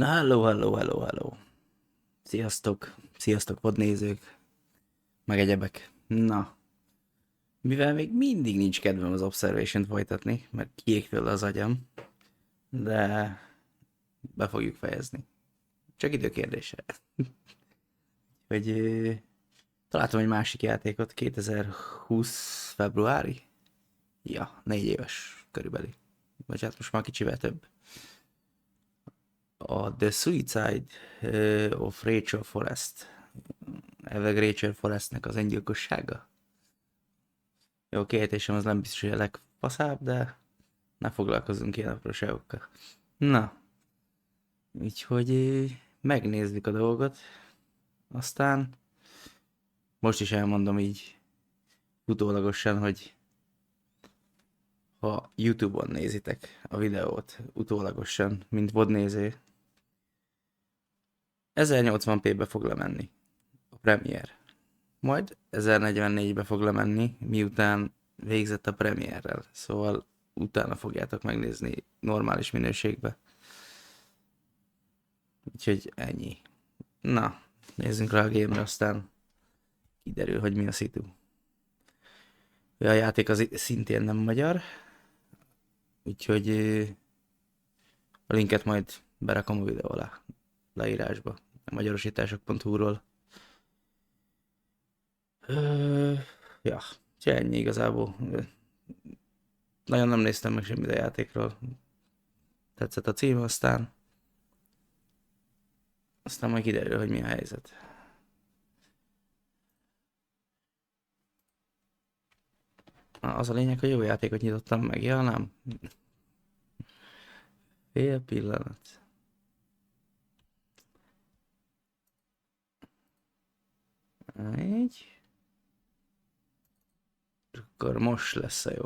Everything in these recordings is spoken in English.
Na, hello. Sziasztok, podnézők, meg egyebek. Na, mivel még mindig nincs kedvem az Observation-t folytatni, mert kiég tőle az agyam, de be fogjuk fejezni. Csak időkérdése. Hogy találtam egy másik játékot, 2020 februári? Ja, 4 éves körülbelül. Vagy hát most már kicsivel több. A The Suicide of Rachel Forrest. Évek Rachel Forrestnek az öngyilkossága. Jó, kiejtésem az nem biztos, hogy a legfaszább, de ne foglalkozunk ilyen apróságokkal. Na, úgyhogy megnézzük a dolgot. Aztán most is elmondom így utólagosan, hogy ha YouTube-on nézitek a videót utólagosan, mint vodnéző, 1080p-be fog lemenni a Premiere. Majd 1044-be fog lemenni, miután végzett a Premierrel. Szóval utána fogjátok megnézni normális minőségbe. Úgyhogy ennyi. Na, nézzünk rá a game-re, aztán kiderül, hogy mi a szitu. A játék az szintén nem magyar, úgyhogy a linket majd berakom a videó alá, leírásba, a magyarosítások.hu-ról. Ja, ennyi igazából. Nagyon nem néztem meg semmit a játékról. Tetszett a cím, aztán majd kiderül, hogy mi a helyzet. Az a lényeg, hogy jó játékot nyitottam meg, ja nem? Fél pillanat. Így. Akkor most lesz a jó.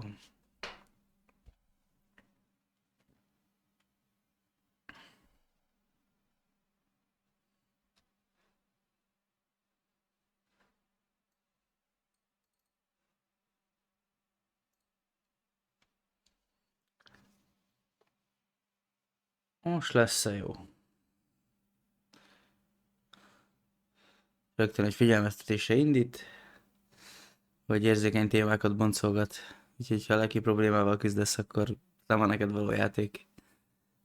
Most lesz a jó. Rögtön egy figyelmeztetésre indít, hogy érzékeny témákat boncolgat. Úgyhogy ha lelki problémával küzdesz, akkor nem van neked való játék.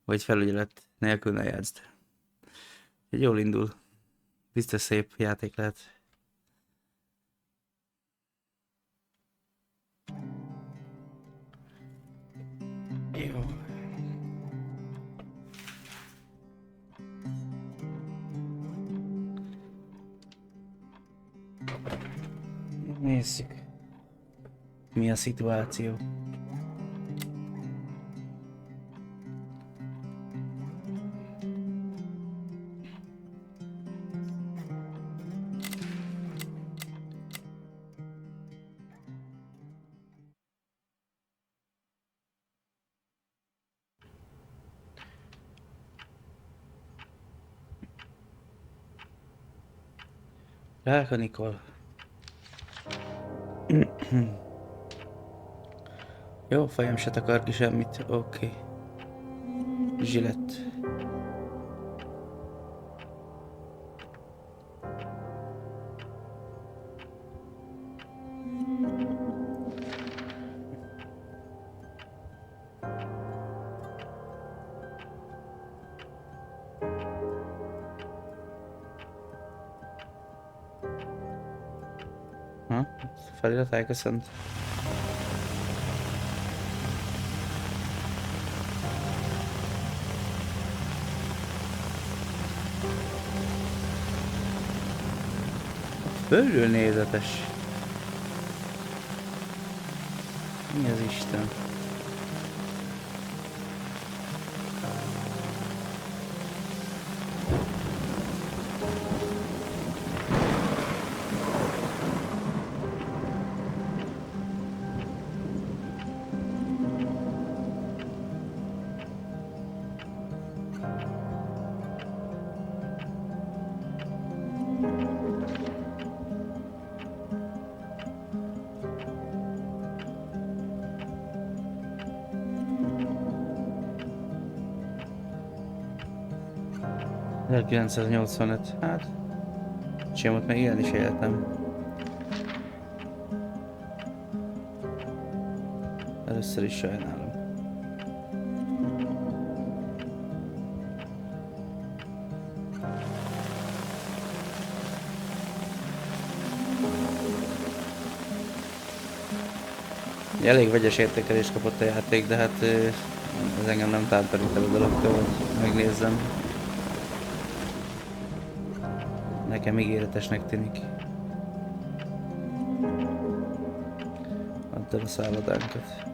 Vagy felügyelet nélkül ne játszd. Úgyhogy jól indul. Biztos szép játék lehet. Jó. Nézzük. Mi a szituáció. Ráka Nikol. Jó, fejem se takar ki semmit. Oké. Zsilett. Felirat elköszönt. Fölülnézetes. Mi az Isten? 1985. Hát, csimot még ilyen is éltem. Először is sajnálom. Elég vegyes értékelést kapott a játék, de hát ez engem nem tántorít el a dologtól, hogy megnézzem. Nekem ígéretesnek tűnik. Add el a szállodánkat.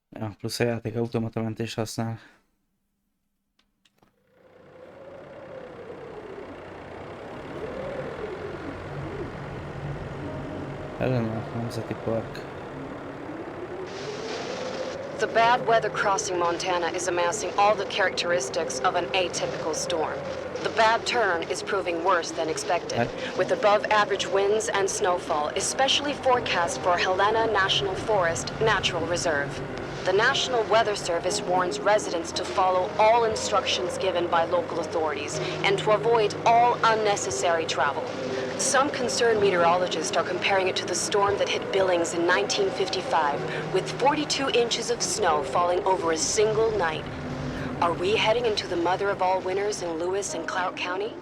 Ja, plusz a játék automata mentést használ. Ellenállt nemzeti park. The bad weather crossing Montana is amassing all the characteristics of an atypical storm. The bad turn is proving worse than expected, with above average winds and snowfall, especially forecast for Helena National Forest Natural Reserve. The National Weather Service warns residents to follow all instructions given by local authorities and to avoid all unnecessary travel. Some concerned meteorologists are comparing it to the storm that hit Billings in 1955, with 42 inches of snow falling over a single night. Are we heading into the mother of all winters in Lewis and Clark County?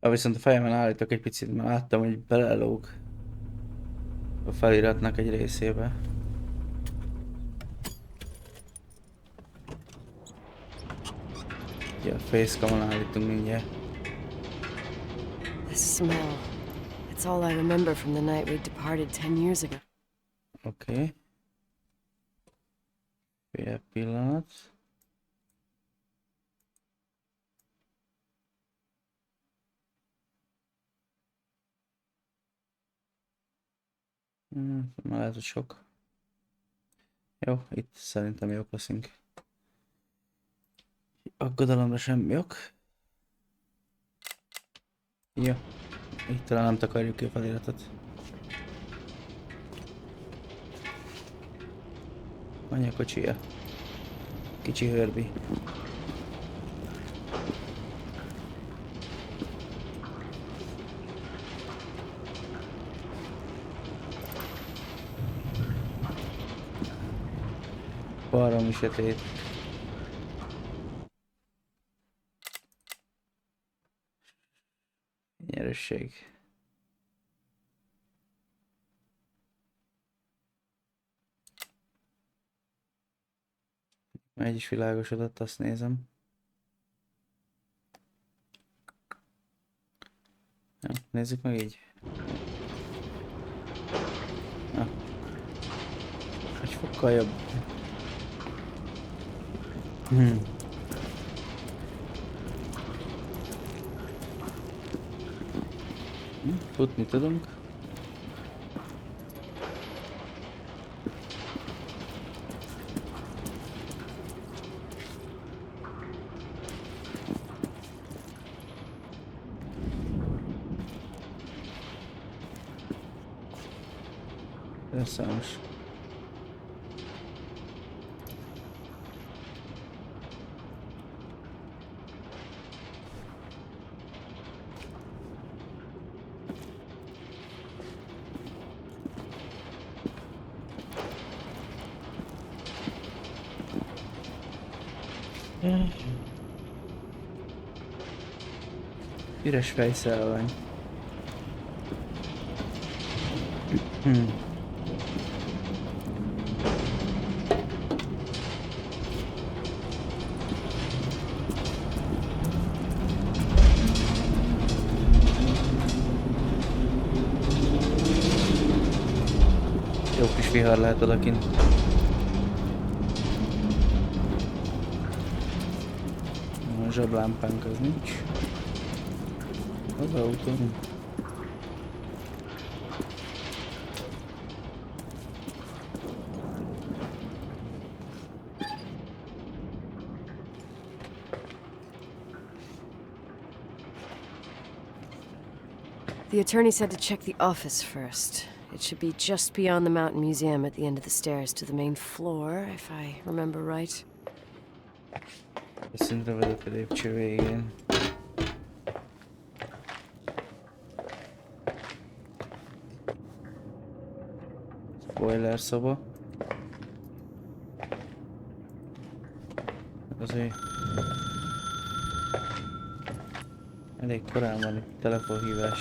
Viszont a fejemen állítok egy picit, mert láttam, hogy belelóg a feliratnak egy részébe. Ugye a facecamon állítunk mindjárt. The smell. It's all I remember from the night we departed 10 years ago. Oké. Fél pillanat. Már lehet, hogy sok. Jó, itt szerintem jók leszünk. Aggodalomra semmi ok. Jó, itt talán nem takarjuk ki a feliratot. Anya kocsija. Kicsi hörbi. Baromi sötét. Erősség. Egy is világosodott, azt nézem. Jó, nézzük meg így. Egy fokkal jobb. Futni tudunk. Számos. Üres fejszelvány. Jó kis vihar lehet odakint. A zseblámpánk az nincs. Az autó. The attorney said to check the office first. It should be just beyond the Mountain Museum at the end of the stairs to the main floor, if I remember right. A szintre vezető lépcső végén. Spoiler szoba. Azért elég korán van itt telefonhívás.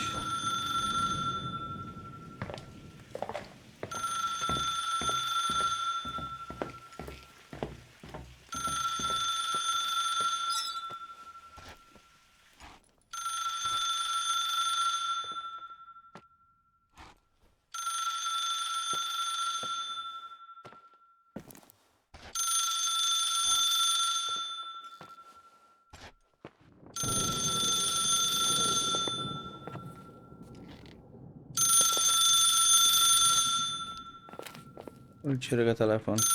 Úgy csörög a telefon. Thank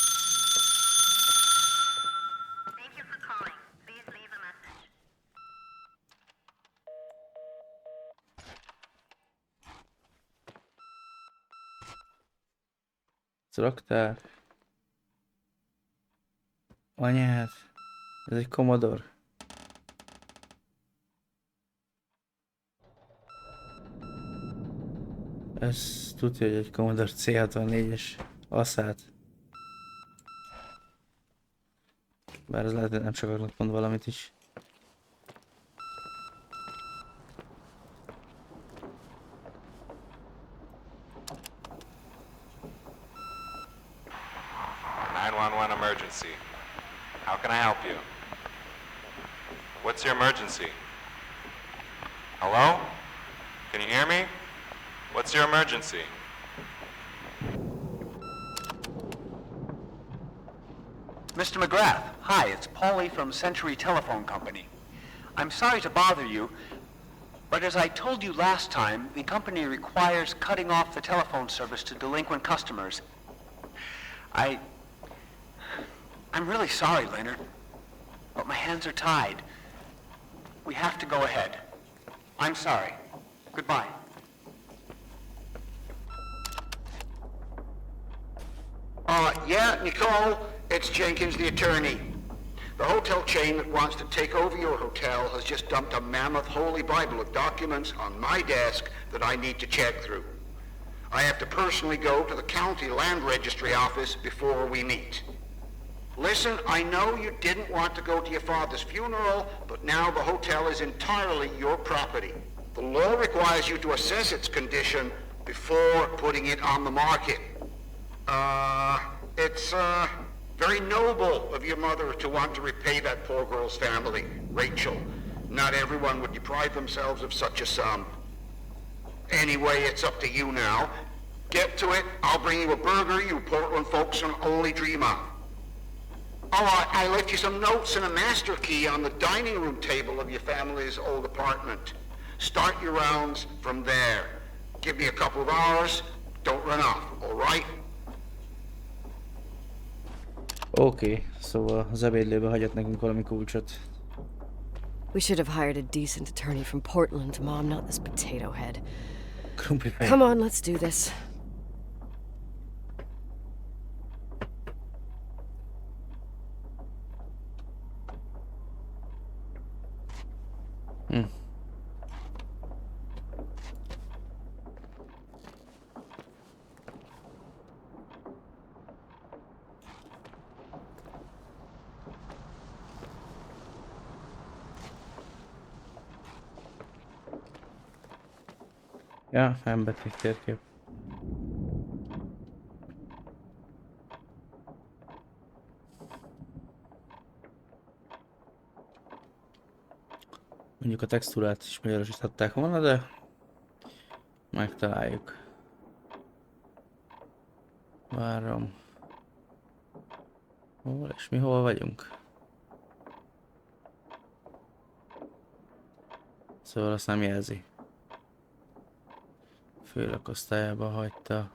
you for calling. Please leave a message. Raktár. Anyád. Ez egy Commodore. Ez tudja, hogy egy Commodore C64-es asszát. Bár ez lehet, hogy nem sokaknak mond valamit is. Emergency. How can I help you? What's your emergency? Hello? Can you hear me? What's your emergency? Mr. McGrath, hi, it's Paulie from Century Telephone Company. I'm sorry to bother you, but as I told you last time, the company requires cutting off the telephone service to delinquent customers. I'm really sorry, Leonard, but my hands are tied. We have to go ahead. I'm sorry. Goodbye. Yeah, Nicole, it's Jenkins, the attorney. The hotel chain that wants to take over your hotel has just dumped a mammoth holy Bible of documents on my desk that I need to check through. I have to personally go to the county land registry office before we meet. Listen, I know you didn't want to go to your father's funeral, but now the hotel is entirely your property. The law requires you to assess its condition before putting it on the market. It's very noble of your mother to want to repay that poor girl's family, Rachel. Not everyone would deprive themselves of such a sum. Anyway, it's up to you now. Get to it. I'll bring you a burger you Portland folks can only dream of. Oh, I left you some notes and a master key on the dining room table of your family's old apartment. Start your rounds from there. Give me a couple of hours. Don't run off, all right? Oké, szóval az ebédlőbe hagyott nekünk valami kulcsot. We should have hired a decent attorney from Portland, Mom, not this potato head. Krumplifej. Come on, let's do this. Ja, nem beteg térkép. Mondjuk a textúrát is magyarosították volna, de megtaláljuk. Várom. Hol és mi hol vagyunk? Szóval azt nem jelzi. Főlakosztályába hagyta.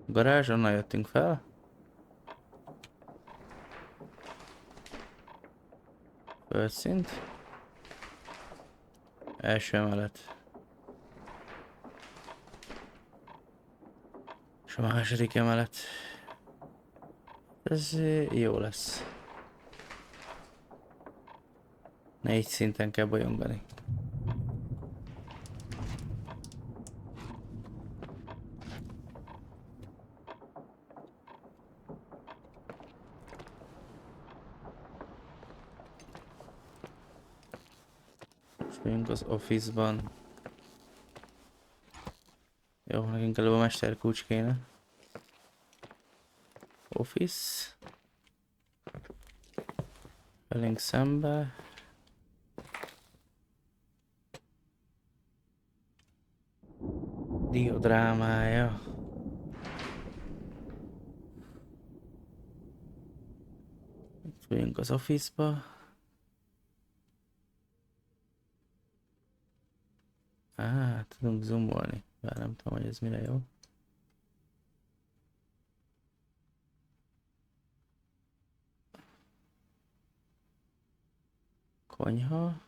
Garázs, onnan jöttünk fel. Földszint. Első emelet. És a második emelet. Ez jó lesz. 4 szinten kell bolyongani. Vagyunk az office-ban. Jó, nekünk előbb a mesterkulcs kéne. Office. Velünk szembe. Diodrámája. Itt vagyunk az office-ba. Tudunk zoomolni. Bár nem tudom, hogy ez mire jó. Konyha.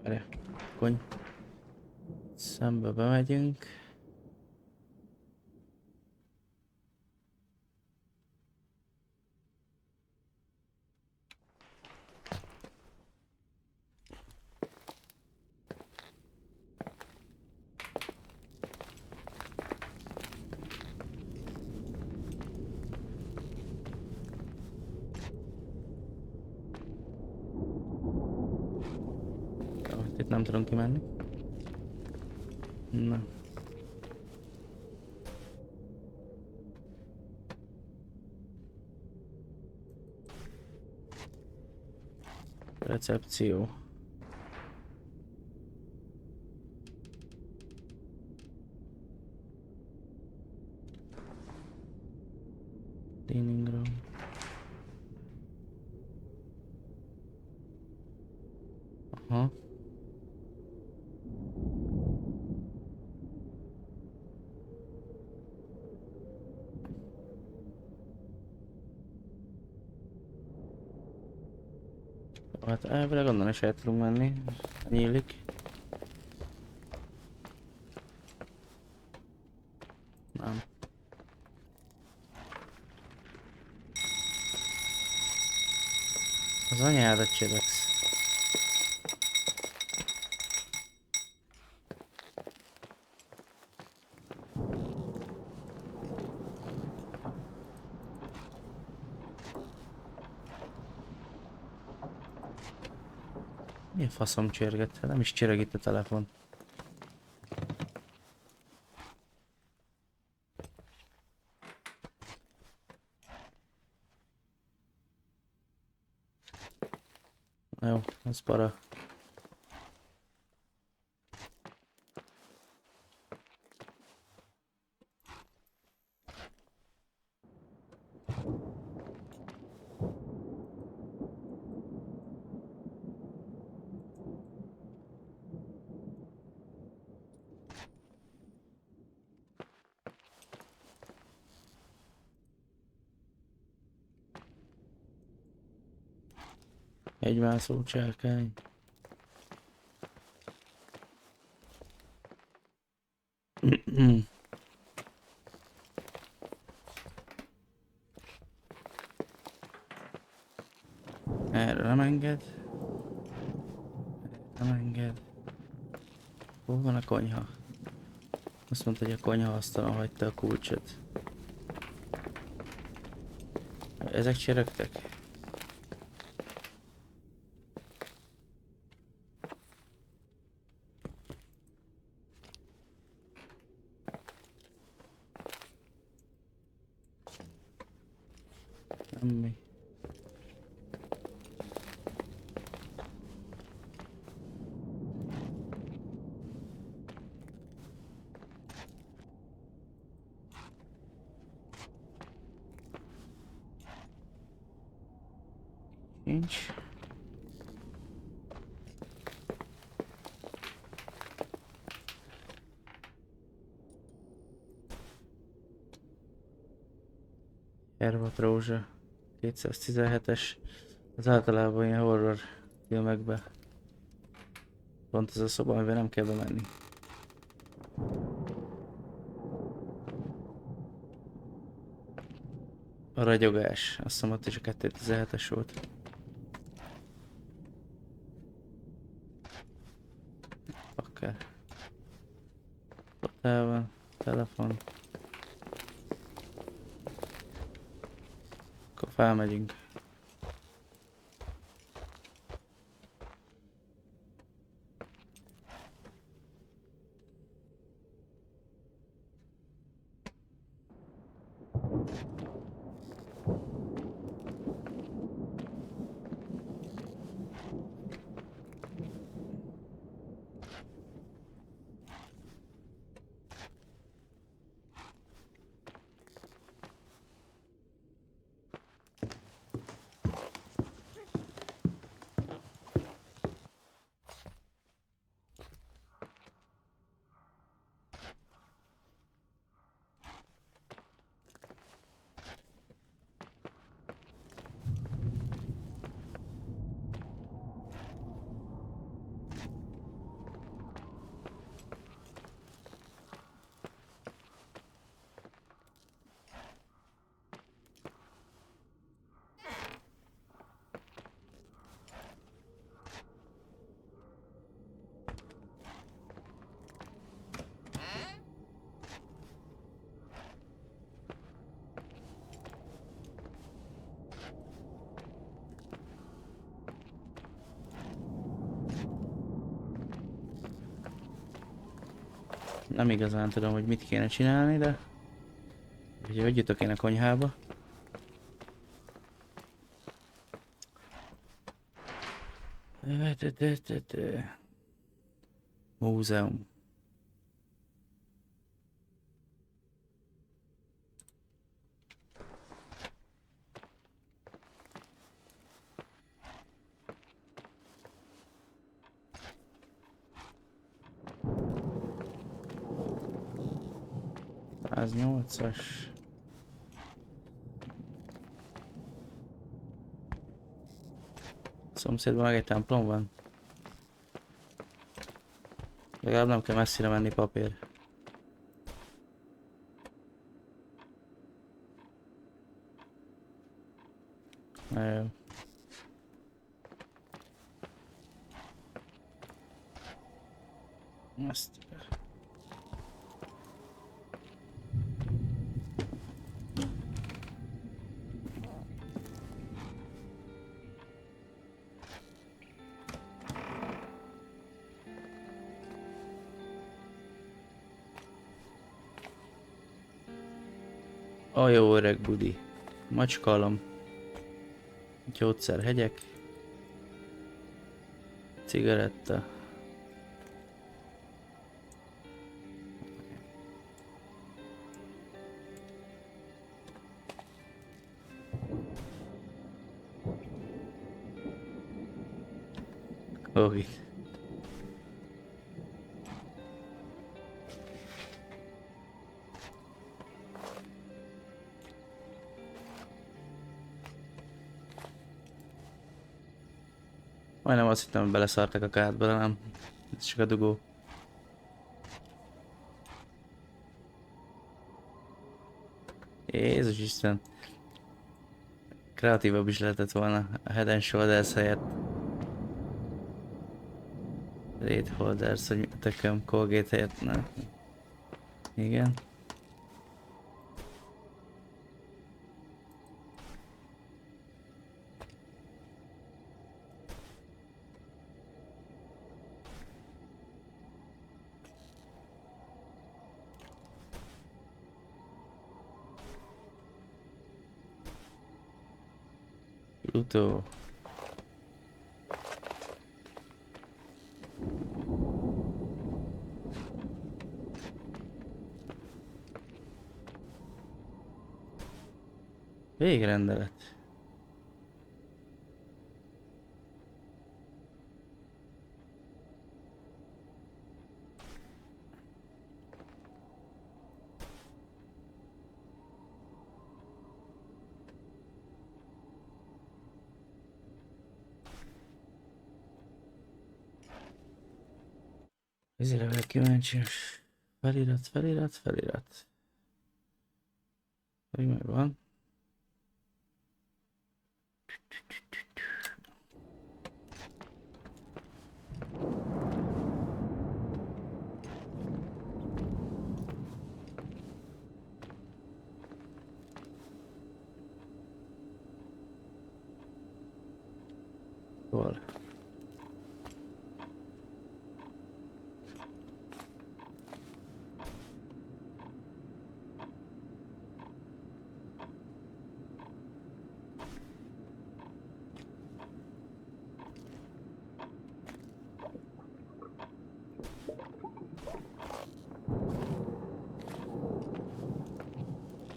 Várj. Szembe bemegyünk. Itt nem tudunk kimenni. Na. Recepció. Dining room. Aha. Hát elvileg onnan is el tudunk menni. Nyílik. Nem. Az anyádat csodegsz. Milyen faszom csörgett? Nem is csörög itt a telefon. Jó, ez para. Egymászó cselkány. enged. Nem enged. Hol van a konyha? Azt mondta, hogy a konyha asztalon hagyta a kulcsot. Ezek csörögtek? Semmi. Nincs. Hervat rózsa. 217-es. Az általában ilyen horror filmekben. Pont ez a szoba, amiben nem kell bemenni. A ragyogás. Azt hiszem ott is a 217-es volt. Akár. Hotelbe, telefon. Akkor felmegyünk. Nem igazán tudom, hogy mit kéne csinálni, de... Hogy jutok én a konyhába. Múzeum. Az 8-as. Szomszédban meg egy templom van. Legalább nem kell messzire menni papír. Na jó. Ezt... A jó öreg budi. Macskalom. Gyógyszerhegyek. Cigaretta. Covid. Majdnem azt hittem, hogy beleszartak a kádba, de nem. Ez csak a dugó. Jézus Isten. Kreatívabb is lehetett volna a Head and Shoulders helyett. Rate holders, hogy tököm Colgate helyett, ne? Igen. Pluto. Végrendelet. Ezért vagyok kíváncsias. Felirat, felirat, felirat. Hogy megvan. Hol?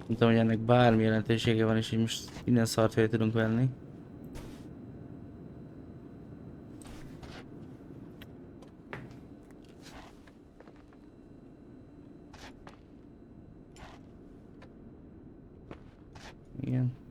Nem tudom, hogy ennek bármi jelentősége van, és hogy most minden szart fel tudunk venni. Igen.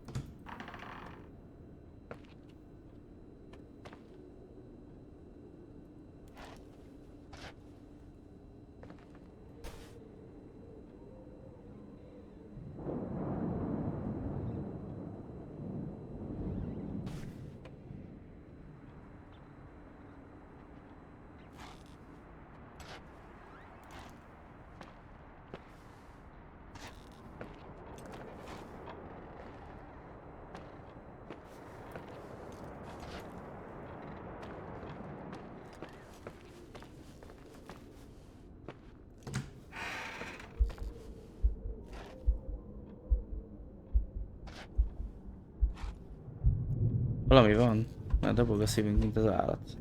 Valami van, mert dobog a szívünk, mint az állat.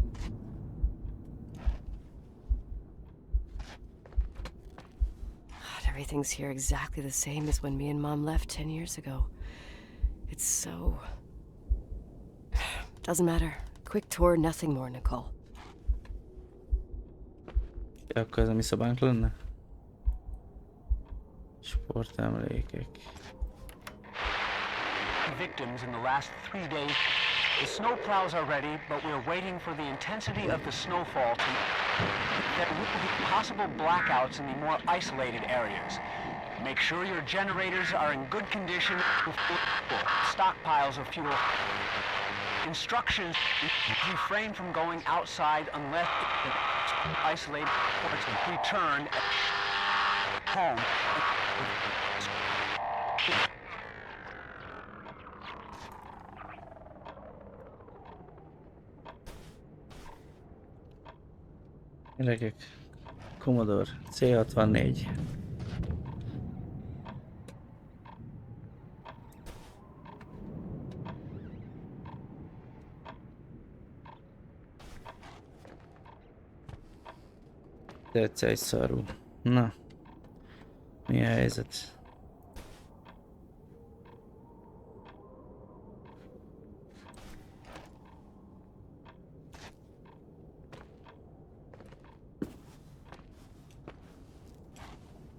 God, everything's here exactly the same as when me and Mom left 10 years ago. It's so... Doesn't matter. Quick tour, nothing more, Nicole. Ja, akkor ez a mi szobánk lenne? Sportemlékek. Victims in the last 3 days. The snow plows are ready, but we're waiting for the intensity of the snowfall to... There will be possible blackouts in the more isolated areas. Make sure your generators are in good condition with stockpiles of fuel. Instructions: refrain from going outside unless isolated ports return home. Gyerekek, Commodore C64. Tetsz egy szarú. Na, mi a helyzet?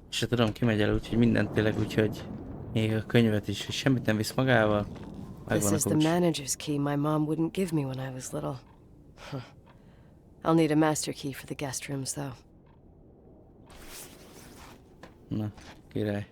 Se tudom, ki megy el, úgyhogy mindent tényleg, úgyhogy még a könyvet is, és semmit nem visz magával. This Megvan a is the kulcs. manager's key my mom wouldn't give me when I was little. Huh. I'll need a master key for the guest rooms, though. Na, király.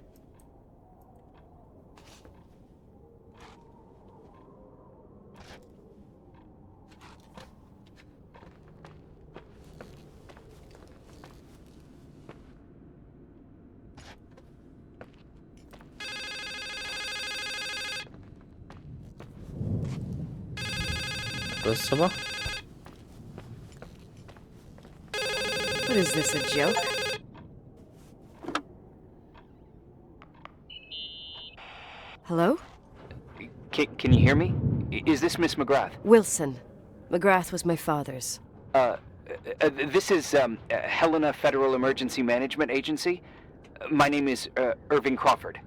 titkos szoba. What is this, a joke? Hello? Can you hear me? Is this Miss McGrath? Wilson. McGrath was my father's. This is Helena Federal Emergency Management Agency. My name is Irving Crawford.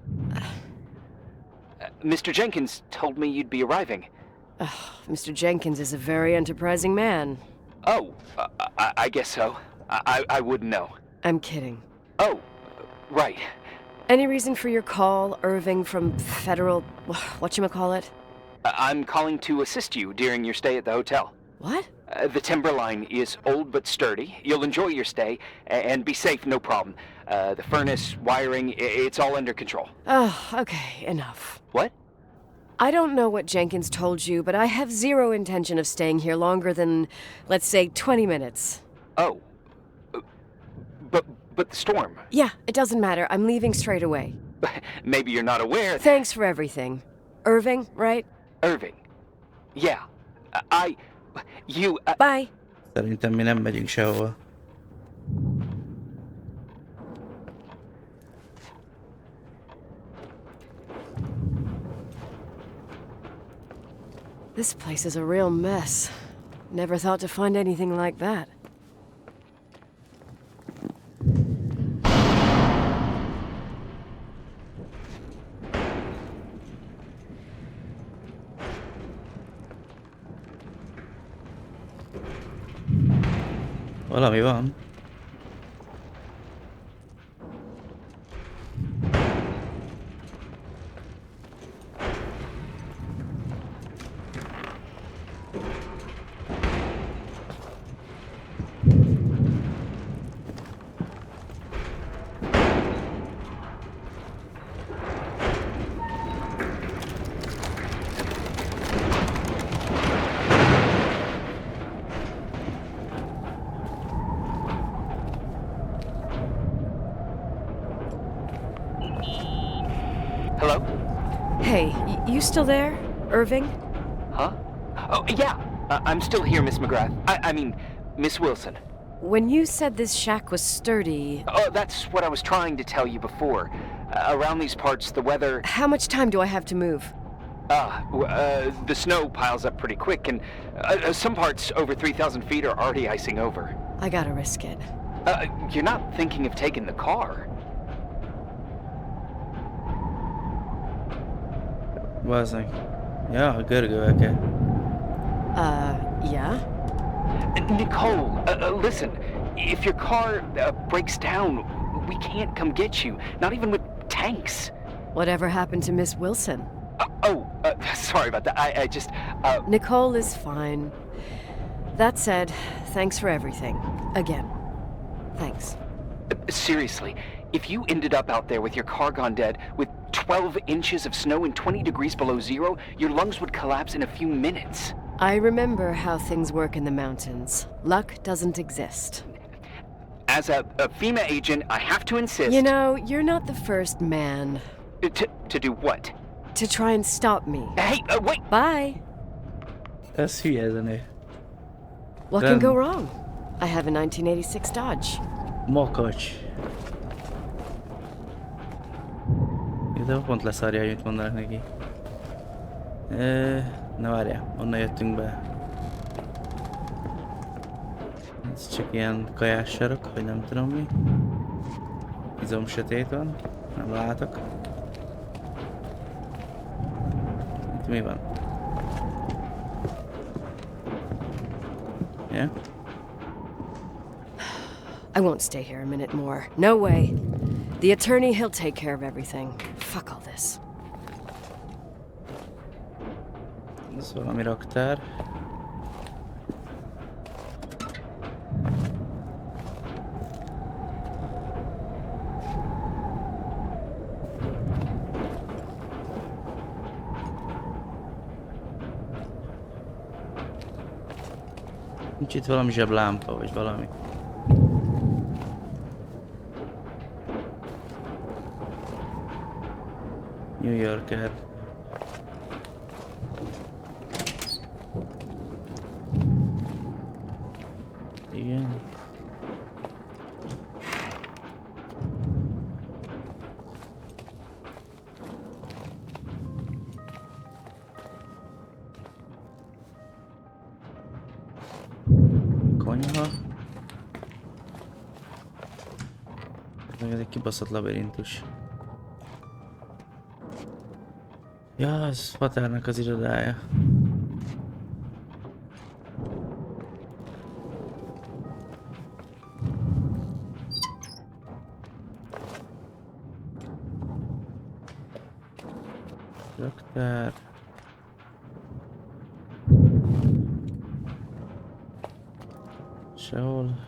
Mr. Jenkins told me you'd be arriving. Mr. Jenkins is a very enterprising man. Oh, I guess so. I wouldn't know. I'm kidding. Oh, right. Any reason for your call, Irving from Federal... whatchamacallit? I'm calling to assist you during your stay at the hotel. What? The Timberline is old but sturdy. You'll enjoy your stay, and be safe, no problem. The furnace, wiring, it's all under control. Oh, okay, enough. What? I don't know what Jenkins told you, but I have zero intention of staying here longer than, let's say, 20 minutes. Oh. But the storm. Yeah, it doesn't matter. I'm leaving straight away. Maybe you're not aware. Thanks for everything. Irving, right? Irving. Yeah. You... Bye. Szerintem mi nem megyünk sehova. This place is a real mess. Never thought to find anything like that. Valami van. Hello? Hey, you still there, Irving? Huh? Oh, yeah. I'm still here, Miss McGrath. I mean, Miss Wilson. When you said this shack was sturdy... Oh, that's what I was trying to tell you before. Around these parts, the weather... How much time do I have to move? The snow piles up pretty quick, and some parts over 3,000 feet are already icing over. I gotta risk it. You're not thinking of taking the car. Bazzeg. Ja, a görgőveke. Yeah? Nicole, listen. If your car breaks down, we can't come get you. Not even with tanks. Whatever happened to Miss Wilson? Sorry about that. I just, Nicole is fine. That said, thanks for everything. Again. Thanks. Seriously, if you ended up out there with your car gone dead, with 12 inches of snow and 20 degrees below zero, your lungs would collapse in a few minutes. I remember how things work in the mountains. Luck doesn't exist. As a FEMA agent, I have to insist... You know, you're not the first man. To do what? To try and stop me. Hey, wait! Bye! Ez hülye ez a nő. What can go wrong? I have a 1986 Dodge. Makacs. De pont leszarja, hogy mit mondanak neki. Na várjál, onnan jöttünk be. Ez csak ilyen kajás sarok, vagy nem tudom mi. Izom sötét van, nem látok. Itt mi van? Yeah? I won't stay here a minute more. No way. The attorney, he'll take care of everything. Fuck all this. Ez valami raktár. Nincs itt valami zseblámpa, vagy valami. New Yorker. konyha. Ez egy kibaszott labirintus. Ja, ez Fatárnak az irodája. Raktár. Sehol.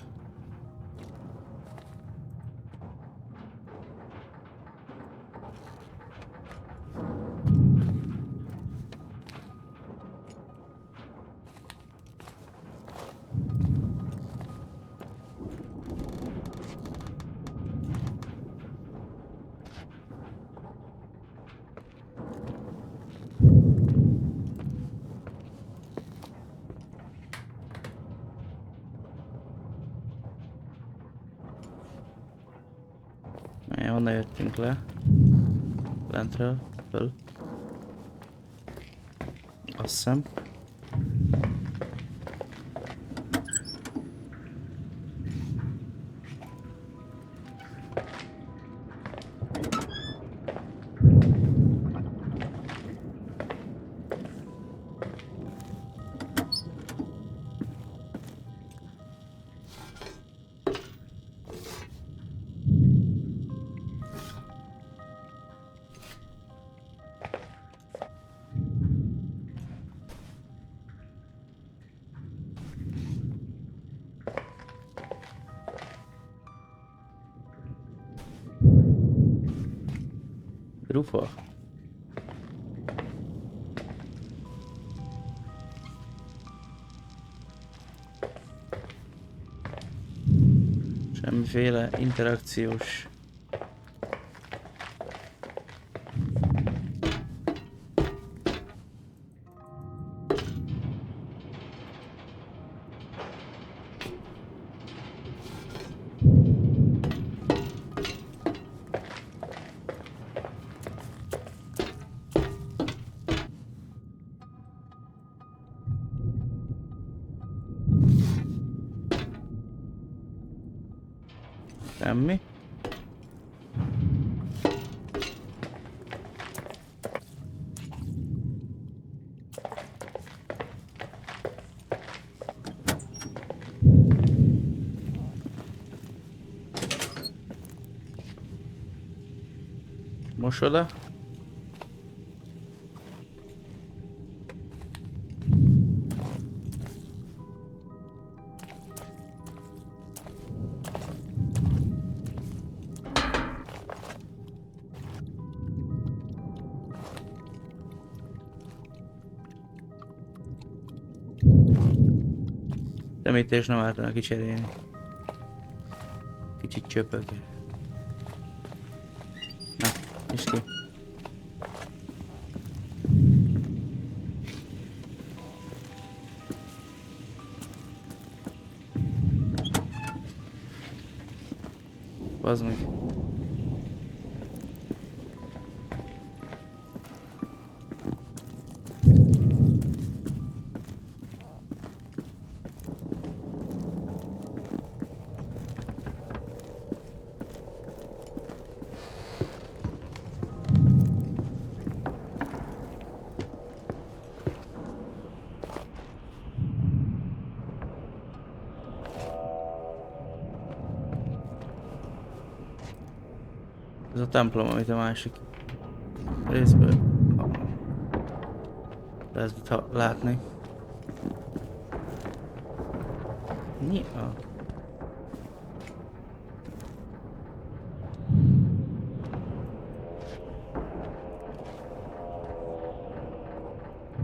Onnan jöttünk le. Lentről, föl. Azt hiszem. Rufa. Semmiféle interakciós. Semmi. Mosoda. Szemítés nem ártana kicserélni. Kicsit csöpög. Na, és ki. Bazd meg. Ez a templom, amit a másik részből lehet látni. Mi a...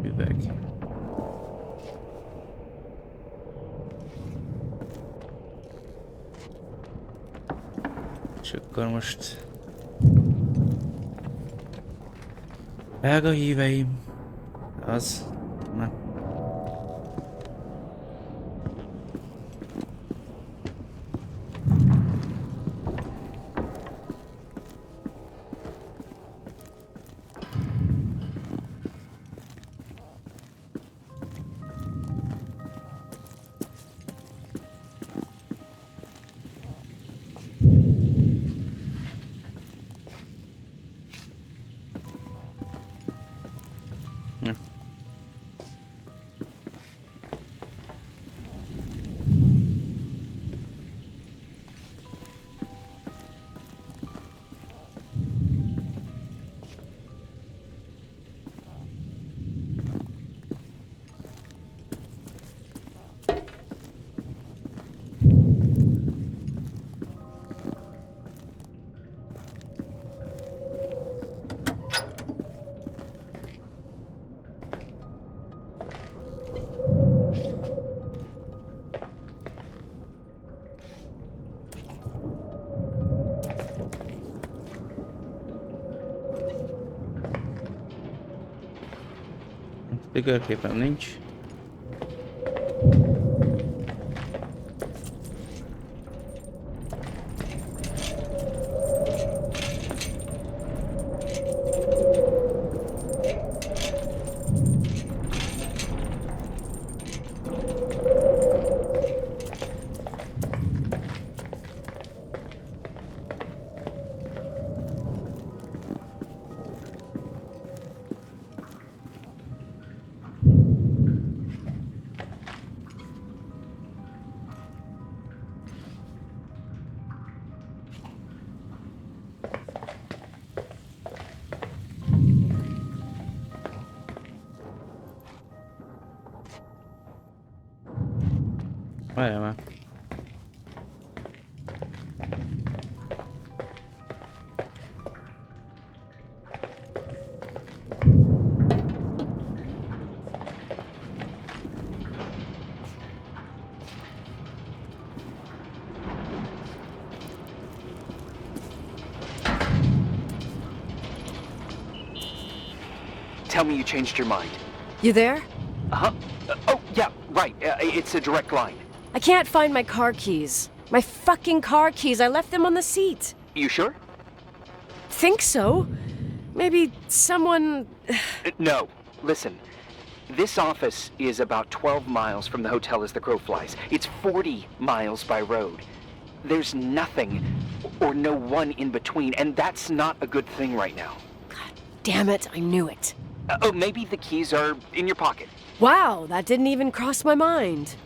Üveg. És akkor most... Belga híveim, az, na. Tükörképem nincs. Várjál már. Tell me you changed your mind. You there? Uh-huh. Oh, yeah, right. It's a direct line. I can't find my car keys. My fucking car keys. I left them on the seat. You sure? Think so? Maybe someone... No. Listen. This office is about 12 miles from the hotel as the crow flies. It's 40 miles by road. There's nothing or no one in between, and that's not a good thing right now. God damn it, I knew it. Oh, maybe the keys are in your pocket. Wow, that didn't even cross my mind.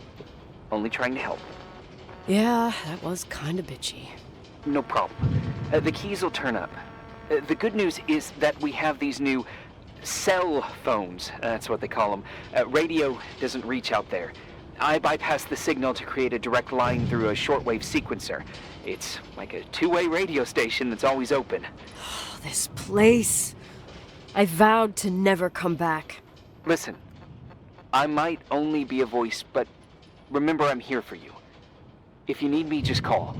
Only trying to help. Yeah, that was kinda bitchy. No problem. The keys will turn up. The good news is that we have these new cell phones. That's what they call them. Radio doesn't reach out there. I bypassed the signal to create a direct line through a shortwave sequencer. It's like a two-way radio station that's always open. Oh, this place. I vowed to never come back. Listen, I might only be a voice, but remember I'm here for you. If you need me, just call.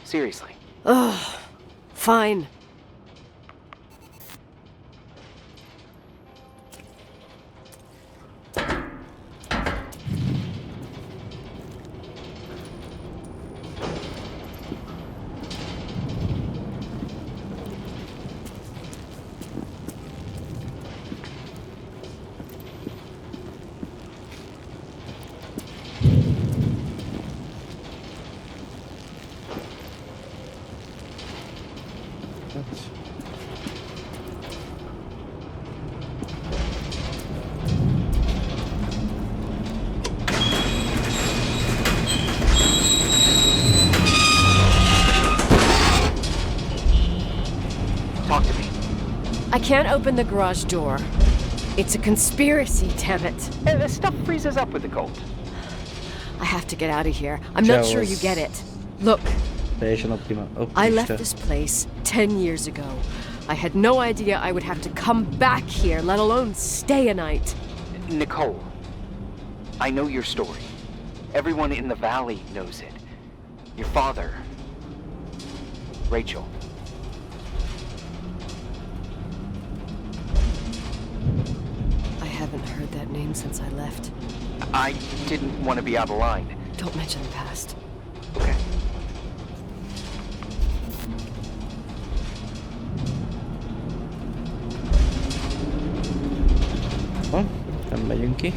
Seriously. Ugh. Fine. Talk to me. I can't open the garage door. It's a conspiracy, damn it. This stuff freezes up with the cold. I have to get out of here. I'm not sure you get it. Look, Teljesen I left optimista. this place 10 years ago. I had no idea I would have to come back here, let alone stay a night. Nicole, I know your story. Everyone in the valley knows it. Your father, Rachel. I haven't heard that name since I left. I didn't want to be out of line. Don't mention the past. Okay. Van, nem megyünk ki.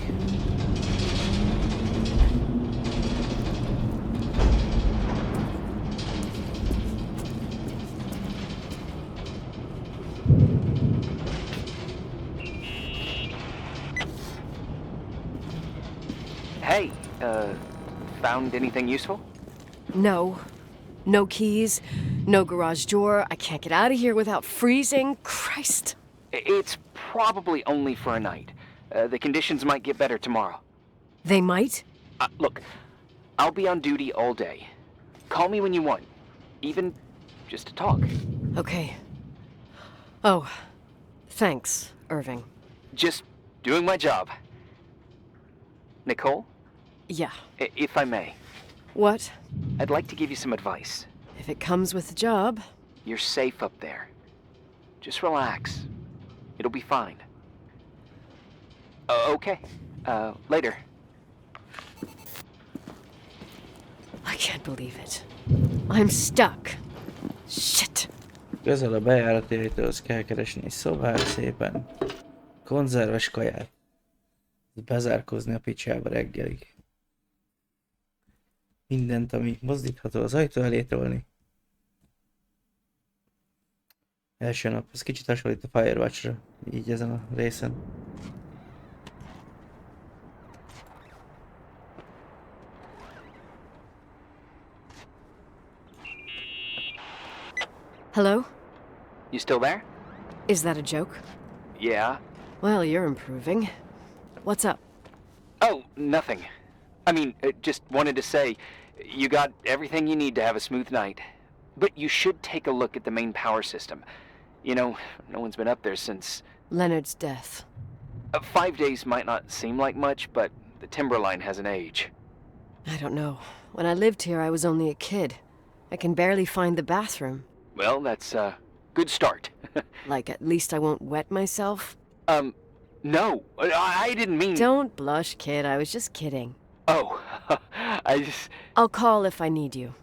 Hey, found anything useful? No. No keys, no garage door. I can't get out of here without freezing. Christ. It's probably only for a night. The conditions might get better tomorrow. They might? Look, I'll be on duty all day. Call me when you want. Even just to talk. Okay. Oh, thanks, Irving. Just doing my job. Nicole, Yeah. if I may, What? I'd like to give you some advice. If it comes with the job. You're safe up there. Just relax. It'll be fine. Okay. Later. I can't believe it. I'm stuck. Shit. Közel a bejárati ajtóhoz kell keresni egy szobát szépen. Konzerves kaját. Bezárkózni a picsába reggelig. Mindent, ami mozdítható az ajtó elé tolni. Első nap, ez kicsit hasonlít a Firewatch-ra, így ezen a részen. Hello? You still there? Is that a joke? Yeah. Well, you're improving. What's up? Oh, nothing. I mean, just wanted to say, you got everything you need to have a smooth night. But you should take a look at the main power system. You know, no one's been up there since... Leonard's death. 5 days might not seem like much, but the timberline has an age. I don't know. When I lived here, I was only a kid. I can barely find the bathroom. Well, that's a good start. Like, at least I won't wet myself? No, I didn't mean... Don't blush, kid. I was just kidding. Oh, I just... I'll call if I need you.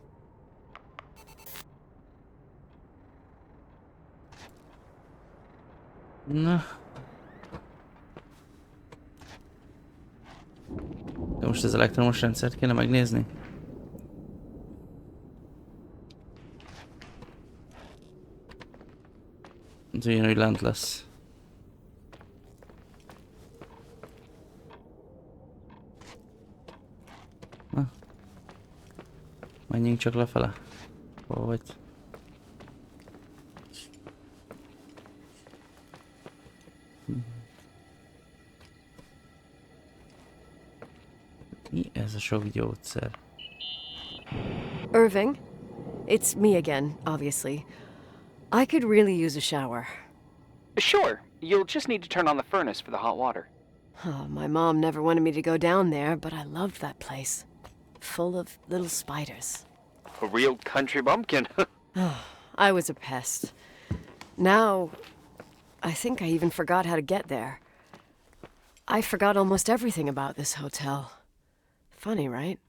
Na. De most az elektromos rendszert kéne megnézni. Ez ugyanúgy lent lesz. Na. Menjünk csak lefele. Hol vagy? Mi ez a sok gyógyszer? Irving? It's me again, obviously. I could really use a shower. Sure, you'll just need to turn on the furnace for the hot water. Oh, my mom never wanted me to go down there, but I loved that place. Full of little spiders. A real country bumpkin. I was a pest. Now, I think I even forgot how to get there. I forgot almost everything about this hotel. Funny, right?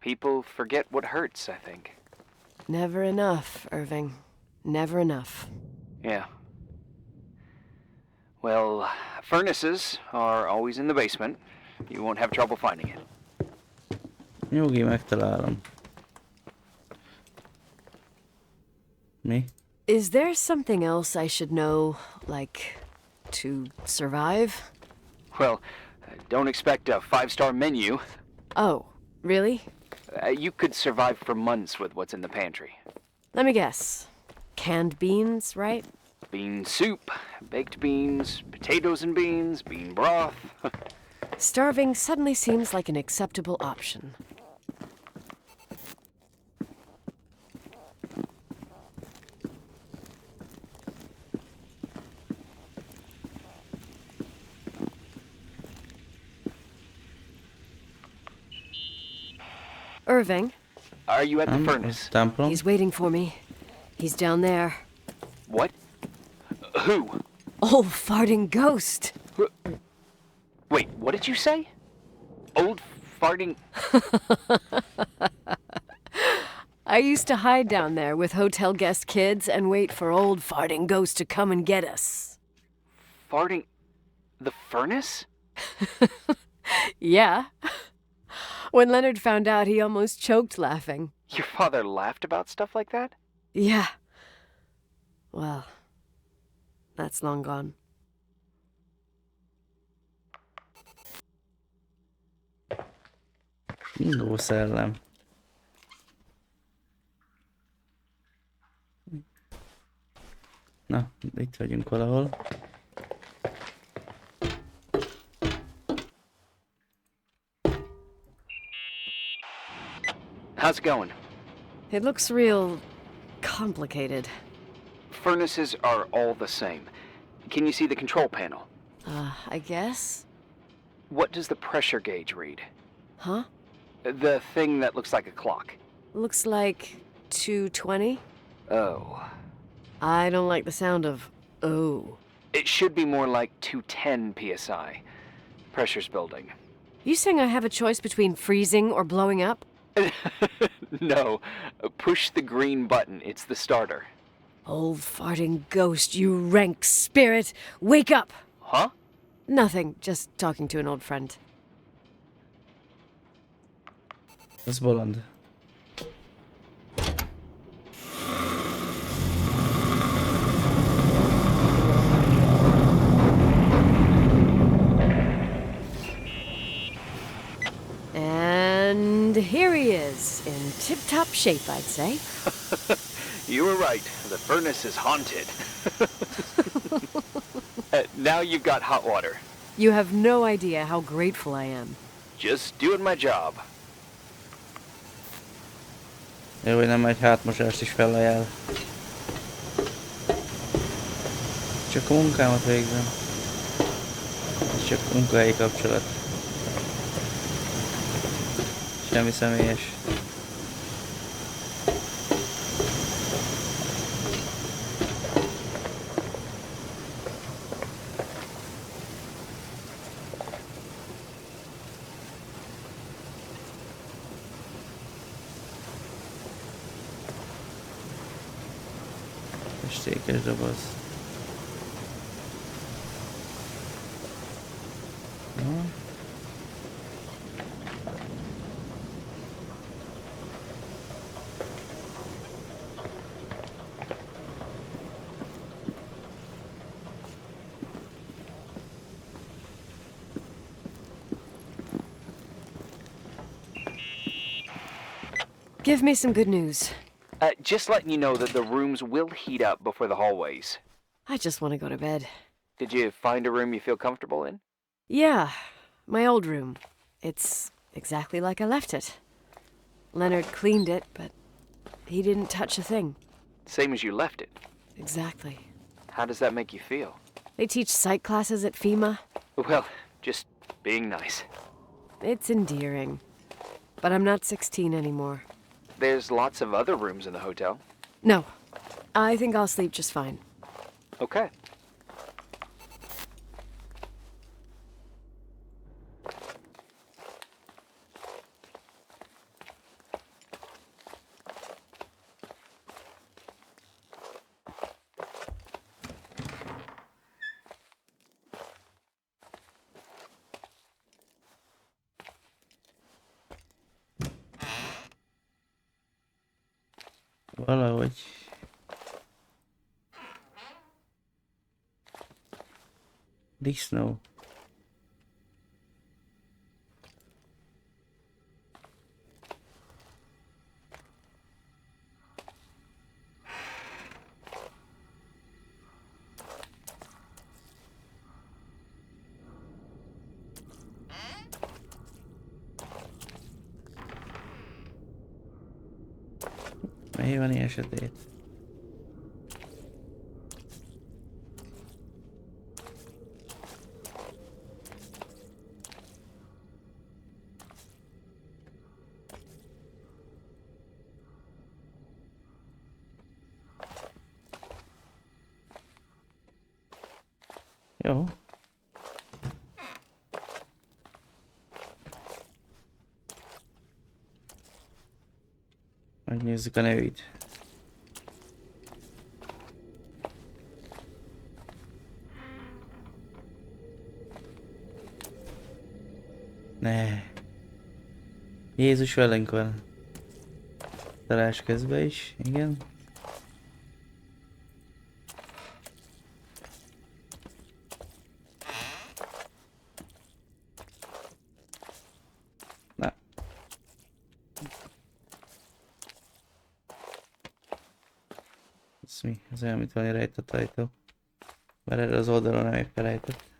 People forget what hurts, I think. Never enough, Irving. Never enough. Yeah. Well, furnaces are always in the basement. You won't have trouble finding it. Nyugi, megtalálom. Mi? Is there something else I should know, like, to survive? Well, don't expect a 5-star menu. Oh, really? You could survive for months with what's in the pantry. Let me guess. Canned beans, right? Bean soup, baked beans, potatoes and beans, bean broth. Starving suddenly seems like an acceptable option. Irving, Are you at the furnace? Templom? he's waiting for me. He's down there. What? Who? Old farting ghost. Wait, what did you say? Old farting... I used to hide down there with hotel guest kids and wait for old farting ghost to come and get us. Farting... the furnace? Yeah. When Leonard found out, he almost choked laughing. Your father laughed about stuff like that? Yeah. Well, that's long gone. Indó szellem. Na, itt vagyunk valahol. How's it going? It looks real complicated. Furnaces are all the same. Can you see the control panel? I guess? What does the pressure gauge read? Huh? The thing that looks like a clock. Looks like 220? Oh. I don't like the sound of oh. It should be more like 210 psi. Pressure's building. You saying I have a choice between freezing or blowing up? No, push the green button. It's the starter. Old farting ghost, you rank spirit! Wake up! Huh? Nothing, just talking to an old friend. Ez bolond. And here he is, in tip-top shape, I'd say. You were right. The furnace is haunted. Now you've got hot water. You have no idea how grateful I am. Just doing my job. Jó, hogy nem egy hátmosást is felajánl. Csak a munkámat végzem. Ez csak munkahelyi kapcsolat. Semmi személyes. Festékes doboz. No. Give me some good news. Just letting you know that the rooms will heat up before the hallways. I just want to go to bed. Did you find a room you feel comfortable in? Yeah, my old room. It's exactly like I left it. Leonard cleaned it, but he didn't touch a thing. Same as you left it. Exactly. How does that make you feel? They teach psych classes at FEMA. Well, just being nice. It's endearing. But I'm not 16 anymore. There's lots of other rooms in the hotel. No, I think I'll sleep just fine. Okay. Valahogy. Disznó. Hívani esetét. Jó. Megnézzük a nevét. Ne. Jézus velünk van. Találás közben is, igen. Na. Ez mi? Ez olyan, mint valami rejtett ajtó. Bár erre az oldalon nem éppen rejtett.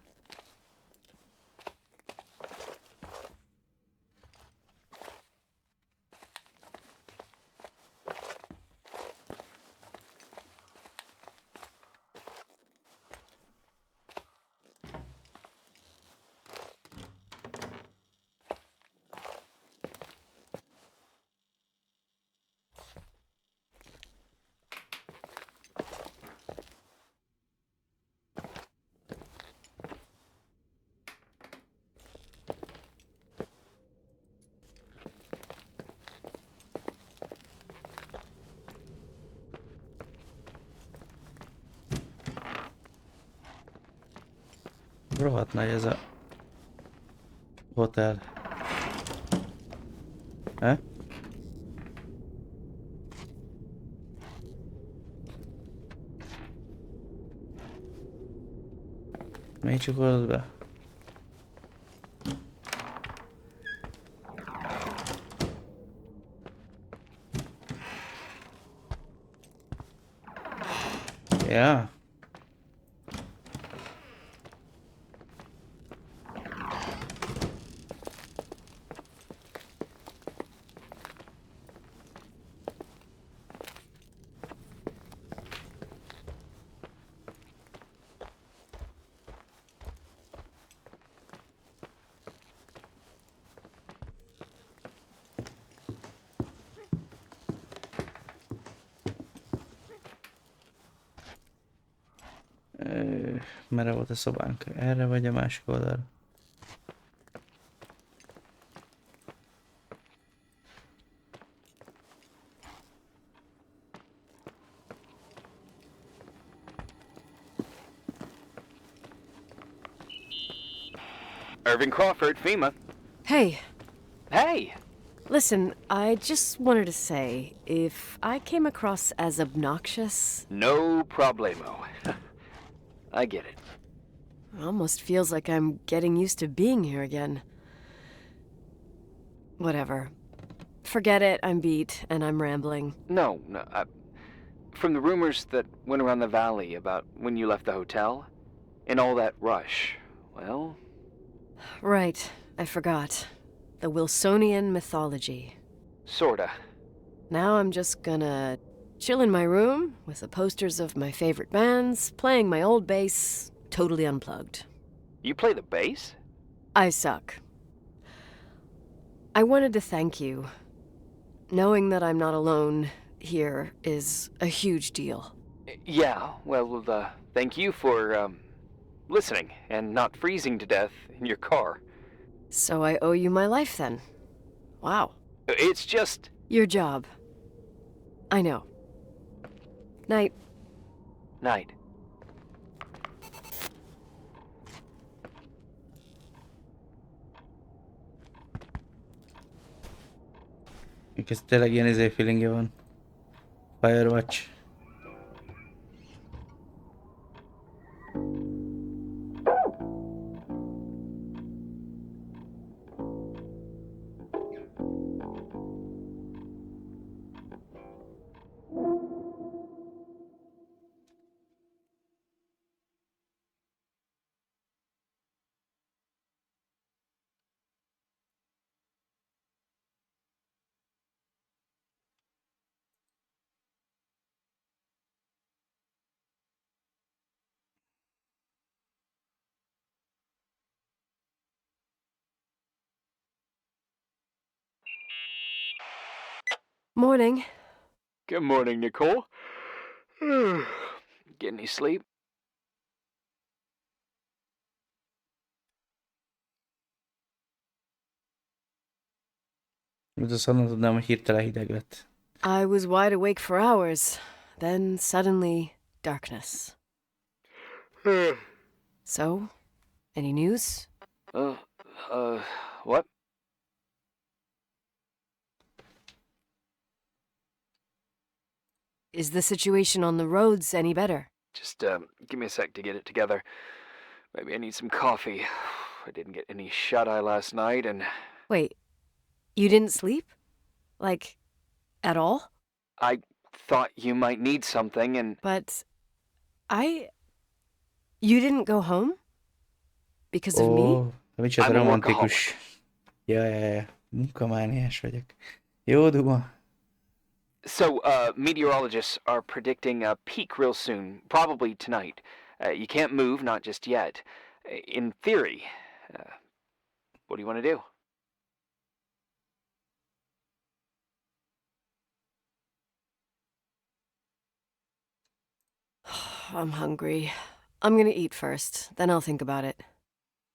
Rohadt nagy ez a hotel. He? Még csukolod be? Ja. Merre volt a szobánk? Erre vagy a másik oldalra? Irving Crawford, FEMA. Hey, Hey! listen, I just wanted to say, if I came across as obnoxious, No problemo. I get it. it almost feels like I'm getting used to being here again. Whatever. Forget it, I'm beat, and I'm rambling. No, from the rumors that went around the valley about when you left the hotel, and all that rush, well... Right, I forgot. The Wilsonian mythology. Sorta. Now I'm just gonna chill in my room with the posters of my favorite bands, playing my old bass, totally unplugged. You play the bass? I suck. I wanted to thank you. Knowing that I'm not alone here is a huge deal. Yeah, well, thank you for, listening and not freezing to death in your car. So I owe you my life then. Wow. It's just... Your job. I know. Night. Night. Ez tényleg ilyen feelingje van. Firewatch. Morning. Good morning, Nicole. Get any sleep? Mint azt mondom, tudnám, hogy hirtelen hideg lett. I was wide awake for hours, then suddenly darkness. So, any news? What? Is the situation on the roads any better? Just, give me a sec to get it together. Maybe I need some coffee. I didn't get any shut-eye last night, and... Wait, you didn't sleep? Like, at all? I thought you might need something, and... But you didn't go home? Because of me? Micsoda I'm a romantikus. Ja. Munkamániás vagyok. Jó duma. So, meteorologists are predicting a peak real soon, probably tonight. You can't move, not just yet. In theory, what do you want to do? I'm hungry. I'm gonna eat first, then I'll think about it.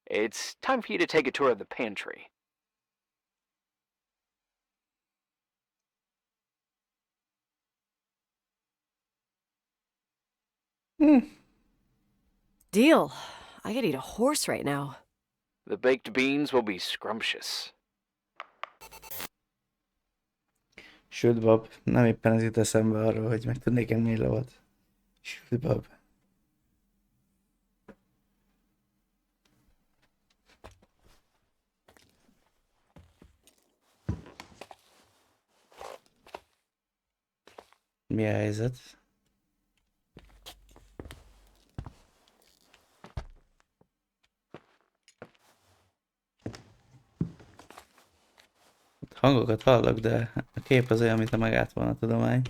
It's time for you to take a tour of the pantry. Deal. I could eat a horse right now. The baked beans will be scrumptious. Sült bab. Nem éppen ez jut eszembe arról, hogy meg tudnék enni egy lovat. Sült bab. Mi a helyzet? Hangokat hallok, de a kép az olyan, mintha megállt volna a tudomány.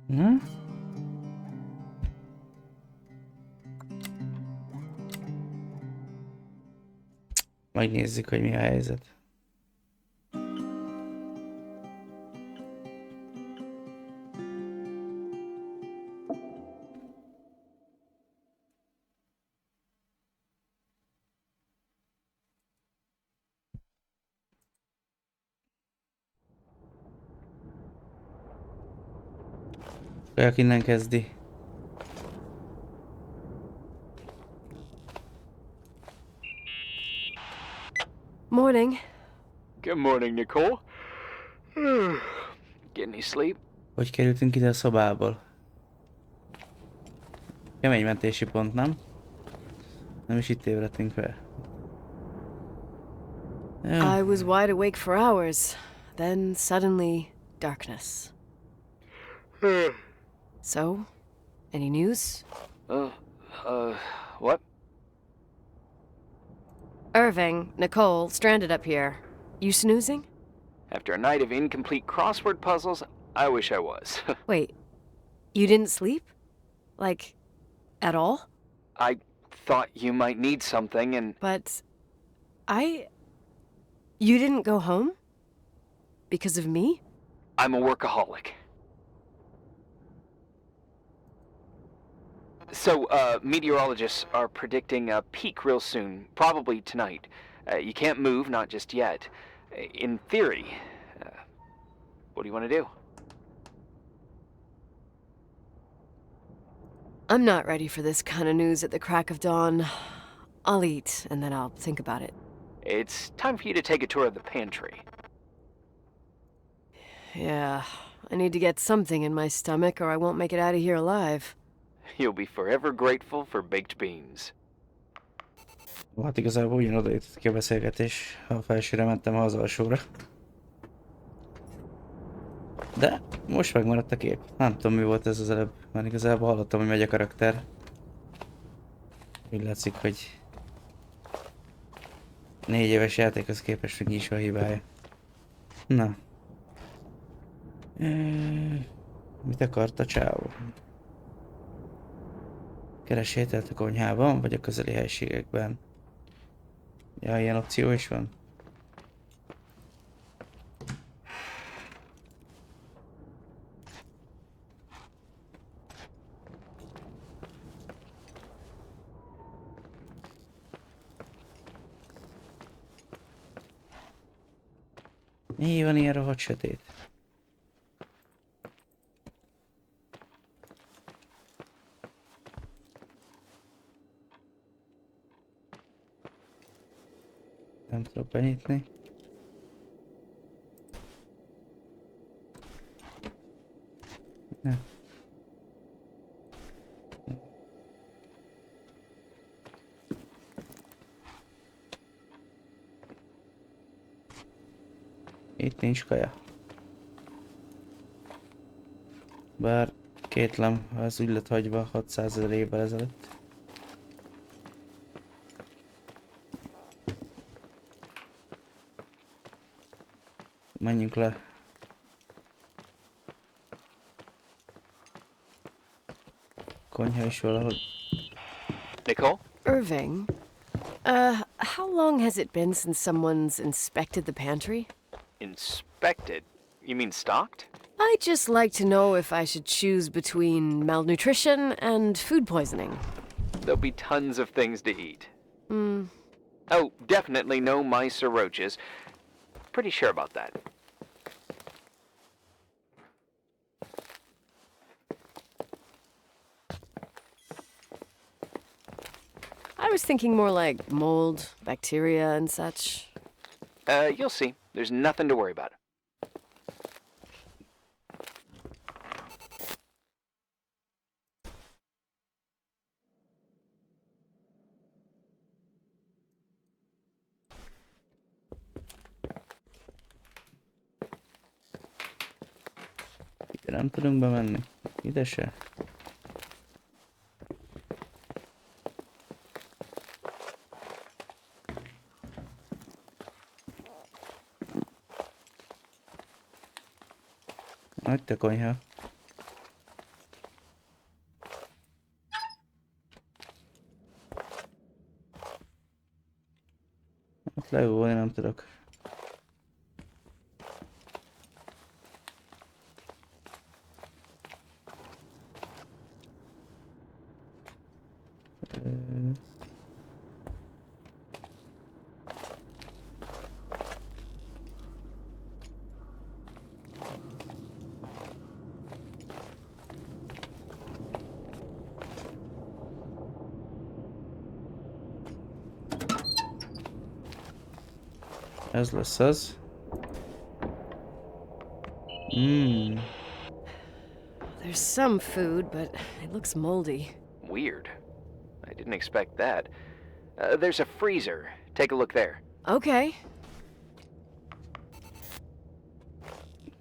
Hm? Megnézzük, hogy mi a helyzet. Kajak innen kezdi. Morning. Good morning, Nicole. Get any sleep? Hogy kerültünk ide a szobából? Kemény mentési pont, nem? Nem is itt ébredtünk fel. I was wide awake for hours. Then suddenly, darkness. So, any news? What? Irving, Nicole, stranded up here. You snoozing? After a night of incomplete crossword puzzles, I wish I was. Wait, you didn't sleep? Like, at all? I thought you might need something, and But you didn't go home? Because of me? I'm a workaholic. So, meteorologists are predicting a peak real soon, probably tonight. You can't move, not just yet. In theory, what do you want to do? I'm not ready for this kind of news at the crack of dawn. I'll eat, and then I'll think about it. It's time for you to take a tour of the pantry. Yeah, I need to get something in my stomach or I won't make it out of here alive. You'll be forever grateful for baked beans. Hát igazából ugyanoda jutott ki a beszélgetés, ha a felsőre mentem, ha az alsóra. De most megmaradt a kép. Nem tudom, mi volt ez az előbb, mert igazából hallottam, hogy megy a karakter. Úgy látszik, hogy 4 éves játékhoz képest még is van hibája. Na. Mit akart a csávó? Keres ételt a konyhában, vagy a közeli helységekben? Ja, ilyen opció is van. Mi van ilyen rohadt sötét? Nem tudok benyitni. Ne. Itt nincs kaja. Bár kétlem, ha ez úgy lett hagyva 600 000 évvel ezelőtt. Menjünk le. Konyha is valahol. Nicole? Irving, How long has it been since someone's inspected the pantry? Inspected? You mean stocked? I'd just like to know if I should choose between malnutrition and food poisoning. There'll be tons of things to eat. Oh, definitely no mice or roaches. Pretty sure about that. I was thinking more like mold, bacteria, and such. You'll see. There's nothing to worry about. Ide nem tudunk bemenni. Ide se. Nagy te konyha. Ott leülni nem tudok. Ez lesz az. There's some food, but it looks moldy. Weird. I didn't expect that. There's a freezer. Take a look there. Okay.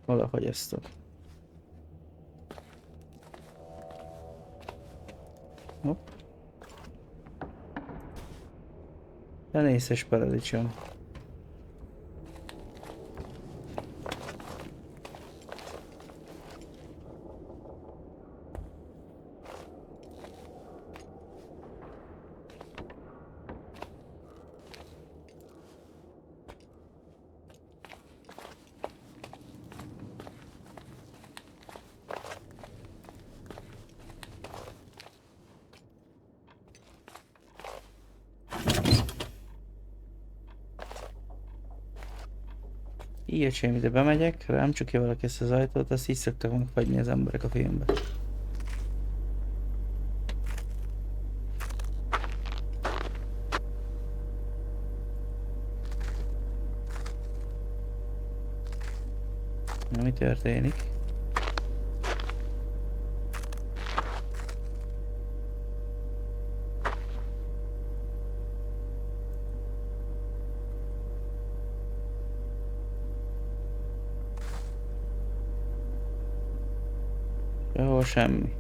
Valahogy ezt a... Hopp. Tenészes paradicsom. Ilyesém, ide bemegyek, rám csukja valaki ezt az ajtót, azt így szoktak megfagyni az emberek a filmben. Na, mi történik? Sehol semmi.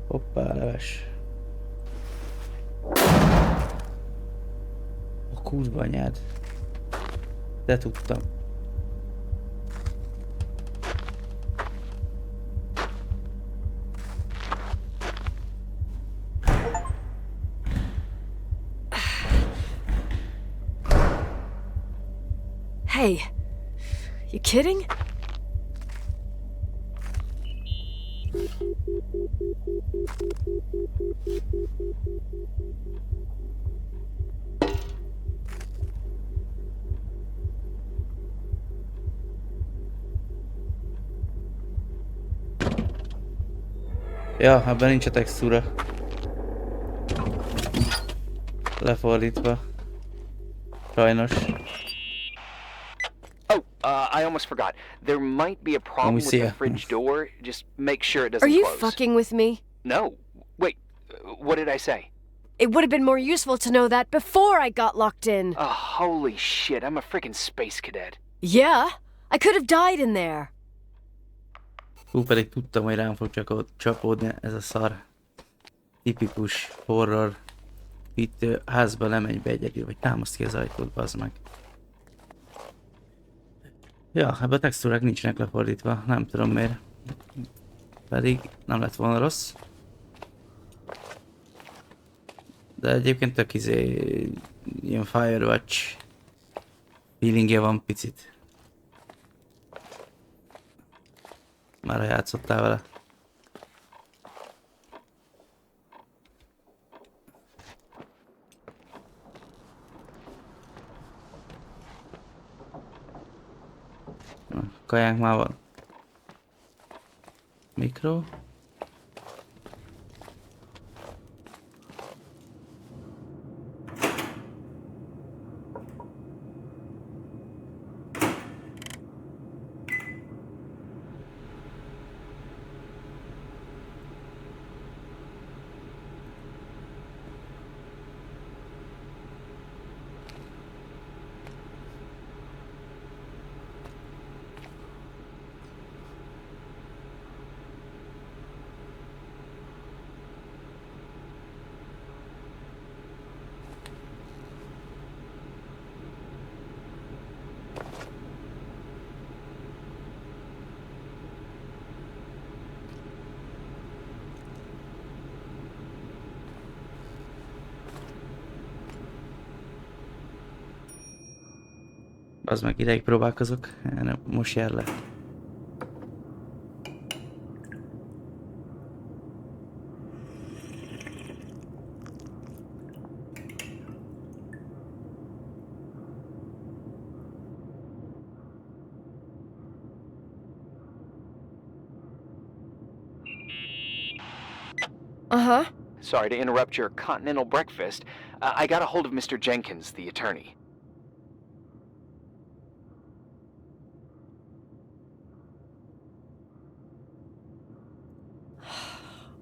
Hoppá, leves. A kurva anyád. De tudtam. Hey, you kidding? Ja, ebben nincs a textúra. Lefordítva. Sajnos. I almost forgot. There might be a problem with the fridge door. Just make sure it doesn't close. Are you close. fucking with me? No. Wait, what did I say? It would have been more useful to know that before I got locked in. Oh, holy shit, I'm a freaking space cadet. Yeah, I could have died in there. Pedig tudtam, hogy rám fog csapódni ez a szar. Tipikus horror építő házba nem menj be egyedül, vagy támaszt ki az ajtót, bazd meg. Ja, ebben a textúrák nincsenek lefordítva, nem tudom miért. Pedig nem lett volna rossz. De egyébként tök ilyen Firewatch feelingje van picit. Már ha játszottál vele. Na, kajánk már van. Mikro. Az meg ideig próbálkozok, nem, most jár le. Uh-huh. Sorry to interrupt your continental breakfast. I got a hold of Mr. Jenkins, the attorney.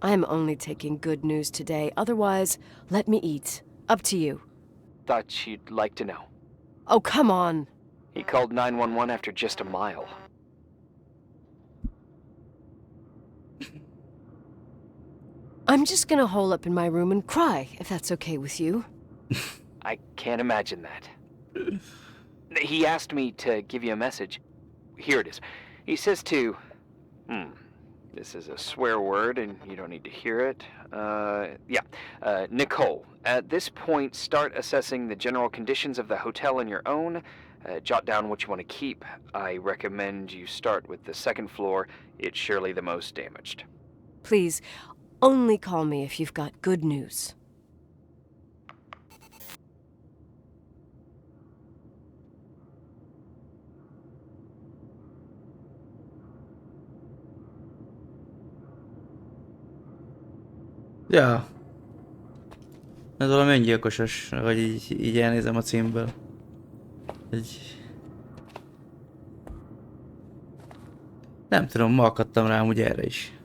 I'm only taking good news today. Otherwise, let me eat. Up to you. Thought you'd like to know. Oh, come on. He called 911 after just a mile. I'm just gonna hole up in my room and cry, if that's okay with you. I can't imagine that. He asked me to give you a message. Here it is. He says to... This is a swear word, and you don't need to hear it. Nicole, at this point, start assessing the general conditions of the hotel on your own. Jot down what you want to keep. I recommend you start with the second floor. It's surely the most damaged. Please, only call me if you've got good news. Ja. Ez valami öngyilkosos, vagy így elnézem a címből. Nem tudom, ma akadtam rám ugye erre is.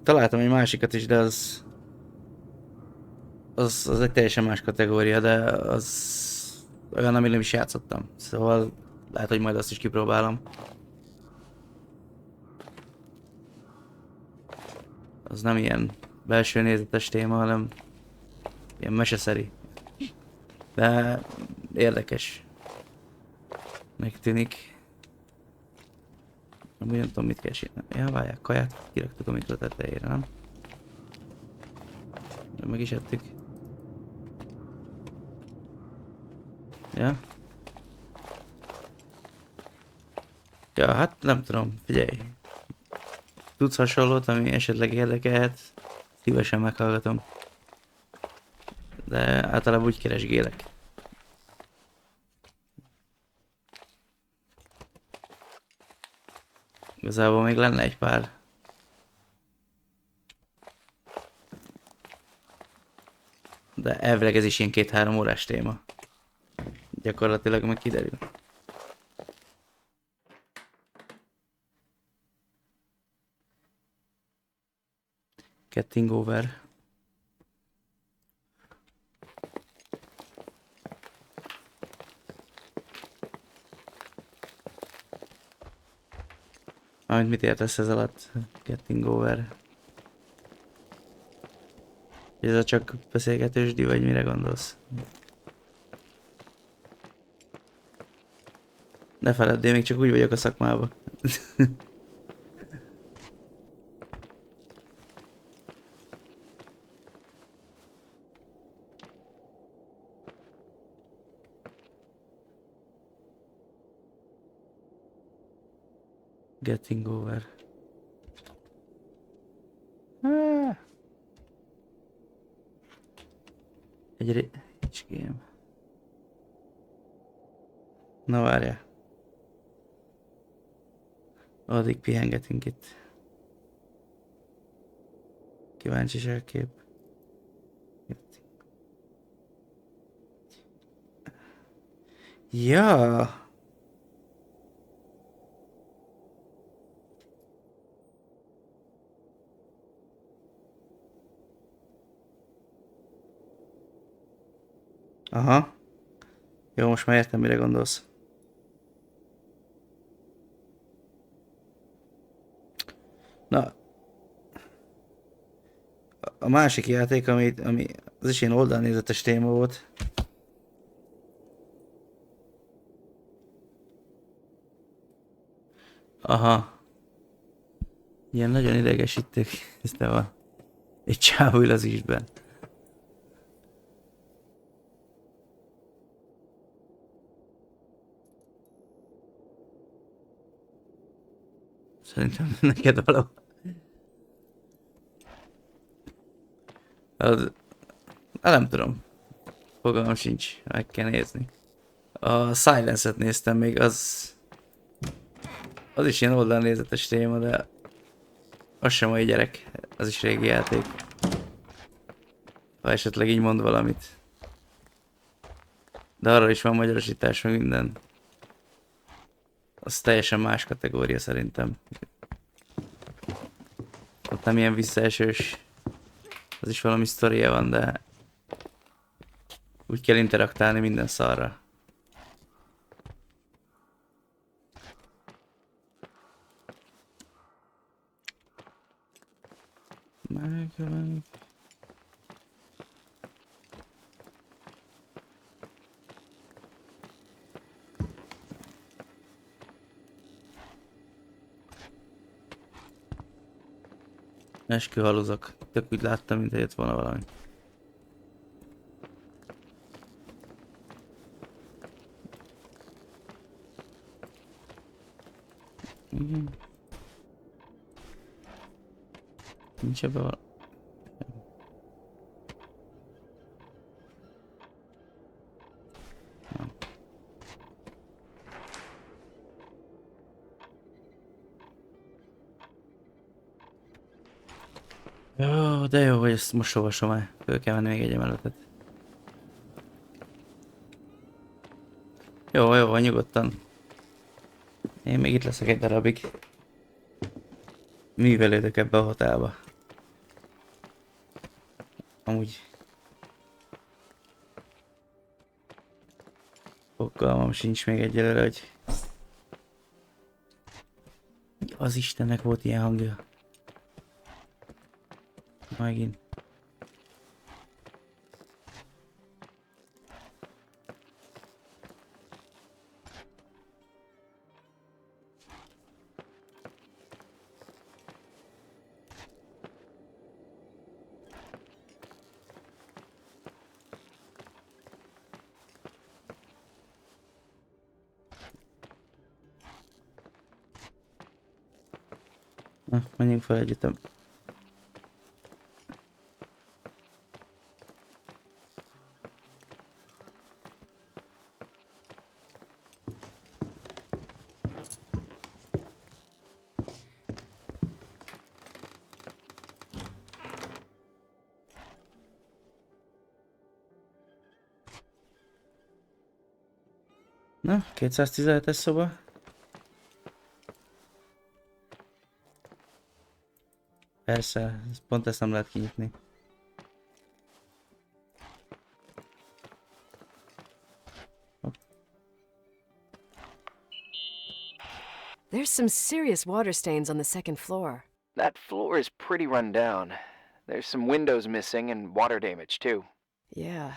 Találtam egy másikat is, de az egy teljesen más kategória, de az olyan, amit nem is játszottam. Szóval lehet, hogy majd azt is kipróbálom. Az nem ilyen belső nézetes téma, hanem ilyen meseszeri. De érdekes. Megtűnik. Amúgy nem tudom, mit kell csinálni. Ja, várják, kaját kiraktuk a mikro tetejére, nem? De meg is ettük. Ja. Ja, hát nem tudom, figyelj. Tudsz hasonlót, ami esetleg érdekelhet? Szívesen meghallgatom. De általában úgy keresgélek. Igazából még lenne egy pár. De elvileg ez is ilyen 2-3 órás téma. Gyakorlatilag meg kiderül. Getting over. Amit mit értesz ez alatt? Getting over. Ez a csak beszélgetősdi, vagy mire gondolsz? Ne feledd, én még csak úgy vagyok a szakmában. Getting over. Egy game. Na várjál. Addig pihengetünk itt. Kíváncsiságkép. Ja. Aha. Jó, most már értem, mire gondolsz. Na. A másik játék, ami az is ilyen oldalnézetes téma volt. Aha. Ilyen nagyon idegesítő. Ez de van. Egy csávó ül az isben. Szerintem neked való. Nem tudom. Fogalmam sincs, meg kell nézni. A Silence-et néztem még, az is ilyen oldalnézetes téma, de az sem mai gyerek, az is régi játék. Ha esetleg így mond valamit. De arra is van magyarosítás, meg minden. Az teljesen más kategória szerintem. Ott nem ilyen visszaesős. Az is valami sztoria van, de úgy kell interaktálni minden szarra. Megjelenés. Eskühaluzok. Tök úgy láttam, mint hogy jött volna valami. Igen. Nincs ebbe valami. Jó, de jó, hogy ezt most olvasom el. Föl kell venni még egy emeletet. Jó, nyugodtan. Én még itt leszek egy darabig. Művelődök ebbe a hotelba. Amúgy... fogalmam sincs még egyelőre, hogy... az Istennek volt ilyen hangja. Megint. Na, menjünk fel egyetem. Na, 217-es szoba. Persze, pont ezt nem lehet kinyitni. There's some serious water stains on the second floor. That floor is pretty run down. There's some windows missing and water damage, too. Yeah.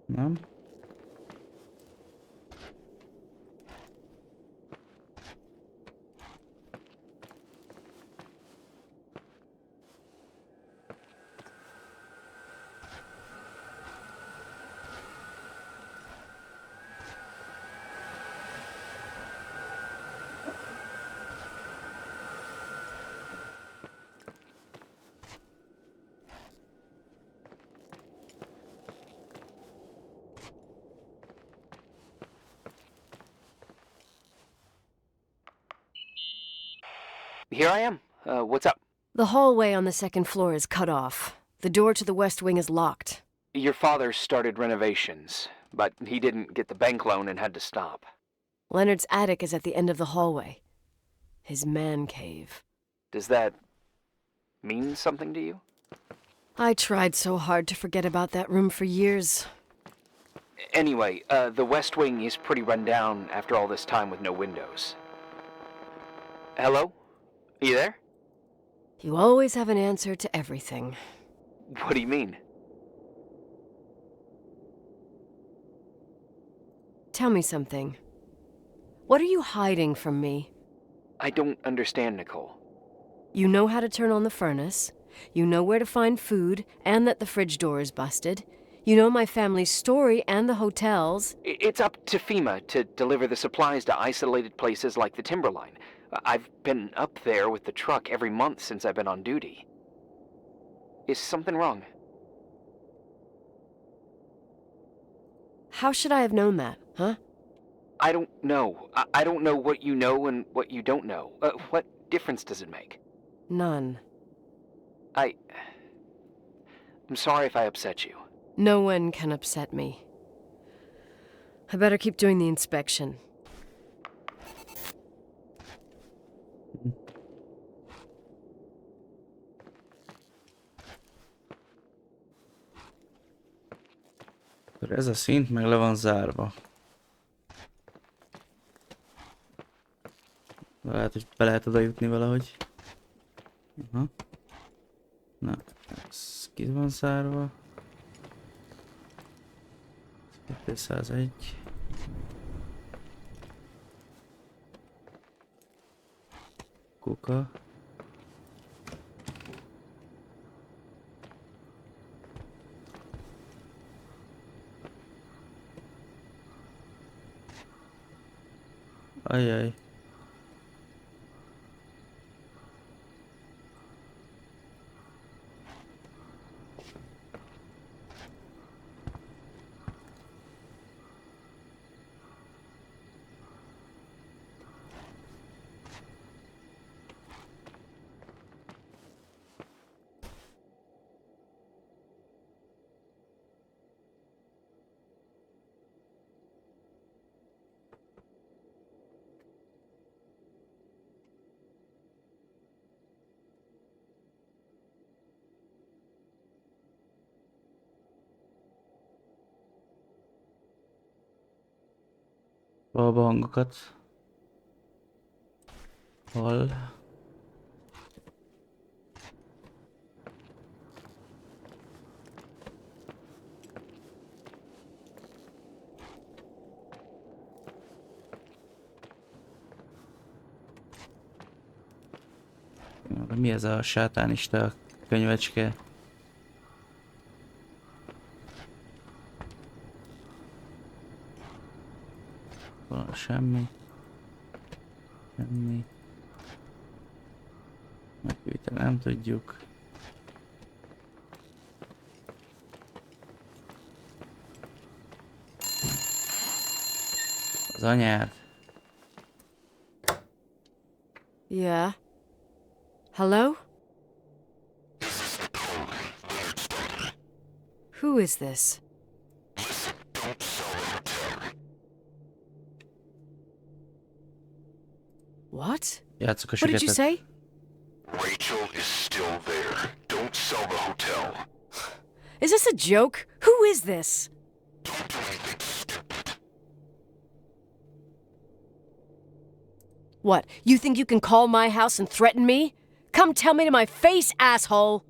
Nem? Here I am. What's up? The hallway on the second floor is cut off. The door to the west wing is locked. Your father started renovations, but he didn't get the bank loan and had to stop. Leonard's attic is at the end of the hallway. His man cave. Does that mean something to you? I tried so hard to forget about that room for years. Anyway, the west wing is pretty run down after all this time with no windows. Hello? Are you there? You always have an answer to everything. What do you mean? Tell me something. What are you hiding from me? I don't understand, Nicole. You know how to turn on the furnace. You know where to find food, and that the fridge door is busted. You know my family's story and the hotels. It's up to FEMA to deliver the supplies to isolated places like the Timberline. I've been up there with the truck every month since I've been on duty. Is something wrong? How should I have known that, huh? I don't know. I don't know what you know and what you don't know. What difference does it make? None. I'm sorry if I upset you. No one can upset me. I better keep doing the inspection. Ez a szint meg le van zárva. Lehet, hogy be lehet oda jutni valahogy. Aha. Na, ez ki van zárva. 201. Kuka. Ajaj. Baba hangokat hall. Mi ez a sátánista könyvecske? Semmi. Semmi. Meggyújtani nem tudjuk. Az anyád. Yeah. Hello? Who is this? What? Játsszuk a What did you süketet. say? Rachel is still there. Don't sell the hotel. Is this a joke? Who is this? Don't do anything stupid. What, you think you can call my house and threaten me? Come tell me to my face, asshole!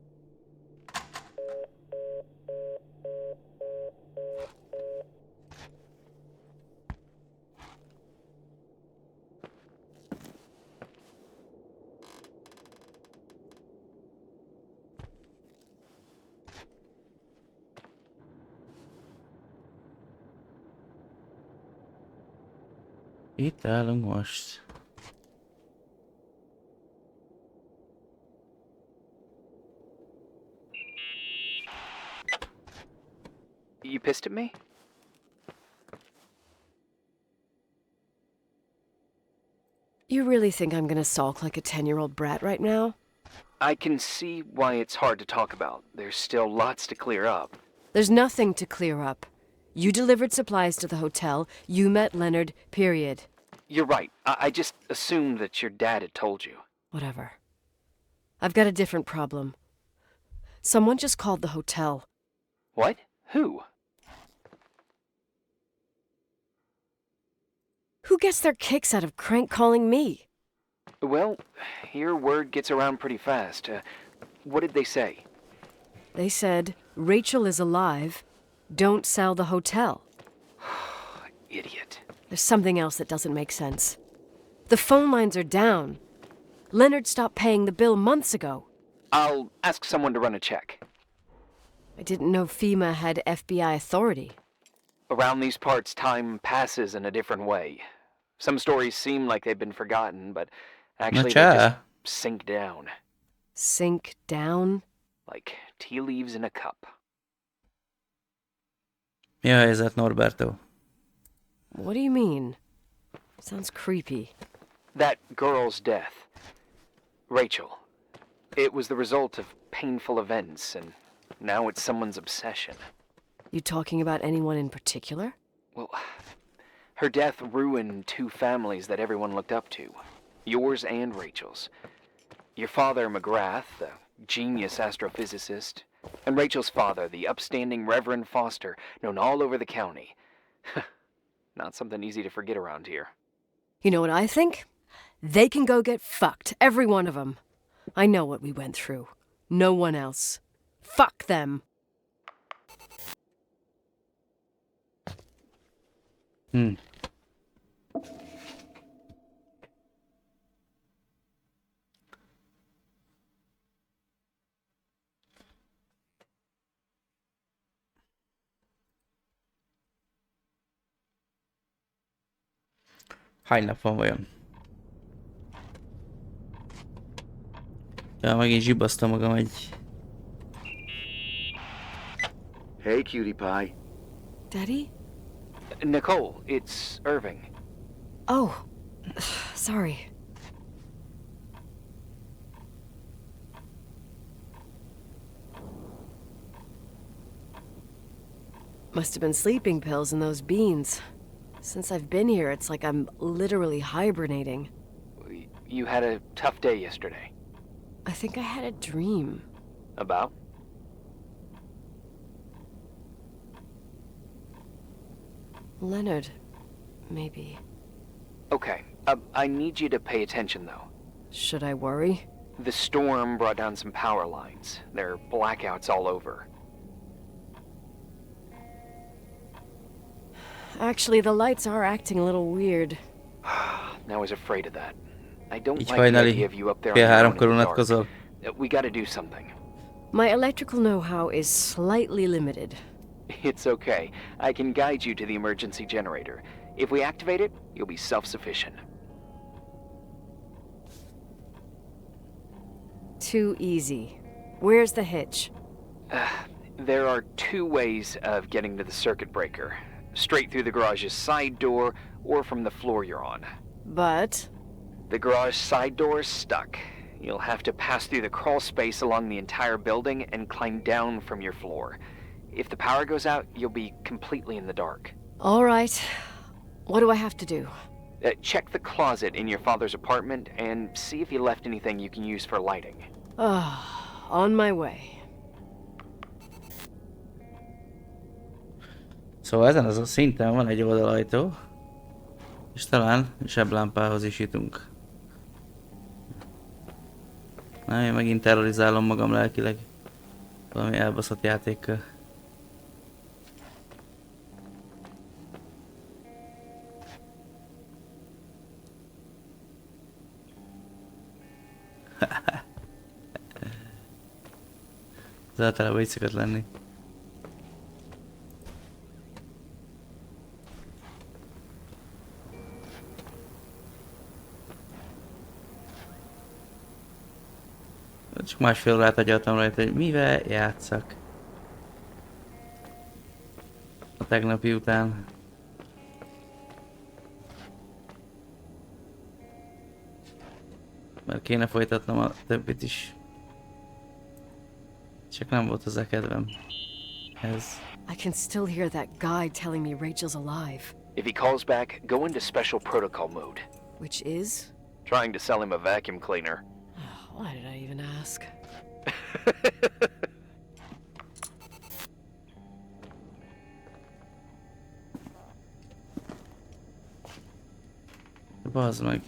Itt állunk most. You pissed at me? You really think I'm gonna sulk like a 10-year-old brat right now? I can see why it's hard to talk about. There's still lots to clear up. There's nothing to clear up. You delivered supplies to the hotel, you met Leonard, period. You're right. I just assumed that your dad had told you. Whatever. I've got a different problem. Someone just called the hotel. What? Who? Who gets their kicks out of crank calling me? Well, your word gets around pretty fast. What did they say? They said, Rachel is alive. Don't sell the hotel. Idiot. There's something else that doesn't make sense. The phone lines are down. Leonard stopped paying the bill months ago. I'll ask someone to run a check. I didn't know FEMA had FBI authority. Around these parts, time passes in a different way. Some stories seem like they've been forgotten, but actually they just sink down. Sink down? Like tea leaves in a cup. Mi a helyzet, Norberto? What do you mean? Sounds creepy. That girl's death. Rachel. It was the result of painful events, and now it's someone's obsession. You talking about anyone in particular? Well, her death ruined two families that everyone looked up to. Yours and Rachel's. Your father, McGrath, the genius astrophysicist, and Rachel's father, the upstanding Reverend Foster, known all over the county. Not something easy to forget around here. You know what I think? They can go get fucked, every one of them. I know what we went through. No one else. Fuck them. Hány nap van vajon? Ja, megint zsibasztam magam egy... Hey, cutie pie. Daddy? Nicole, it's Irving. Oh, sorry. Must have been sleeping pills in those beans. Since I've been here, it's like I'm literally hibernating. You had a tough day yesterday. I think I had a dream. About? Leonard, maybe. Okay, I need you to pay attention, though. Should I worry? The storm brought down some power lines. There are blackouts all over. Actually, the lights are acting a little weird. I was afraid of that. I don't Így like the hajnali idea of you up there fél on your own háromkor in the dark. unatkozol. We gotta do something. My electrical know-how is slightly limited. It's okay. I can guide you to the emergency generator. If we activate it, you'll be self-sufficient. Too easy. Where's the hitch? There are two ways of getting to the circuit breaker. Straight through the garage's side door, or from the floor you're on. But... The garage side door is stuck. You'll have to pass through the crawl space along the entire building and climb down from your floor. If the power goes out, you'll be completely in the dark. All right. What do I have to do? Check the closet in your father's apartment and see if he left anything you can use for lighting. On my way. Szóval ezen az a szinten van egy oldalajtó, és talán zseblámpához is jutunk. Na, én megint terrorizálom magam lelkileg. Valami elbaszott játékkal. Ez általában így szokott lenni. Csak másfél órát agyaltam rajta, hogy mivel játszak. A tegnapi után. Mert kéne folytatnom a többit is. Csak nem volt hozzá kedvem. Ez. I can still hear that guy telling me Rachel's alive. If he calls back, go into special protocol mode. Which is? Trying to sell him a vacuum cleaner. Why did I even ask? Bazd meg.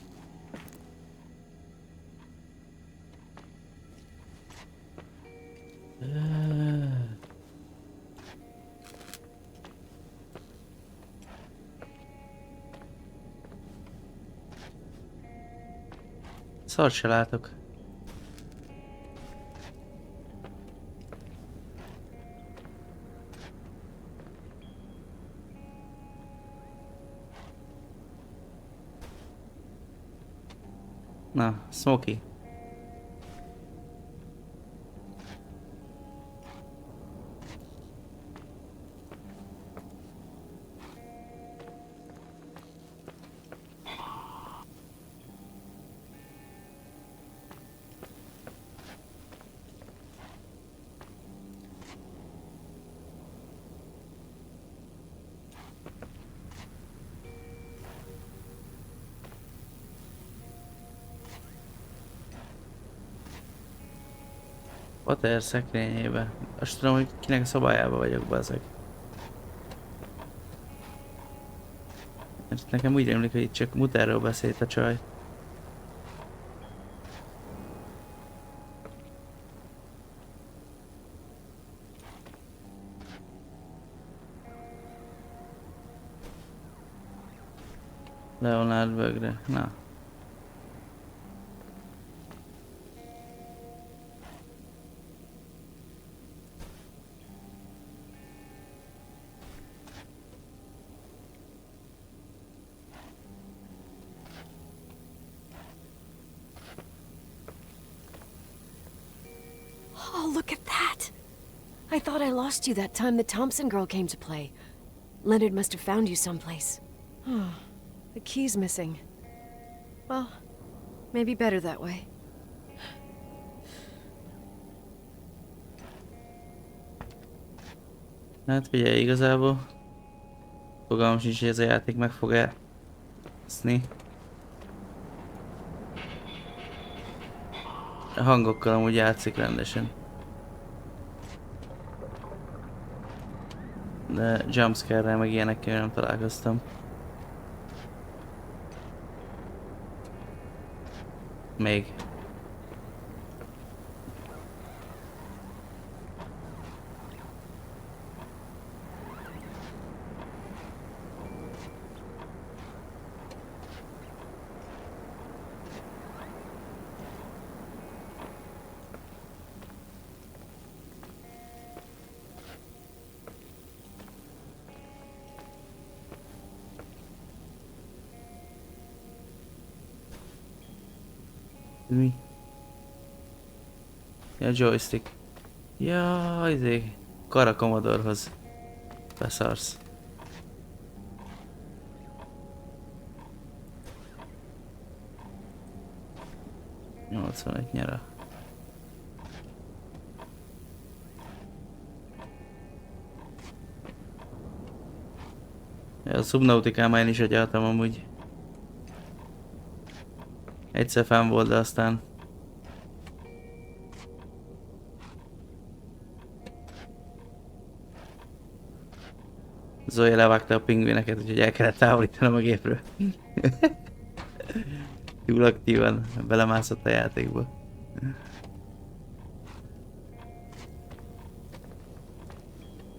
Szart se látok. Na, Smokey. Potter szekrényébe. Azt tudom, hogy kinek a szobájába vagyok, bazeg. Mert nekem úgy rémlik, hogy itt csak Muterről beszélt a csaj. Leonard bögre. Na. Oh, look at that! I thought I lost you that time the Thompson girl came to play. Leonard must have found you someplace. Oh, the key's missing. Well, maybe better that way. Hát figyelj, igazából fogalmam sincs, hogy ez a játék meg fog-e eszni. A hangokkal amúgy játszik rendesen. De jumpscare-rel meg ilyenekkel nem találkoztam. Még. Mi? Ja, joystick. Ja, izé. Kara Commodore-hoz. Beszarsz. ...85 nyara. Ja, a Subnauticán is agyaltam amúgy. Egyszer fenn volt, de aztán... Zoe levágta a pingvineket, úgyhogy el kellett távolítanom a gépről. Túl aktívan belemászott a játékba.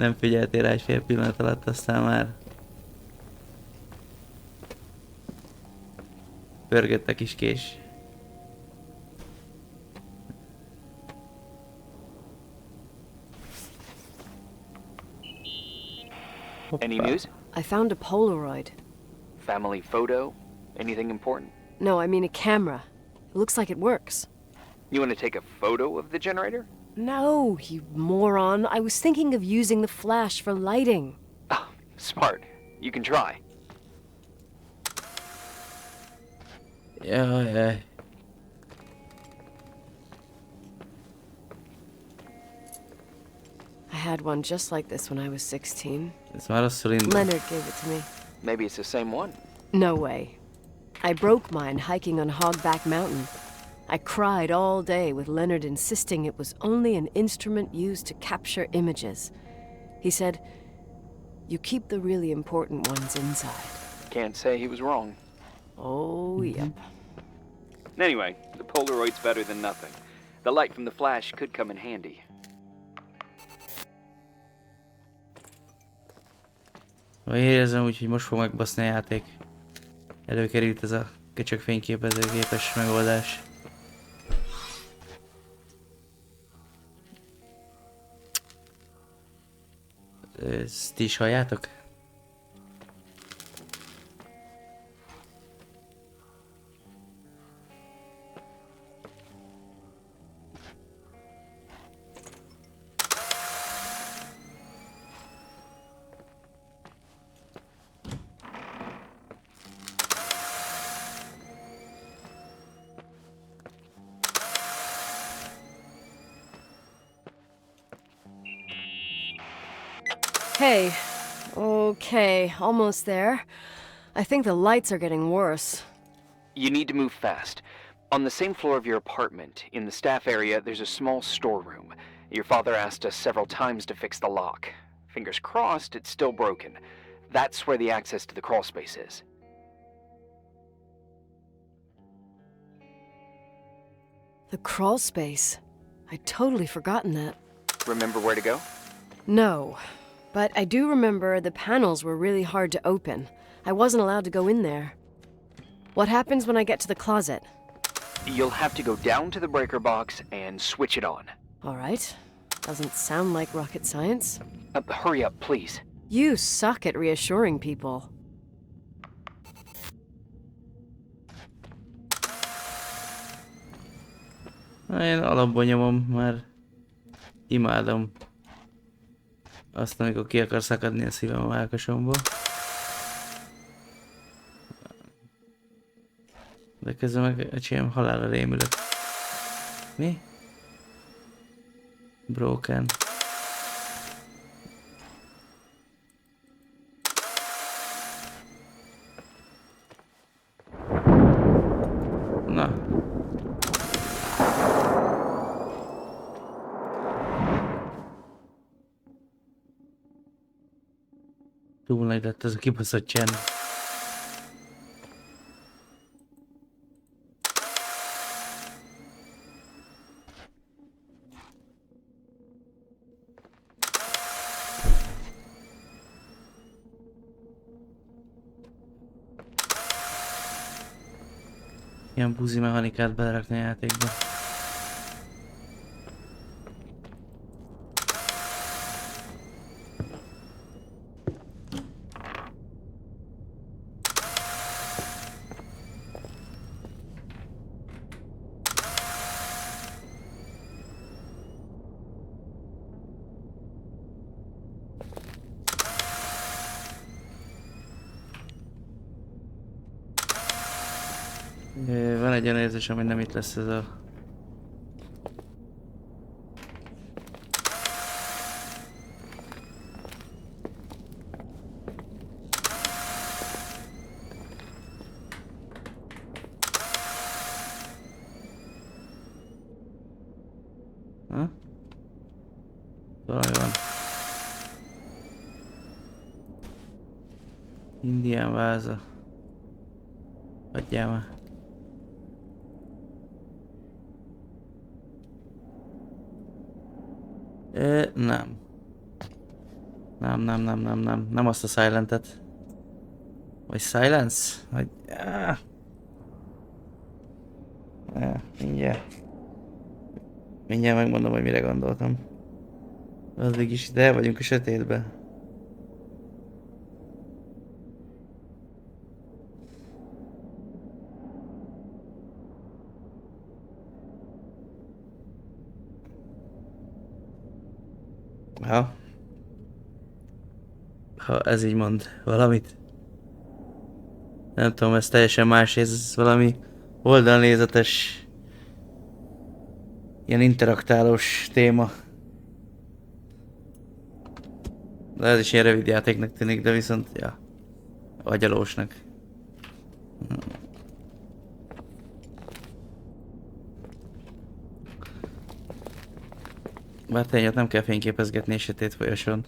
Nem figyeltél rá egy fél pillanat alatt, aztán már pörgött a kis kés. Any news? I found a Polaroid. Family photo? Anything important? No, I mean a camera. It looks like it works. You want to take a photo of the generator? No, you moron. I was thinking of using the flash for lighting. Oh, smart. You can try. Jaj. I had one just like this when I was 16. Ez már rosszul indul. Leonard gave it to me. Maybe it's the same one. No way. I broke mine hiking on Hogback Mountain. I cried all day with Leonard insisting it was only an instrument used to capture images. He said, "You keep the really important ones inside." Can't say he was wrong. Oh, yep. Anyway, the Polaroid's better than nothing. The light from the flash could come in handy. Vagy érzem úgy, hogy most fog megbaszni a játék. Előkerült ez a köcsög fényképezőgépes megoldás. Ezt ti is halljátok? Hey. Okay, almost there. I think the lights are getting worse. You need to move fast. On the same floor of your apartment, in the staff area, there's a small storeroom. Your father asked us several times to fix the lock. Fingers crossed, it's still broken. That's where the access to the crawl space is. The crawl space. I'd totally forgotten that. Remember where to go? No, but I do remember the panels were really hard to open. I wasn't allowed to go in there. What happens when I get to the closet? You'll have to go down to the breaker box and switch it on. All right. Doesn't sound like rocket science. Hurry up, please. You suck at reassuring people. Én alapból nyomom, már imádom azt, amikor ki akar szakadni a szívem a mellkasomból. De közben meg öcsém halálra rémülök. Mi? Broken. Na. Túl nagy lett ez a kibaszott csend. Ilyen buzi mechanikát belerakni a játékba. Van egy olyan érzésem, hogy nem itt lesz ez a... Ha? Valami van. Indián váza. Hagyjál már. Nem. Nem azt a silentet. Vagy silence? Vagy... Mindjárt megmondom, hogy mire gondoltam. Addig is ide vagyunk a sötétbe. Ha ez így mond valamit. Nem tudom, ez teljesen más, ez valami oldalnézetes, ilyen interaktálós téma. De ez is ilyen rövid játéknak tűnik, de viszont, ja, agyalósnak. Bár tényleg nem kell fényképezgetni és sötét folyoson.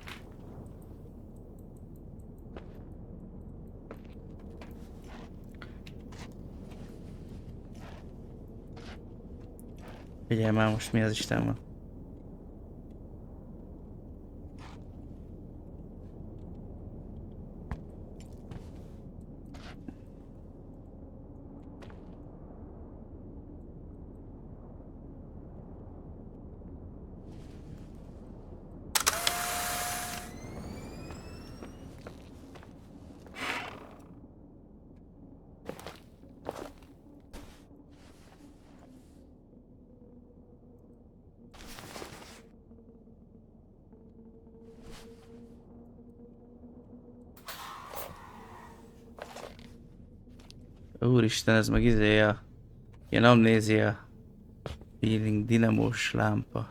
Figyelj már, most mi az Isten van? Úristen, ez meg izéja. Ilyen amnézia. Feeling dinamós lámpa.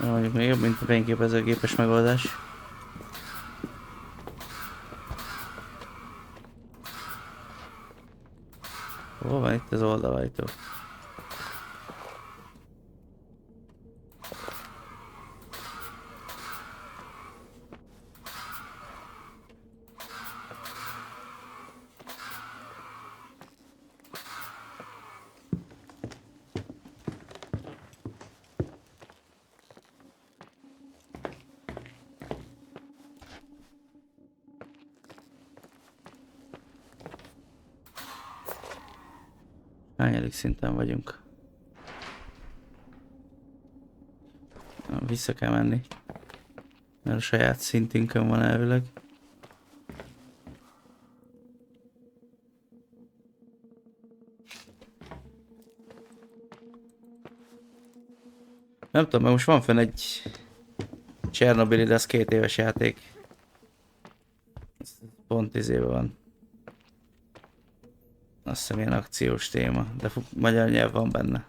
Mondjuk még jobb, mint a fényképezőgépes megoldás. Hol van itt az oldalajtó? Hányadik szinten vagyunk? Vissza kell menni. Mert a saját szintünkön van elvileg. Nem tudom, mert most van fenn egy Csernobili, de az 2 éves játék. Pont izébe van. Azt hiszem ilyen akciós téma, de magyar nyelv van benne.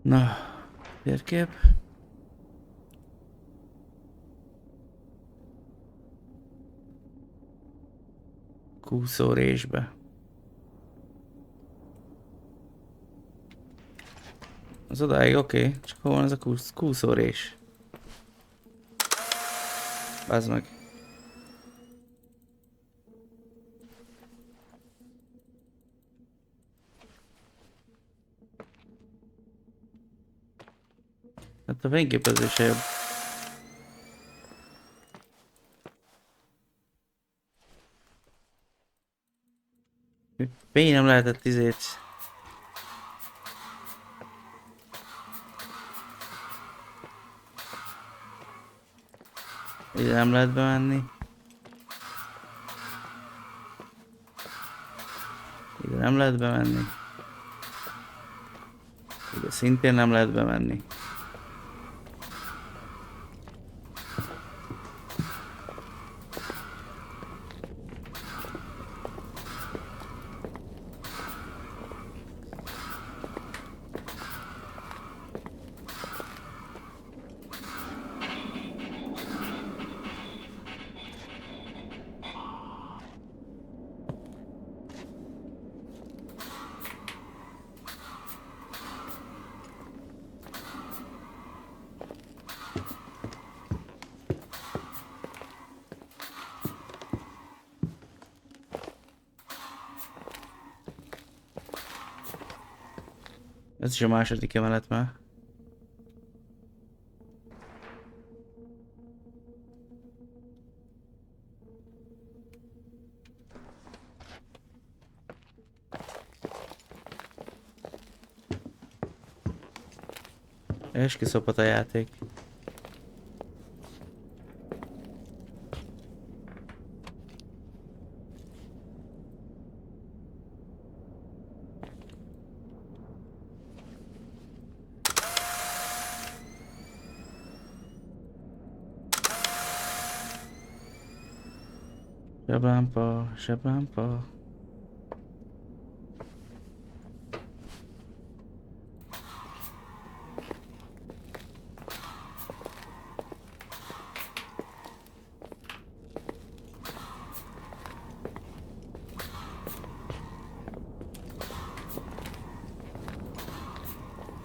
Na, térkép. Kúszórésbe. Az odáig oké, csak hol van ez a kúszórés? Bazd meg. Hát a fényképezése jobb. Miért nem lehetett izét? Ide nem lehet bemenni. Ide nem lehet bemenni. Ide szintén nem lehet bemenni. Ez is a második emelet már. És kiszopott a játék. Zseblámpa, zseblámpa.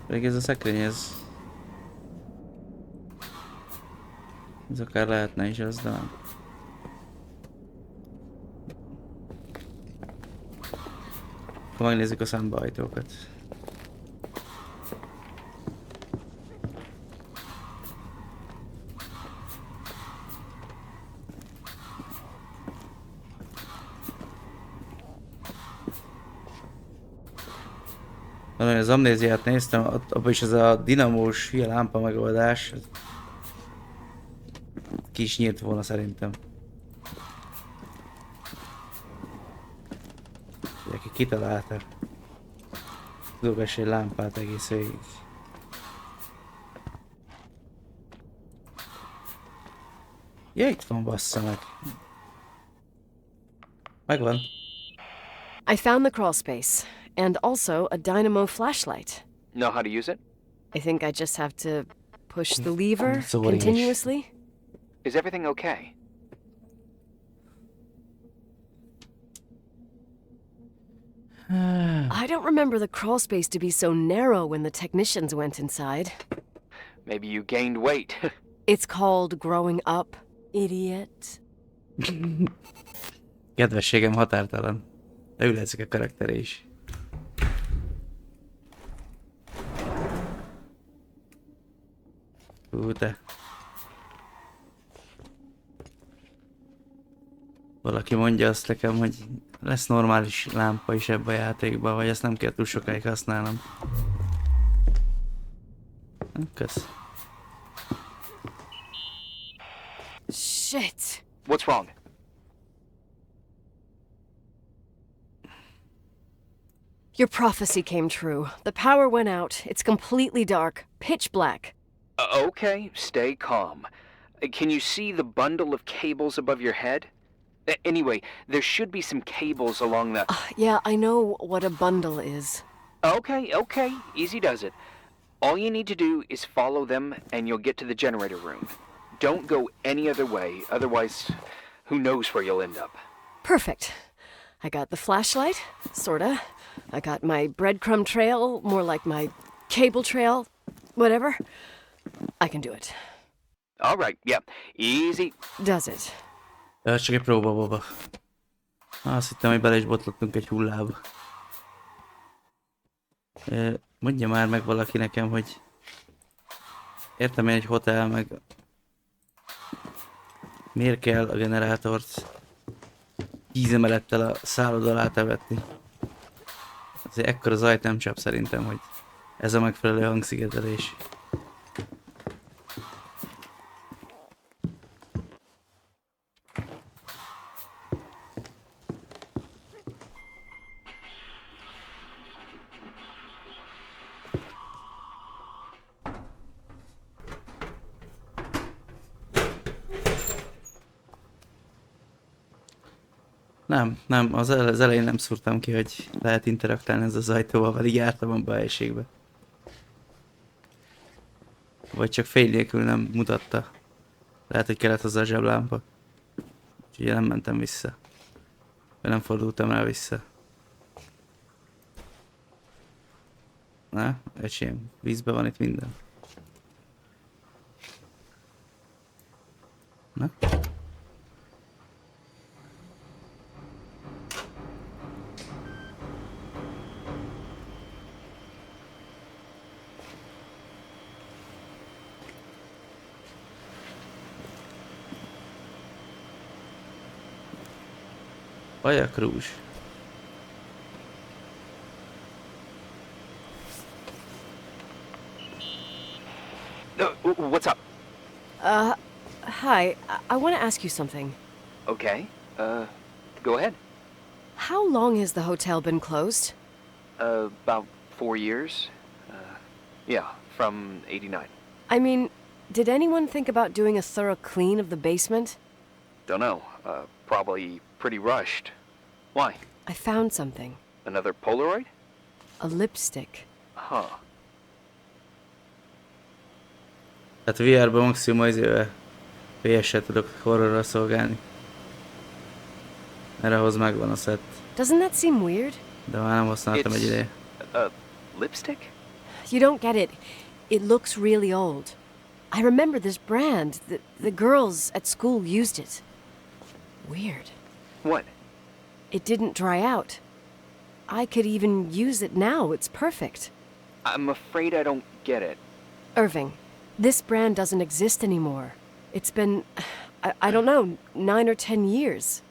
Pedig ez a szekrény, ez akár lehetne is az, de nem. Akkor megnézzük a szembeajtókat. Az amnéziát néztem, abban is ez a dinamós hülye lámpa megoldás ki is nyílt volna szerintem. Aki kitalálta. Dobás egy lámpát egész végig. Ja, itt van, bassza meg. Megvan. I found the crawl space, and also a dynamo flashlight. Know how to use it? I think I just have to push the lever So what is- continuously. Is everything okay? I don't remember the crawl space to be so narrow when the technicians went inside. Maybe you gained weight. It's called growing up, idiot. Kedvességem határtalan. De ő látszik a karaktere is. Hú, te. Valaki mondja azt nekem, hogy lesz normális lámpa is ebbe a játékban, vagy ezt nem kell túl sokáig használnom. Kösz. Shit. What's wrong? Your prophecy came true. The power went out. It's completely dark, pitch black. Okay, stay calm. Can you see the bundle of cables above your head? Anyway, there should be some cables along the... Yeah, I know what a bundle is. Okay, easy does it. All you need to do is follow them and you'll get to the generator room. Don't go any other way, otherwise, who knows where you'll end up. Perfect. I got the flashlight, sorta. I got my breadcrumb trail, more like my cable trail, whatever. I can do it. All right, yeah, easy. Does it? Ez csak egy próba, Boba. Azt hittem, hogy bele is botlottunk egy hullába. Mondja már meg valaki nekem, hogy értem én egy hotel, meg miért kell a generátort 10 emelettel a szállod alá tevetni? Azért ekkora zajt nem csap szerintem, hogy ez a megfelelő hangszigetelés. Nem, az elején nem szúrtam ki, hogy lehet interaktálni ez az ajtóval, pedig jártam abba a helységbe. Vagy csak fény nélkül nem mutatta. Lehet, hogy kellett hozzá a zseblámpa. Úgyhogy nem mentem vissza. Vagy nem fordultam rá vissza. Na, öcsém, vízbe van itt minden. Na? Vajak rúzs. What's up? Hi. I want to ask you something. Okay. Go ahead. How long has the hotel been closed? About 4 years. Yeah, from 89. I mean, did anyone think about doing a thorough clean of the basement? Don't know. Probably pretty rushed. Why? I found something. Another Polaroid? A lipstick. Huh. Hát VR-ban maximum azért PS-et tudok horrorra szolgálni. Mert ahhoz megvan a set. Doesn't that seem weird? De már nem használtam egy ideje. A lipstick? You don't get it. It looks really old. I remember this brand. The girls at school used it. Weird. What? It didn't dry out. I could even use it now. It's perfect. I'm afraid I don't get it. Irving, this brand doesn't exist anymore. It's been, I don't know, 9 or 10 years.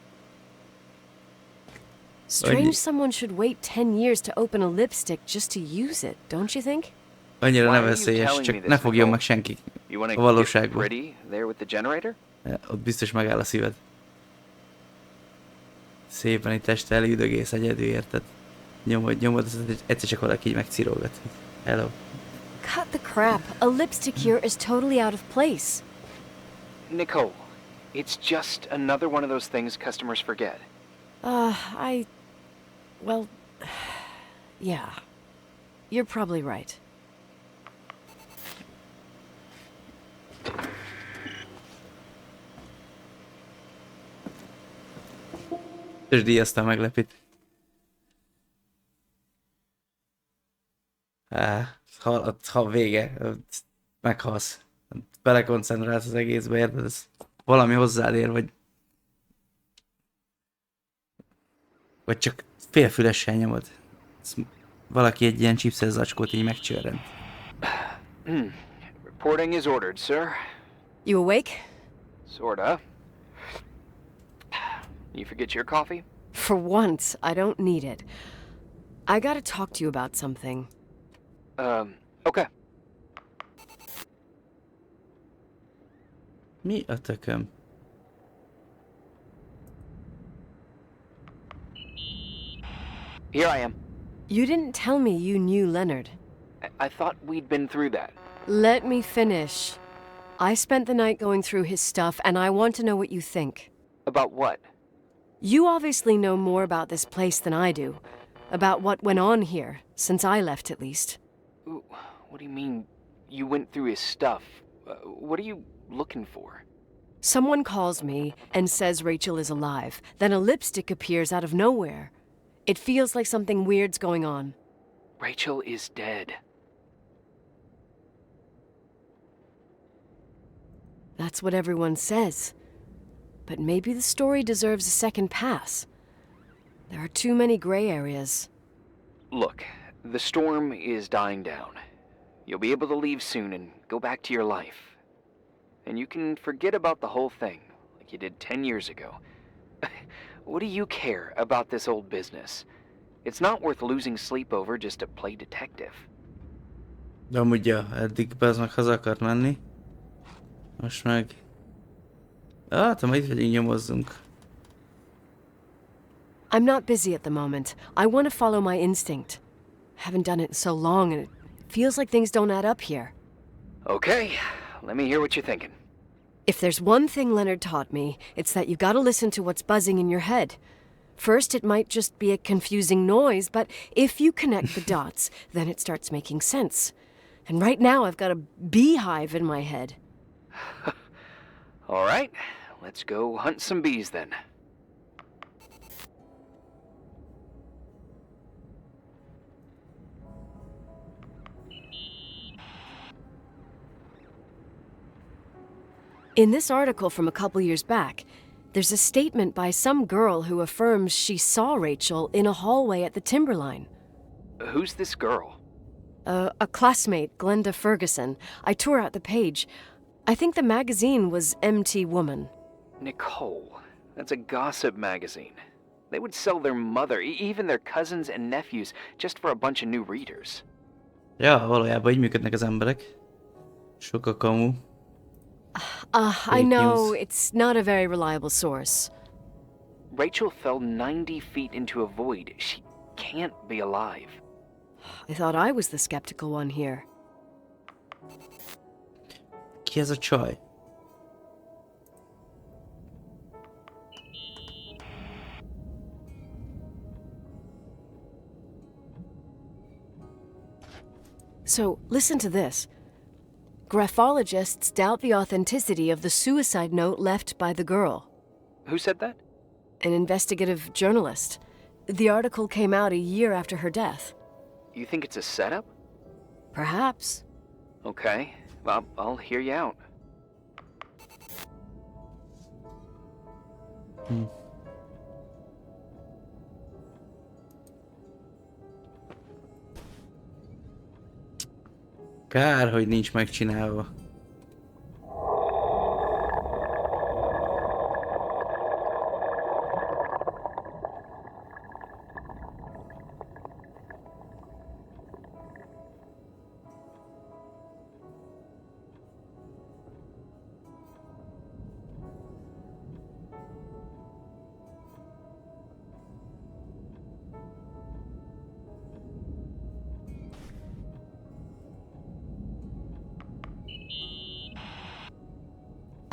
Strange someone should wait 10 years to open a lipstick just to use it, don't you think? Annyira nem veszélyes, csak ne fogjon meg senki a valóságban. Ott biztos megáll a szíved. Szépen itt este elüldögész egyedül, érted? Nyomod, egyszer csak valaki így megcirógat. Hello. Cut the crap. A lipstick here is totally out of place. Nicole, it's just another one of those things customers forget. Well, yeah. You're probably right. És díjazta a meglepit. Ha vége, meghalsz. Belekoncentrálsz az egészbe, érted? Ez valami hozzád ér, vagy csak félfülessel nyomod. Valaki egy ilyen chipses zacskót így megcsörrent. Reporting is ordered, sir. You awake? Sorta. You forget your coffee? For once, I don't need it. I gotta talk to you about something. Okay. Mi a tököm? Here I am. You didn't tell me you knew Leonard. I thought we'd been through that. Let me finish. I spent the night going through his stuff, and I want to know what you think. About what? You obviously know more about this place than I do. About what went on here, since I left at least. What do you mean, you went through his stuff? What are you looking for? Someone calls me and says Rachel is alive. Then a lipstick appears out of nowhere. It feels like something weird's going on. Rachel is dead. That's what everyone says. But maybe the story deserves a second pass. There are too many gray areas. Look, the storm is dying down. You'll be able to leave soon and go back to your life. And you can forget about the whole thing, like you did 10 years ago. What do you care about this old business? It's not worth losing sleep over just to play detective. De amúgy ja, eddig az meg haza akart menni. Most meg... Hát, ha itt vagyunk, nyomozzunk. I'm not busy at the moment. I want to follow my instinct. Haven't done it in so long, and it feels like things don't add up here. Okay, let me hear what you're thinking. If there's one thing Leonard taught me, it's that you gotta listen to what's buzzing in your head. First, it might just be a confusing noise, but if you connect the dots, then it starts making sense. And right now, I've got a beehive in my head. All right, let's go hunt some bees then. In this article from a couple years back, there's a statement by some girl who affirms she saw Rachel in a hallway at the Timberline. Who's this girl? A classmate, Glenda Ferguson. I tore out the page. I think the magazine was MT Woman. Nicole. That's a gossip magazine. They would sell their mother, even their cousins and nephews, just for a bunch of new readers. Ja, valójában így működnek az emberek. Sok a kamu. I know, it's not a very reliable source. Rachel fell 90 feet into a void. She can't be alive. I thought I was the skeptical one here. Ki ez a csaj? So, listen to this. Graphologists doubt the authenticity of the suicide note left by the girl. Who said that? An investigative journalist. The article came out a year after her death. You think it's a setup? Perhaps. Okay, I'll hear you out. Kár, hogy nincs megcsinálva.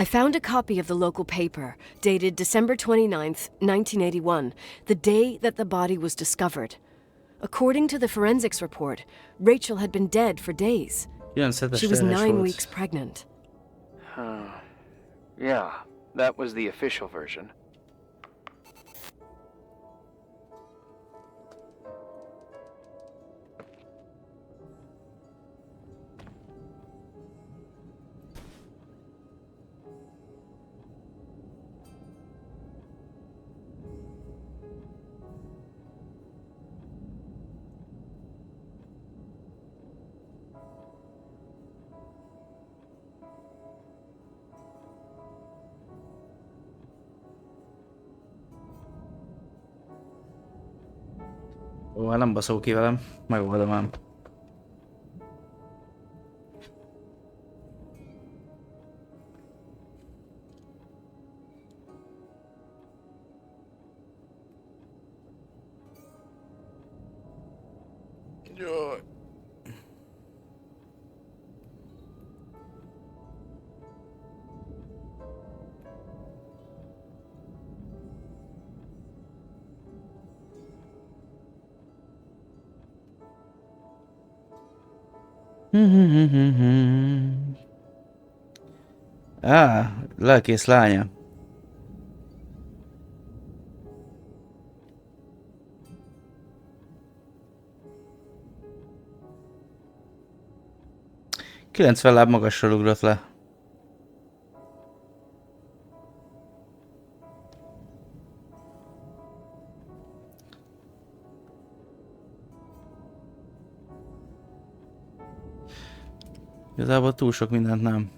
I found a copy of the local paper, dated December 29th, 1981, the day that the body was discovered. According to the forensics report, Rachel had been dead for days. She was 9 weeks pregnant. Yeah, that was the official version. Ó, hát nem baszol ki velem, megoldom ám. Jaj. Lelkész lánya. Kilencven láb magasról ugrott le. Igazából túl sok mindent nem.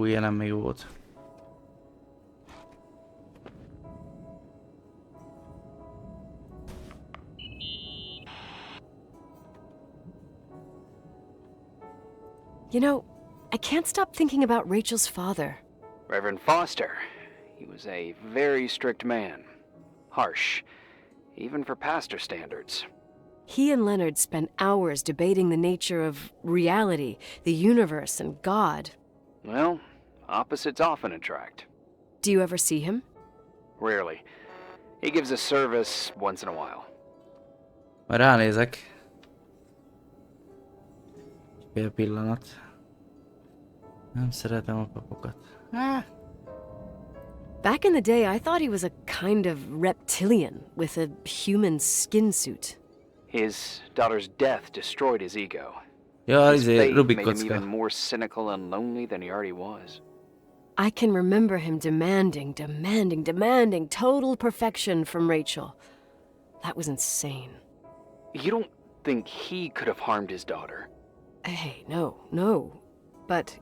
Ilyen nem még volt. You know, I can't stop thinking about Rachel's father. Reverend Foster. He was a very strict man. Harsh, even for pastor standards. He and Leonard spent hours debating the nature of reality, the universe, and God. Well, opposites often attract. Do you ever see him? Rarely. He gives a service once in a while. Majd ránézek. Fél pillanat. Nem szeretem a papokat. Back in the day, I thought he was a kind of reptilian with a human skin suit. His daughter's death destroyed his ego. Ja, His fate Rubik made him kocka. even more cynical and lonely than he already was. I can remember him demanding total perfection from Rachel. That was insane. You don't think he could have harmed his daughter? Hey, no. But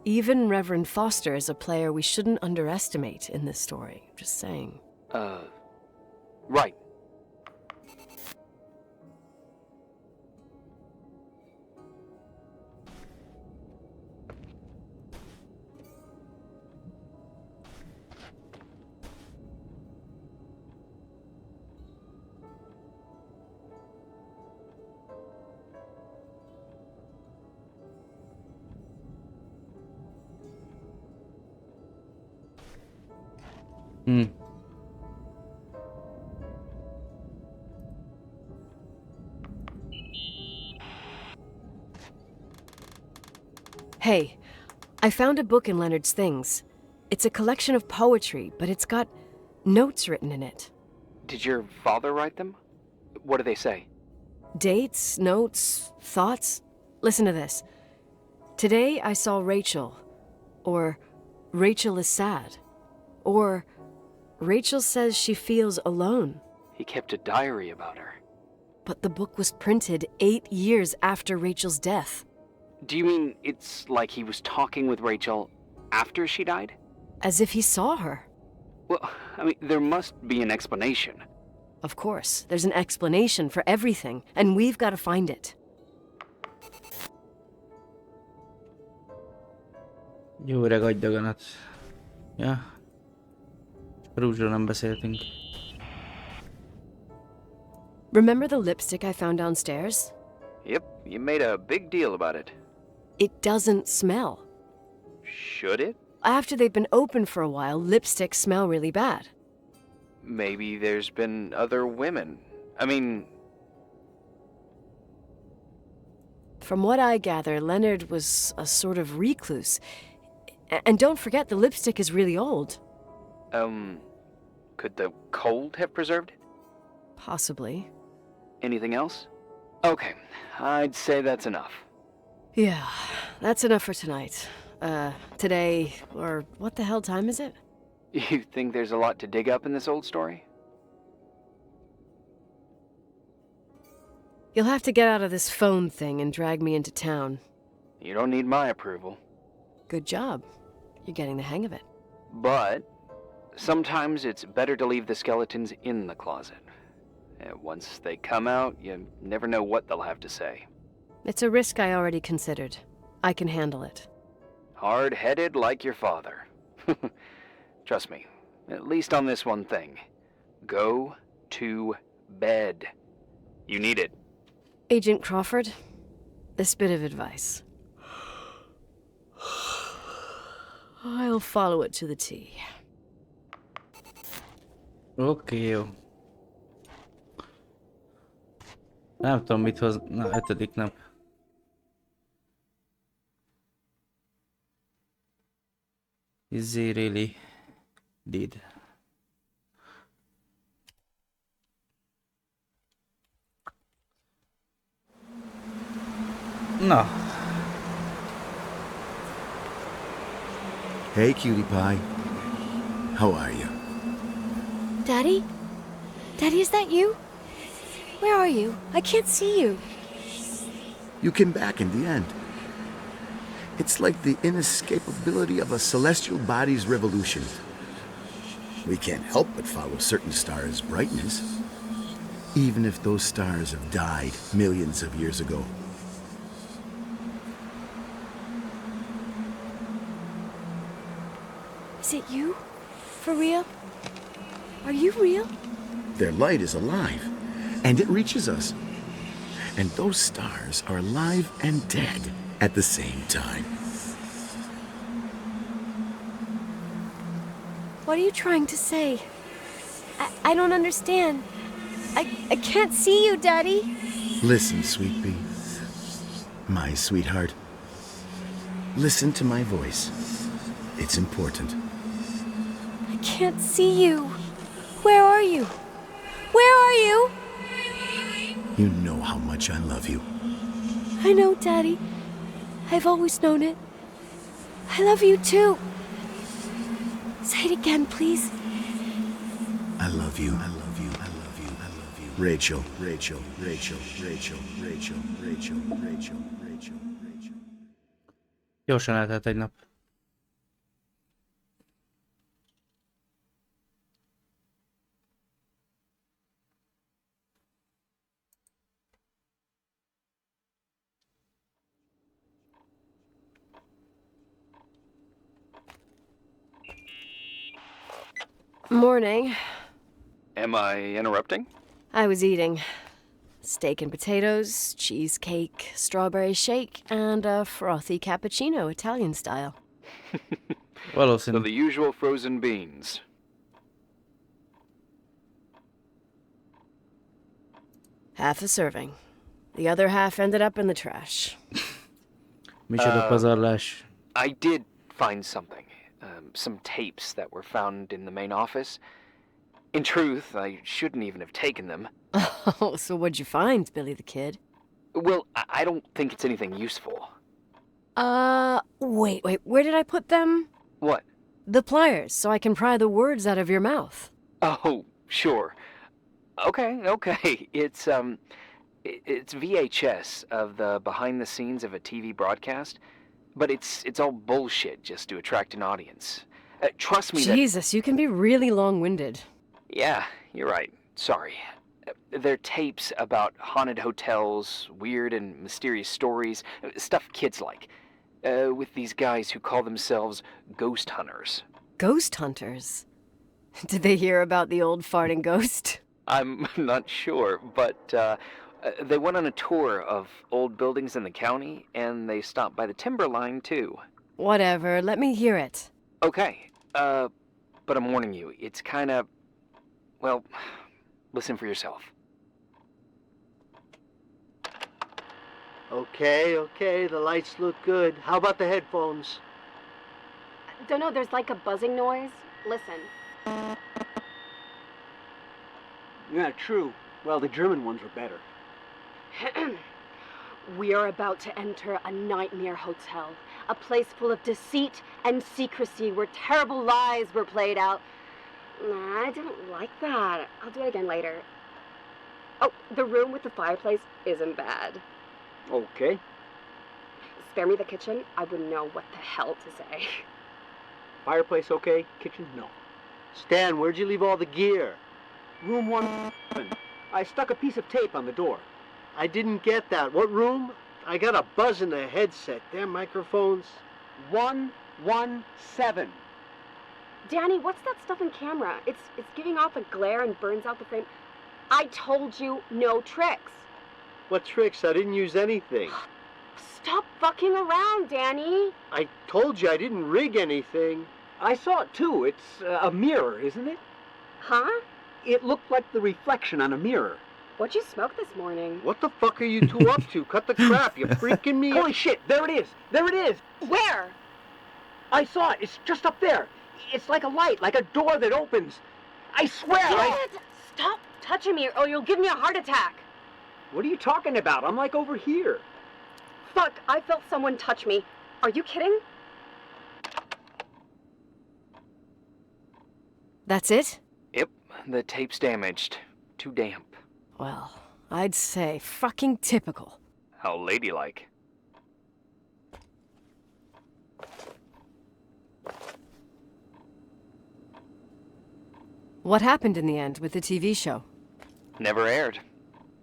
even Reverend Foster is a player we shouldn't underestimate in this story. Just saying. Right. Hey, I found a book in Leonard's things. It's a collection of poetry, but it's got notes written in it. Did your father write them? What do they say? Dates, notes, thoughts. Listen to this. Today I saw Rachel. Or Rachel is sad. Or Rachel says she feels alone. He kept a diary about her. But the book was printed 8 years after Rachel's death. Do you mean it's like he was talking with Rachel after she died? As if he saw her. Well, I mean, there must be an explanation. Of course, there's an explanation for everything, and we've got to find it. Jó öreg agydaganat. Ja. Rúzsról nem beszéltünk. Remember the lipstick I found downstairs? Yep, you made a big deal about it. It doesn't smell. Should it? After they've been open for a while, lipsticks smell really bad. Maybe there's been other women. I mean... From what I gather, Leonard was a sort of recluse. And don't forget, the lipstick is really old. Could the cold have preserved it? Possibly. Anything else? Okay, I'd say that's enough. Yeah, that's enough for tonight. Today, or what the hell time is it? You think there's a lot to dig up in this old story? You'll have to get out of this phone thing and drag me into town. You don't need my approval. Good job. You're getting the hang of it. But sometimes it's better to leave the skeletons in the closet. Once they come out, you never know what they'll have to say. It's a risk I already considered. I can handle it. Hard-headed like your father. Trust me, at least on this one thing. Go to bed. You need it. Agent Crawford, this bit of advice. I'll follow it to the T. Oké, jó. Nem tudom mit hoz... Na, 5. nap. Is he really did? Na. Hey, cutie pie. How are you? Daddy? Daddy, is that you? Where are you? I can't see you. You came back in the end. It's like the inescapability of a celestial body's revolution. We can't help but follow certain stars' brightness, even if those stars have died millions of years ago. Is it you? For real? Are you real? Their light is alive, and it reaches us. And those stars are alive and dead at the same time. What are you trying to say? I don't understand. I can't see you, Daddy. Listen, sweet pea. My sweetheart. Listen to my voice. It's important. I can't see you. Where are you? Where are you? You know how much I love you. I know, Daddy. I've always known it. I love you too. Say it again, please. I love you. I love you. I love you. I love you. Rachel. Rachel. Rachel. Rachel. Rachel. Rachel. Rachel. Rachel. Rachel. Gyorsan eltelt egy nap. Morning. Am I interrupting? I was eating steak and potatoes, cheesecake, strawberry shake, and a frothy cappuccino, Italian style. So the usual frozen beans. Half a serving. The other half ended up in the trash. Micsoda pazarlás. I did find something. Some tapes that were found in the main office. In truth, I shouldn't even have taken them. Oh, so what'd you find, Billy the Kid? Well, I don't think it's anything useful. Wait, where did I put them? What? The pliers, so I can pry the words out of your mouth. Oh, sure. Okay. It's VHS of the behind the scenes of a TV broadcast, but it's all bullshit just to attract an audience. Trust me. Jesus, you can be really long-winded. Yeah, you're right. Sorry. They're tapes about haunted hotels, weird and mysterious stories, stuff kids like. With these guys who call themselves ghost hunters. Ghost hunters? Did they hear about the old farting ghost? I'm not sure, but they went on a tour of old buildings in the county, and they stopped by the timberline, too. Whatever, let me hear it. Okay, but I'm warning you, it's kinda... Well, listen for yourself. Okay, the lights look good. How about the headphones? Don't know, there's like a buzzing noise. Listen. Yeah, true. Well, the German ones were better. We are about to enter a nightmare hotel. A place full of deceit and secrecy where terrible lies were played out. Nah, I didn't like that. I'll do it again later. Oh, the room with the fireplace isn't bad. Okay. Spare me the kitchen. I wouldn't know what the hell to say. Fireplace okay, kitchen no. Stan, where'd you leave all the gear? Room 1. I stuck a piece of tape on the door. I didn't get that. What room? I got a buzz in the headset. Damn microphones. 117. Danny, what's that stuff in camera? It's giving off a glare and burns out the frame. I told you no tricks. What tricks? I didn't use anything. Stop fucking around, Danny. I told you I didn't rig anything. I saw it too. It's a mirror, isn't it? Huh? It looked like the reflection on a mirror. What'd you smoke this morning? What the fuck are you two up to? Cut the crap. You're freaking me. Holy shit, there it is. There it is. Where? I saw it. It's just up there. It's like a light, like a door that opens. I swear. Stop touching me or you'll give me a heart attack. What are you talking about? I'm like over here. Fuck, I felt someone touch me. Are you kidding? That's it? Yep, The tape's damaged. Too damp. Well, I'd say fucking typical. How ladylike. What happened in the end with the TV show? Never aired.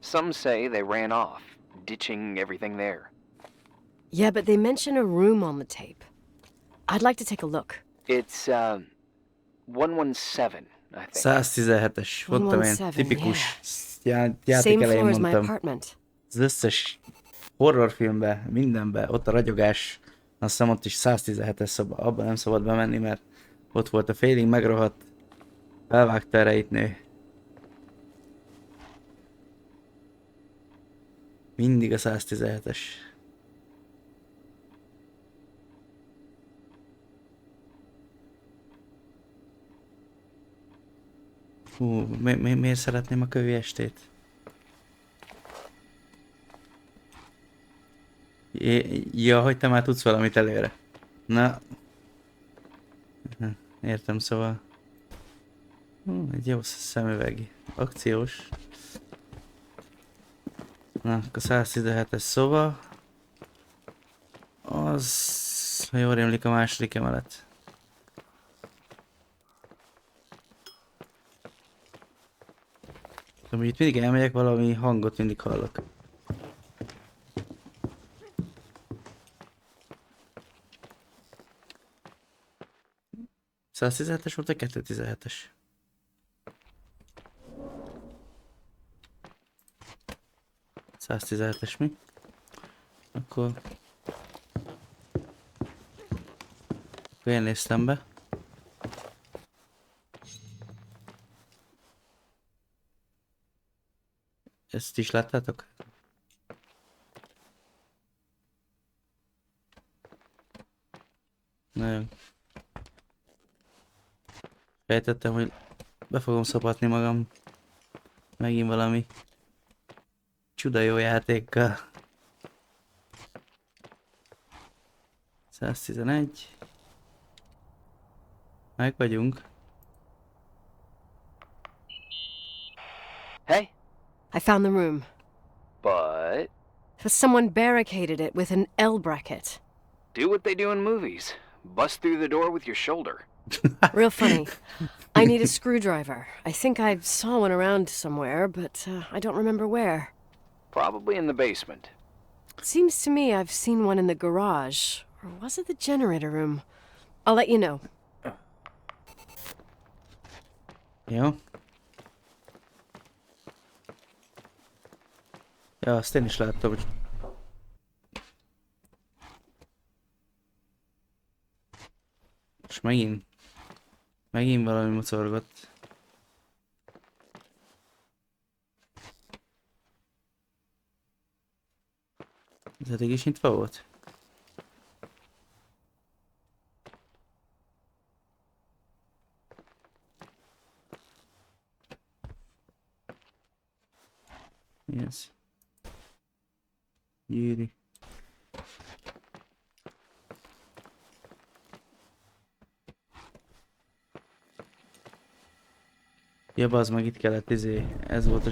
Some say they ran off, ditching everything there. Yeah, but they mention a room on the tape. I'd like to take a look. It's, 117, I think. 117-es, mondtam én, 117, tipikus játék Same elején floor as my mondtam. apartment. Az összes horrorfilmbe, mindenbe, ott a ragyogás, azt hiszem ott is 117-es szoba, abban nem szabad bemenni, mert ott volt a félig megrohadt, elvágta a rejtnő. Mindig a 117-es. Hú, miért szeretném a kövi estét? Ja, hogy te már tudsz valamit előre. Na. Értem, szóval. Egy jó szemüveg. Akciós. Na, akkor 117-es szoba. Az, ha jól rémlik, a második emelet. Tudom, hogy itt mindig elmegyek, valami hangot mindig hallok. A 117-es volt a 217-es? 117-es mi? Akkor én néztem be. Ezt is láttátok? Nagyon. Sejtettem, hogy be fogom szopatni magam. Megint valami csuda jó játékkal. 111. Meg vagyunk. Hey? I found the room. But But someone barricaded it with an L bracket. do what they do in movies. Bust through the door with your shoulder. Real funny. I need a screwdriver. I think I saw one around somewhere, but I don't remember where. Probably in the basement. Seems to me I've seen one in the garage. Or was it the generator room? I'll let you know. Jó. Ja, azt én is láttam, hogy... És megint valami mocorgott. Ez eddig is nyitva volt? Mi ez? Gyűri. Ja, bazd meg, itt kellett ez volt a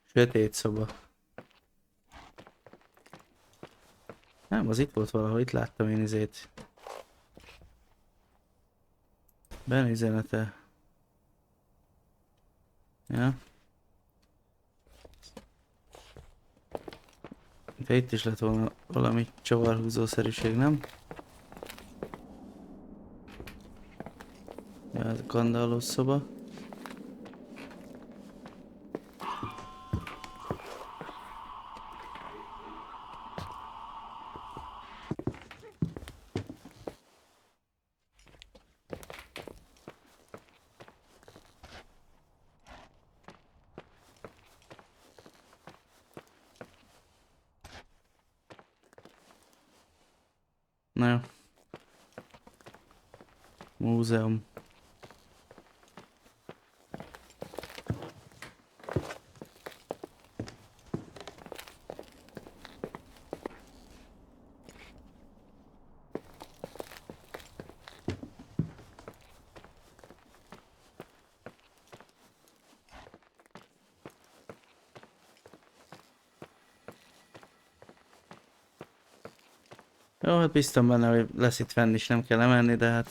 sötét szoba. Nem, az itt volt valahol, itt láttam én izét. Benüzenete. Ja. De itt is lett volna valami csavarhúzószerűség, nem? Ja, ez a kandallós szoba. Na jó. Múzeum. Jó, hát biztos benne, hogy lesz itt fenn is, nem kell lemenni, de hát...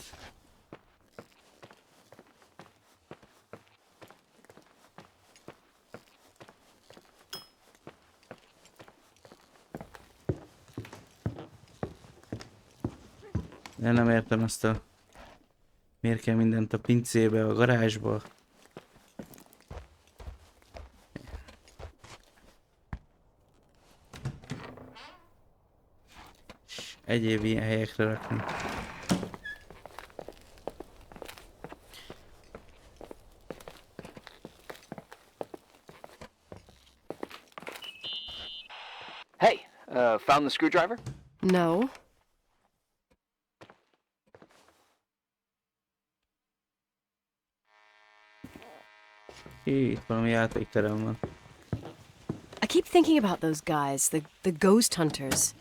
Én nem értem ezt a... Miért kell mindent a pincébe, a garázsba? És egyéb ilyen helyekre rakni. Hey, found the screwdriver? No. Itt valami játékterem van. I keep thinking about those guys, the ghost hunters.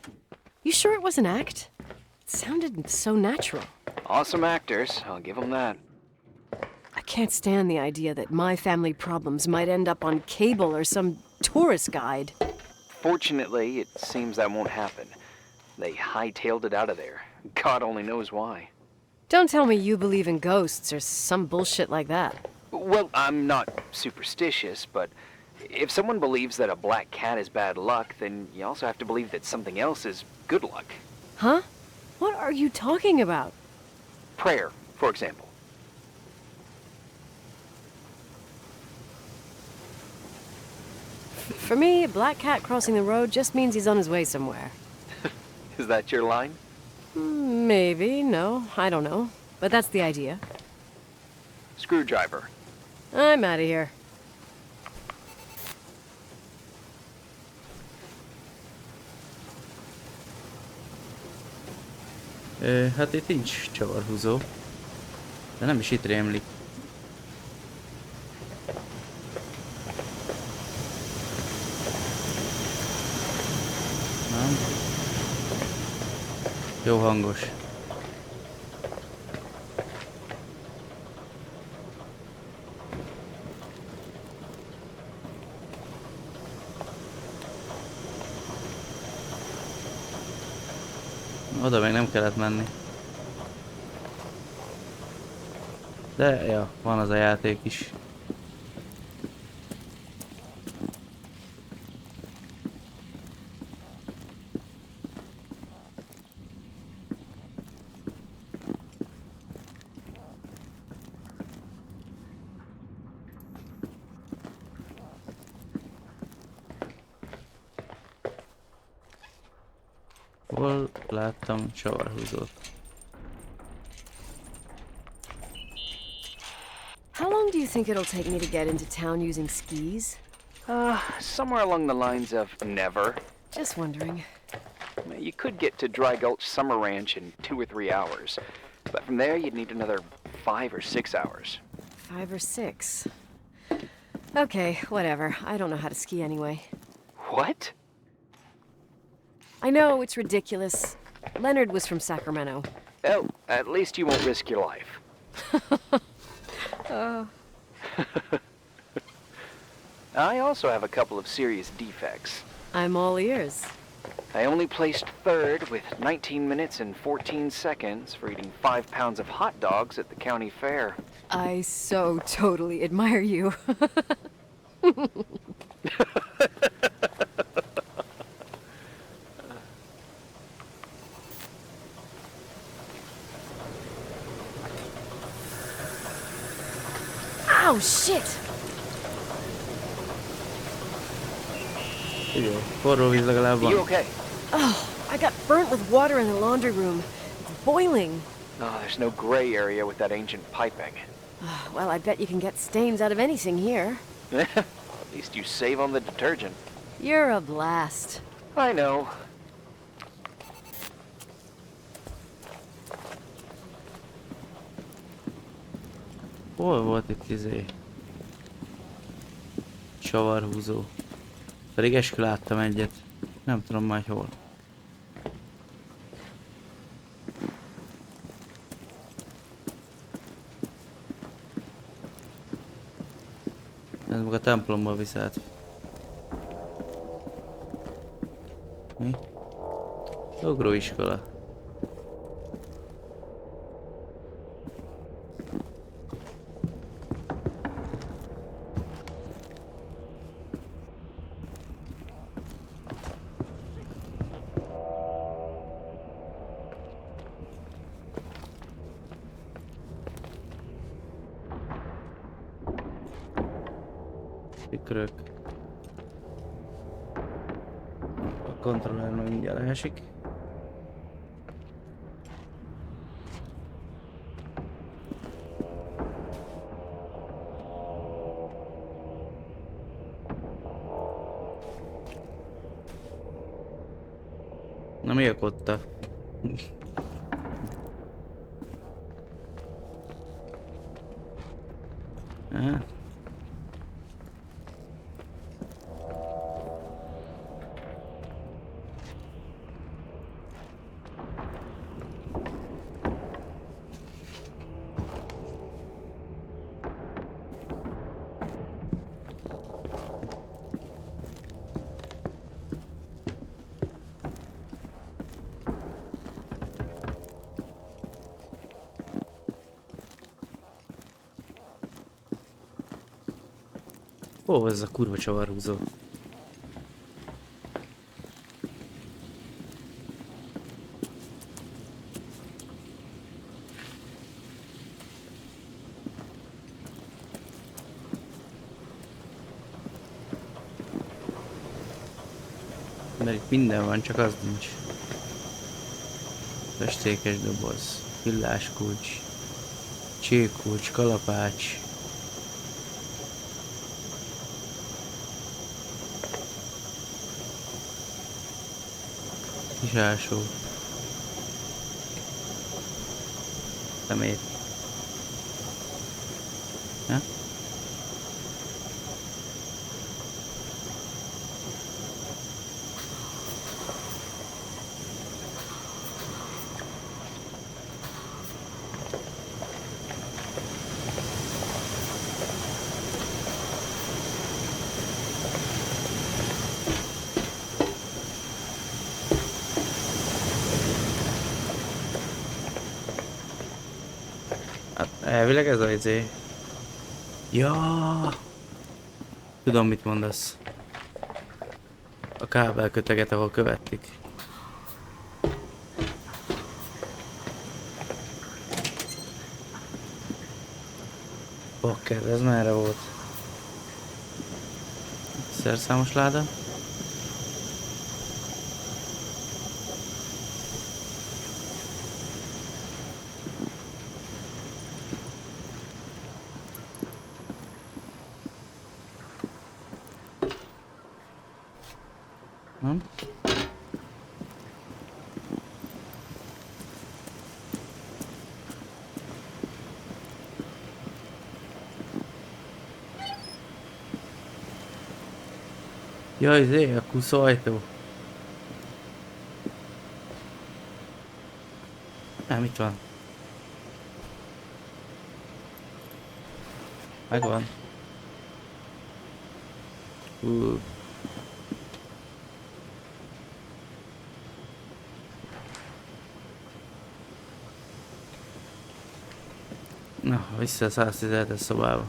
You sure it was an act? It sounded so natural. Awesome actors, I'll give them that. I can't stand the idea that my family problems might end up on cable or some tourist guide. Fortunately, it seems that won't happen. They hightailed it out of there. God only knows why. Don't tell me you believe in ghosts or some bullshit like that. Well, I'm not superstitious, but if someone believes that a black cat is bad luck, then you also have to believe that something else is good luck. Huh? What are you talking about? Prayer, for example. For me, a black cat crossing the road just means he's on his way somewhere. Is that your line? Maybe, no, I don't know. But that's the idea. Screwdriver. I'm out of here. Hát itt nincs csavarhúzó. De nem is itt rémlik. Nem. Jó hangos. Oda még nem kellett menni. De, ja, van az a játék is. Hol láttam csavarhúzót? How long do you think it'll take me to get into town using skis? Somewhere along the lines of never. Just wondering. You could get to Dry Gulch Summer Ranch in 2 or 3 hours, but from there you'd need another 5 or 6 hours. 5 or 6. Okay, whatever. I don't know how to ski anyway. What? I know, it's ridiculous. Leonard was from Sacramento. Oh, at least you won't risk your life. I also have a couple of serious defects. I'm all ears. I only placed 3rd with 19 minutes and 14 seconds for eating 5 pounds of hot dogs at the county fair. I so totally admire you. Oh, shit! Forró víz legalább van. You okay? Oh, I got burnt with water in the laundry room. It's boiling. Oh, there's no gray area with that ancient piping. Well, I bet you can get stains out of anything here. At least you save on the detergent. You're a blast. I know. Hol volt itt izé? Csavarhúzó. Pedig eskü láttam egyet. Nem tudom már hol. Ez meg a templomból visz át. Mi? Ugróiskola. Tükrök. A kontroller meg mindjárt leesik. Na mi a kotta? Aha. Ó, ez a kurva csavarhúzó. Mert itt minden van, csak az nincs. Festékes doboz, villáskulcs, csőkulcs, kalapács. Kisásó. Szemét. Ja? Elvileg ez a izé. Ja. Tudom, mit mondasz. A kábelköteget, ahol követték. Bakker, ez merre volt? Szerszámos láda. Jaj, izé, a kuszajtó. Nem, itt van. Megvan. Na, vissza a 117-es szobába.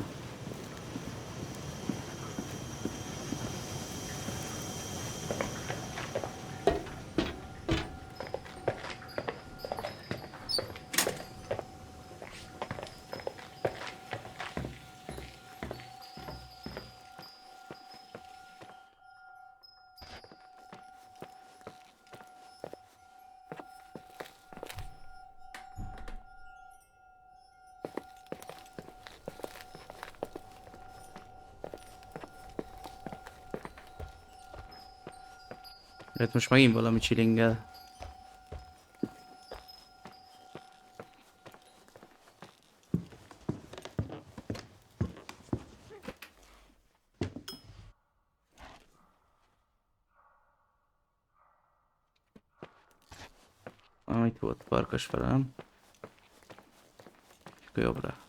Hát most megint valami csilingel. Itt volt farkas felem. És akkor jobbra.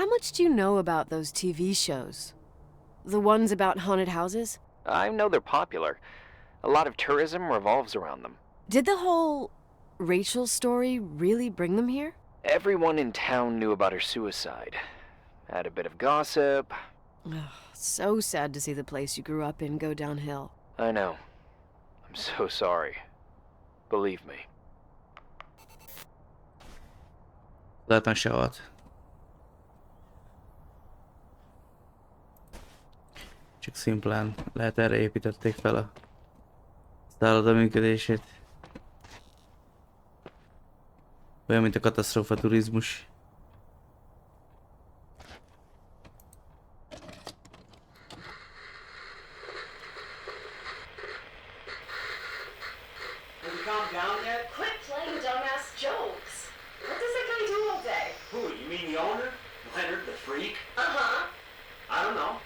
How much do you know about those TV shows? The ones about haunted houses? I know they're popular. A lot of tourism revolves around them. Did the whole Rachel story really bring them here? Everyone in town knew about her suicide. Had a bit of gossip. Ugh, so sad to see the place you grew up in go downhill. I know. I'm so sorry. Believe me. Lehetne se halt. Csak szimplán lehet erre építették fel a szálloda működését. Olyan, mint a katasztrófa turizmus. Have you calmed down yet? Quit playing dumbass jokes. What does that guy do all day? Who, you mean the owner? Leonard the freak? Uh-huh. I don't know.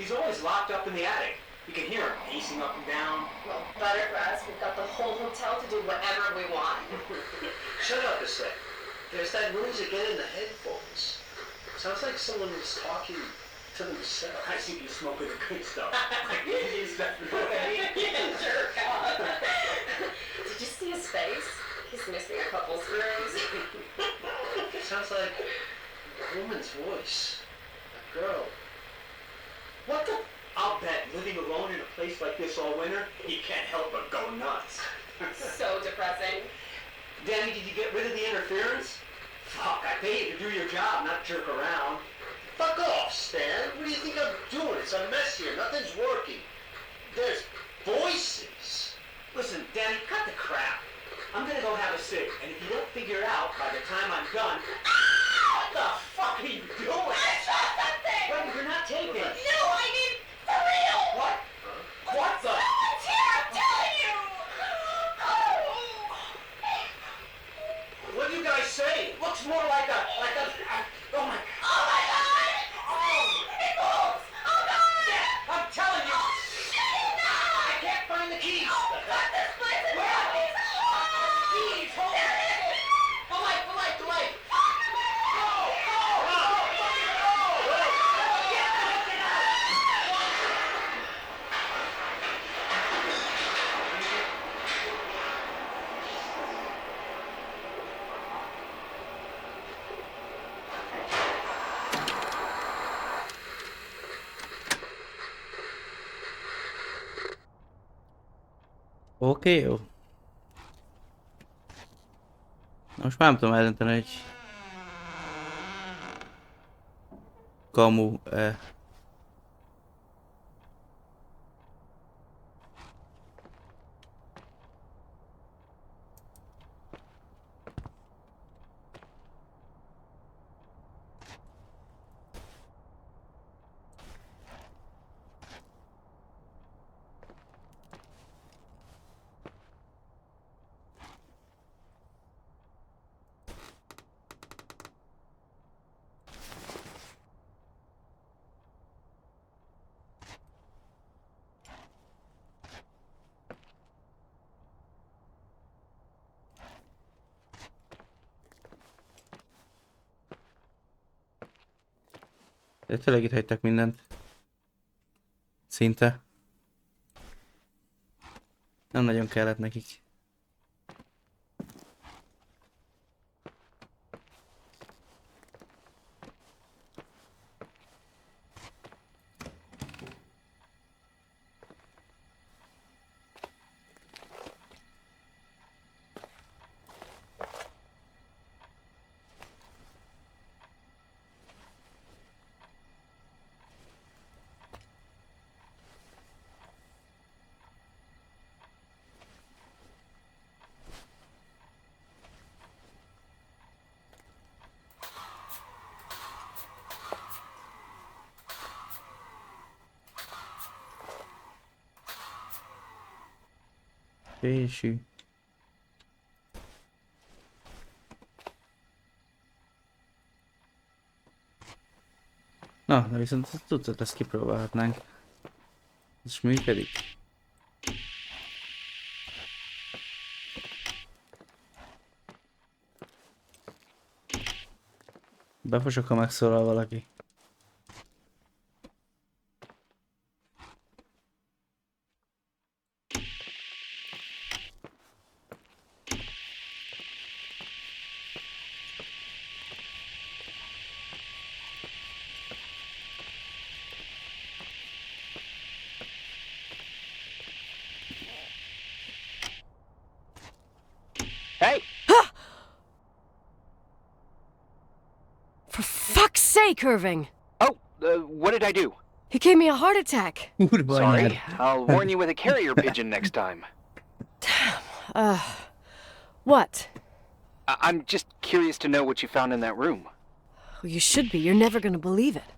He's always locked up in the attic. You can hear him pacing up and down. Well, better for us. We've got the whole hotel to do whatever we want. Shut up a sec. There's that noise again in the headphones. Sounds like someone was talking to themselves. I see you smoking the good stuff. Jerk off. Did you see his face? He's missing a couple screws. Sounds like a woman's voice. A girl. What the? I'll bet living alone in a place like this all winter, you can't help but go nuts. So depressing. Danny, did you get rid of the interference? Fuck, I pay you to do your job, not jerk around. Fuck off, Stan. What do you think I'm doing? It's a mess here. Nothing's working. There's voices. Listen, Danny, cut the crap. I'm gonna go have a cig, and if you don't figure it out by the time I'm done... What the fuck are you doing? I saw something! Wait, you're not taping. No, I mean, for real! What? What the? Someone's here, I'm telling you! What do you guys say? It looks more like a... oh my... Oh my god! It moves! Oh god! Yeah, I'm telling you! Shit, no! I can't find the keys! Oh fuck, this place is zombies! Keys, hold on! The light, the light, the light! Oké, jó. Most már nem tudom eldönteni, hogy kamu-e. De tényleg itt hagytak mindent. Szinte. Nem nagyon kellett nekik. Fésű. Na, de viszont tudod, ezt kipróbálhatnánk. Ez is működik. Befosok, ha megszólal valaki. Hey! For fuck's sake, Irving! Oh, what did I do? He gave me a heart attack. Kurva Sorry, anyád. I'll warn you with a carrier pigeon next time. What? I'm just curious to know what you found in that room. Well, you should be. You're never gonna believe it.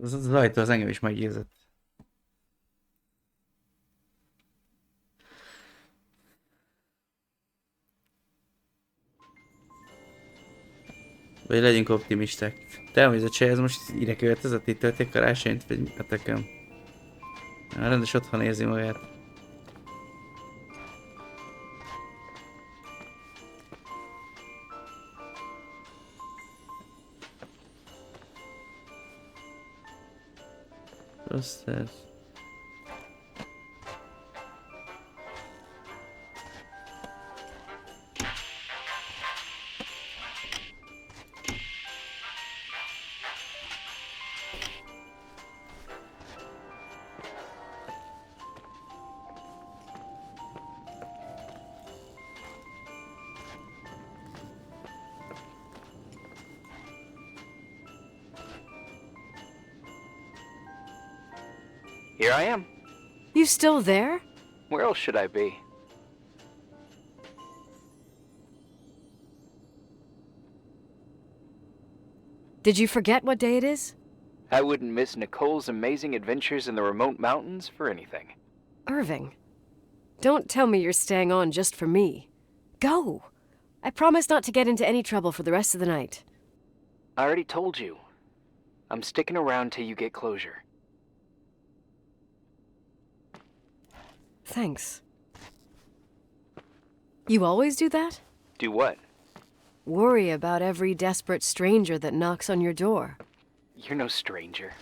Az ajtó az engem is meggyőzött. Vagy legyünk optimisták. Te, hogy ez a csaj, ez most ide költözött, itt tölték karácsonyt, vagy a tököm. Rendes otthon érzi magát. Rossz ez. Here I am. You still there? Where else should I be? Did you forget what day it is? I wouldn't miss Nicole's amazing adventures in the remote mountains for anything. Irving, don't tell me you're staying on just for me. Go! I promise not to get into any trouble for the rest of the night. I already told you. I'm sticking around till you get closure. Thanks. You always do that? Do what? Worry about every desperate stranger that knocks on your door. You're no stranger.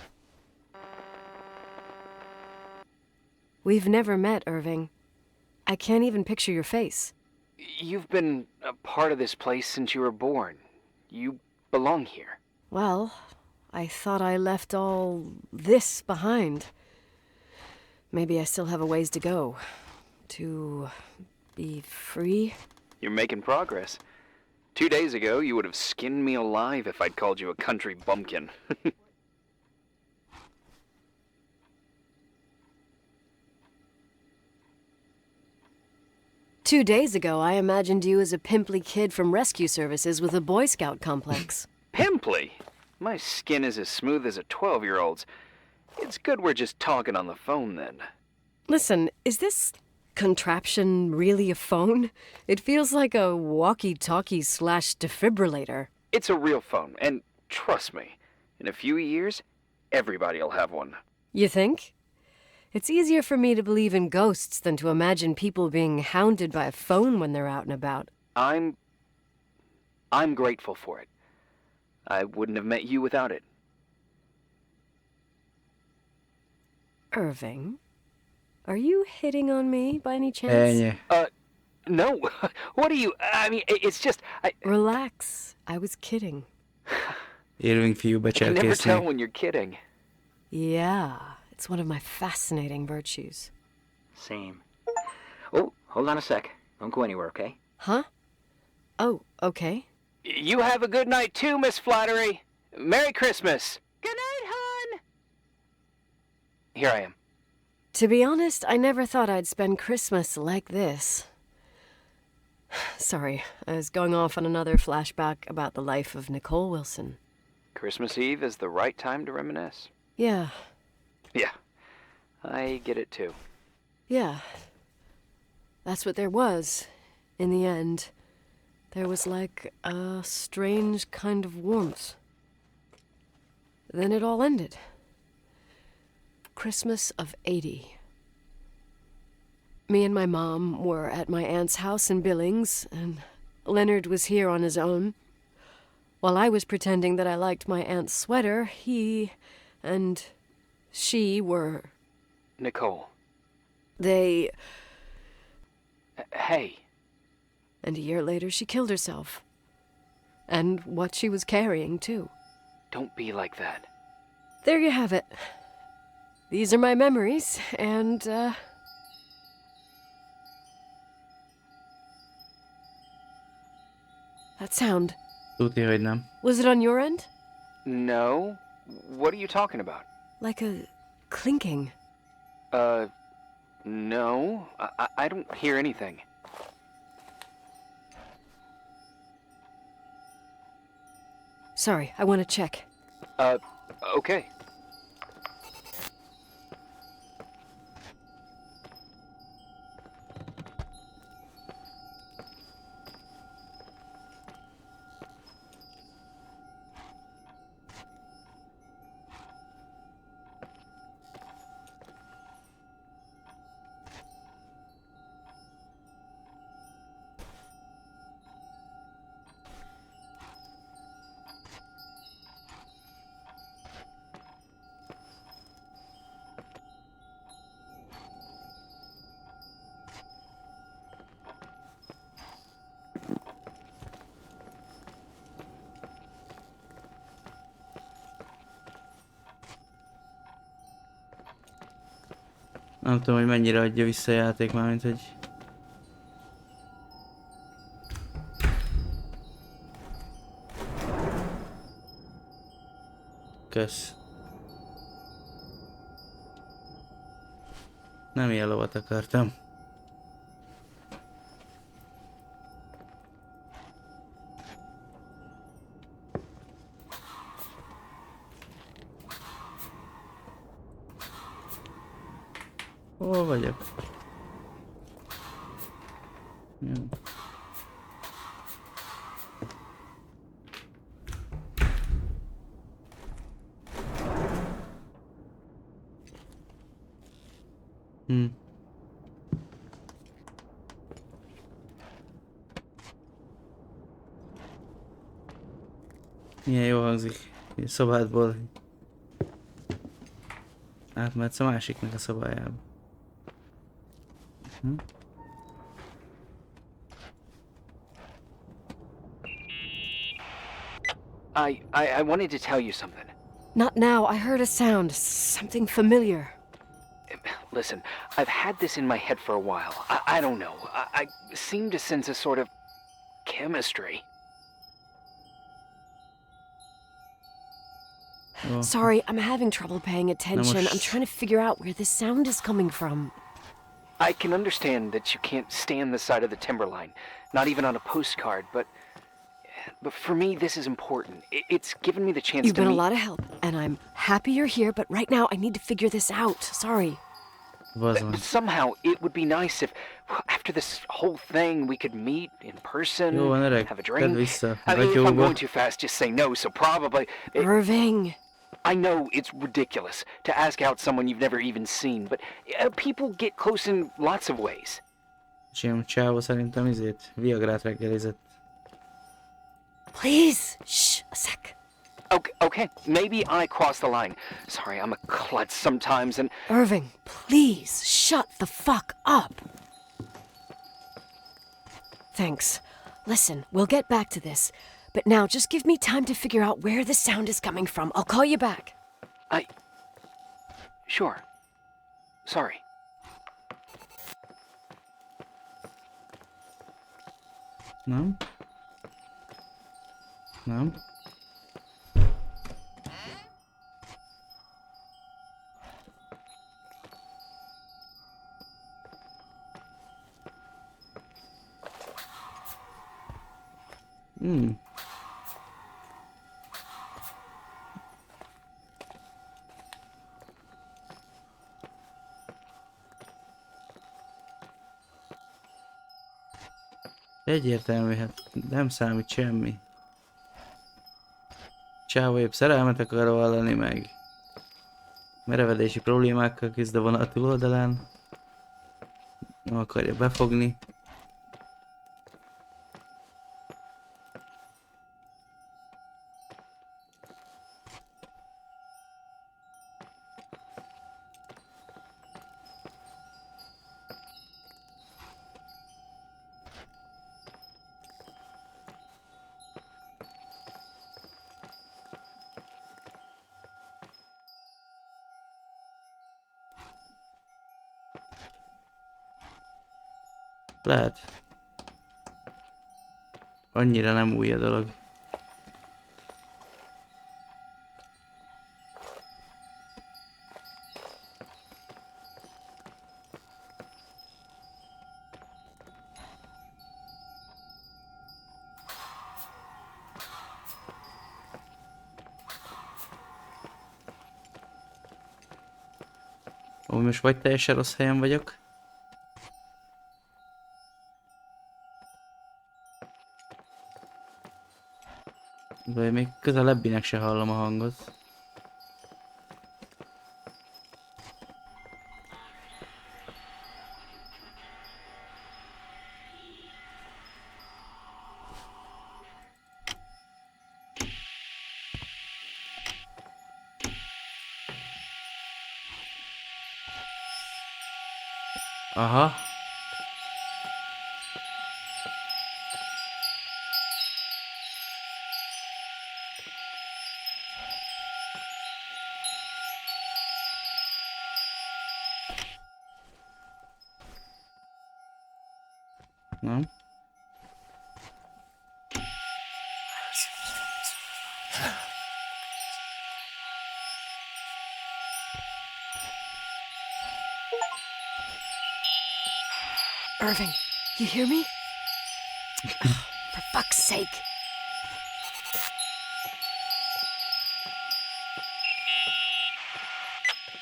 We've never met, Irving. I can't even picture your face. You've been a part of this place since you were born. You belong here. Well, I thought I left all this behind. Maybe I still have a ways to go. To be free? You're making progress. 2 days ago, you would have skinned me alive if I'd called you a country bumpkin. 2 days ago, I imagined you as a pimply kid from rescue services with a Boy Scout complex. Pimply? My skin is as smooth as a 12-year-old's. It's good we're just talking on the phone, then. Listen, is this contraption really a phone? It feels like a walkie-talkie / defibrillator. It's a real phone, and trust me, in a few years, everybody'll have one. You think? It's easier for me to believe in ghosts than to imagine people being hounded by a phone when they're out and about. I'm grateful for it. I wouldn't have met you without it. Irving, are you hitting on me by any chance? Ennyi. No. What are you... I mean, it's just... Relax. I was kidding. Irving fiú I can never becselkészni. tell when you're kidding. Yeah, it's one of my fascinating virtues. Same. Oh, hold on a sec. Don't go anywhere, okay? Huh? Oh, okay. You have a good night too, Miss Flattery. Merry Christmas. Good night, hon. Here I am. To be honest, I never thought I'd spend Christmas like this. Sorry, I was going off on another flashback about the life of Nicole Wilson. Christmas Eve is the right time to reminisce. Yeah, Yeah, I get it too. yeah. That's what there was, in the end. There was like a strange kind of warmth. Then it all ended. Christmas of '80. Me and my mom were at my aunt's house in Billings, and Leonard was here on his own. While I was pretending that I liked my aunt's sweater, he and she were... Nicole. They... Hey. And a year later, she killed herself. And what she was carrying, too. Don't be like that. There you have it. These are my memories, and, That sound. Tudja, hogy nem. Was it on your end? No. What are you talking about? Like a clinking. No. I don't hear anything. Sorry, I want to check. Okay. Nem tudom, hogy mennyire adja vissza a játék, mármint hogy... Kösz. Nem ilyen lovat akartam. Hol vagyok? Jó. Milyen jó hangzik a szobádból. Átmehetsz a másiknak a szobájába. I wanted to tell you something. Not now. I heard a sound. Something familiar. Listen, I've had this in my head for a while. I don't know. I seem to sense a sort of chemistry. Oh. Sorry, I'm having trouble paying attention. I'm trying to figure out where this sound is coming from. I can understand that you can't stand the side of the timberline, not even on a postcard, but for me, this is important. It's given me the chance You've to been meet... a lot of help, and I'm happy you're here, but right now I need to figure this out. Sorry. Somehow, it would be nice if, after this whole thing, we could meet in person, have a drink. I mean, if I'm going too fast, just say no, so probably... Irving. I know it's ridiculous to ask out someone you've never even seen, but people get close in lots of ways. Csávó szerintem Viagrát reggelizett. Please, shh, a sec. Okay, maybe I crossed the line. Sorry, I'm a klutz sometimes and... Irving, please, shut the fuck up. Thanks. Listen, we'll get back to this. But now, just give me time to figure out where the sound is coming from. I'll call you back. Sure. Sorry. Nem? Nem? Egyértelmű, hát nem számít semmi. Csávó épp szerelmet akar vallani meg. Merevedési problémákkal küzd a vonat túloldalán. Nem akarja befogni. Lehet. Annyira nem új a dolog. Ó, most vagy teljesen rossz helyen vagyok. Vagy még közelebbinek se hallom a hangot. Aha. Nem. Irving, you hear me? For fuck's sake.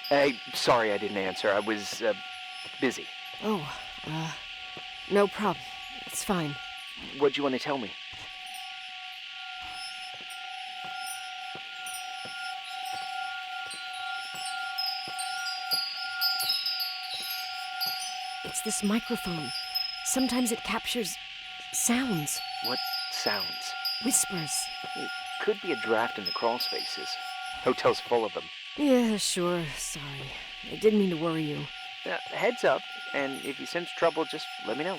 Hey, sorry I didn't answer. I was, busy. Oh, no problem. It's fine. What'd you want to tell me? It's this microphone. Sometimes it captures sounds. What sounds? Whispers. It could be a draft in the crawl spaces. Hotel's full of them. Yeah, sure. Sorry. I didn't mean to worry you. Heads up, and if you sense trouble, just let me know.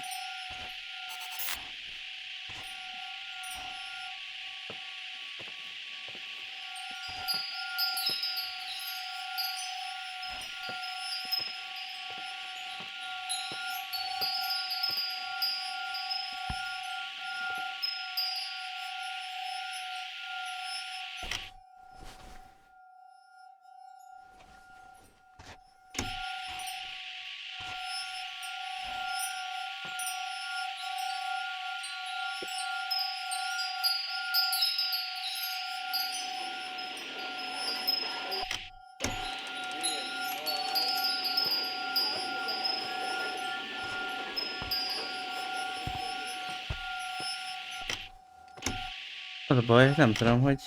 Az a baj, nem tudom, hogy...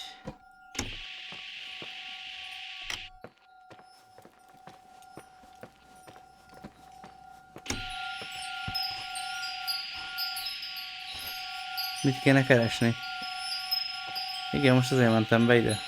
Mit kéne keresni? Igen, most azért mentem be ide.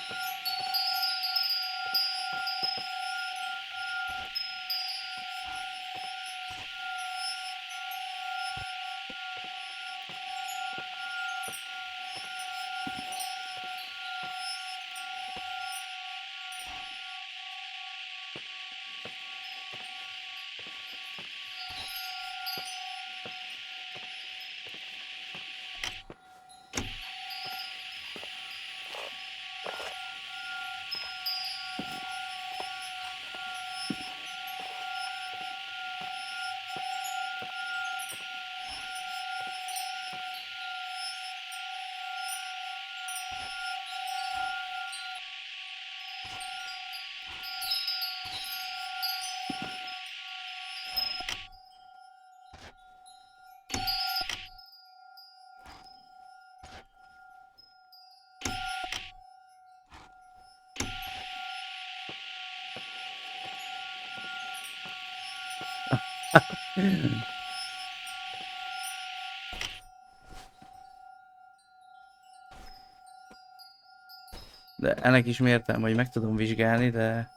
De ennek is mértem, hogy meg tudom vizsgálni, de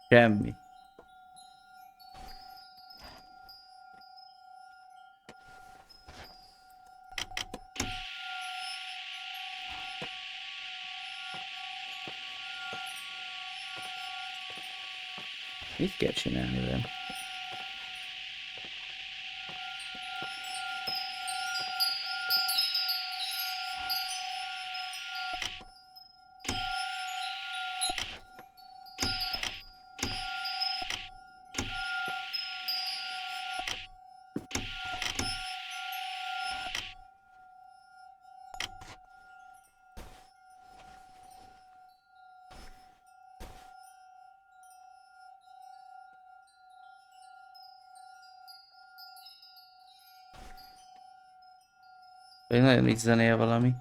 semmi. Mit kell csinálni velem? Vagy nagyon így zenél valami.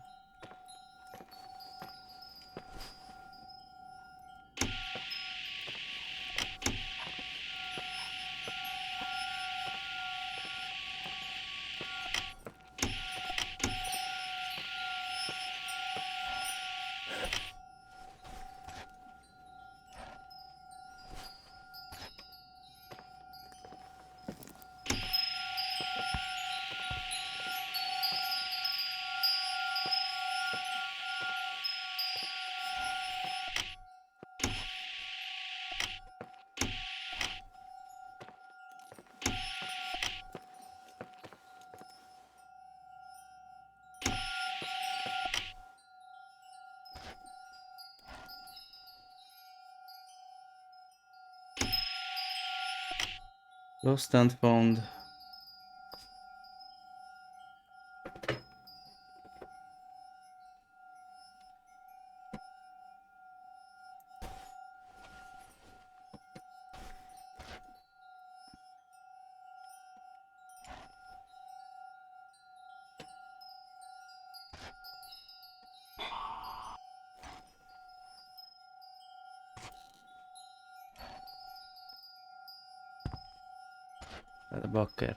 Lost and found. A bakker.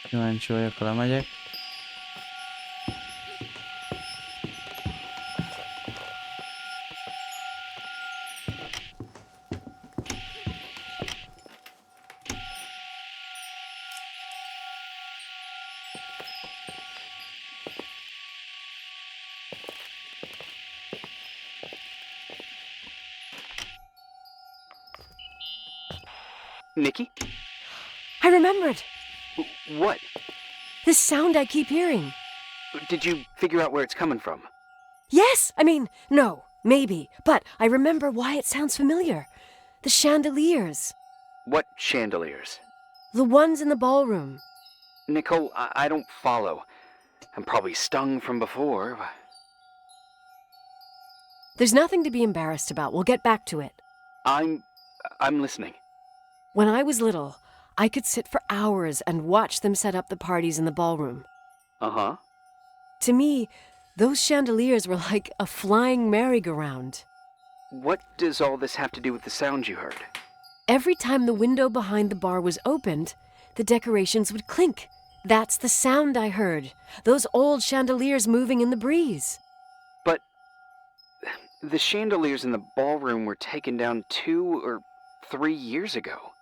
Kíváncsi vagyok, lemegyek. Nikki? I remembered! What? This sound I keep hearing. Did you figure out where it's coming from? Yes! I mean, no, maybe. But I remember why it sounds familiar. The chandeliers. What chandeliers? The ones in the ballroom. Nicole, I don't follow. I'm probably stung from before. There's nothing to be embarrassed about. We'll get back to it. I'm listening. When I was little, I could sit for hours and watch them set up the parties in the ballroom. Uh-huh. To me, those chandeliers were like a flying merry-go-round. What does all this have to do with the sound you heard? Every time the window behind the bar was opened, the decorations would clink. That's the sound I heard. Those old chandeliers moving in the breeze. But the chandeliers in the ballroom were taken down 2 or 3 years ago.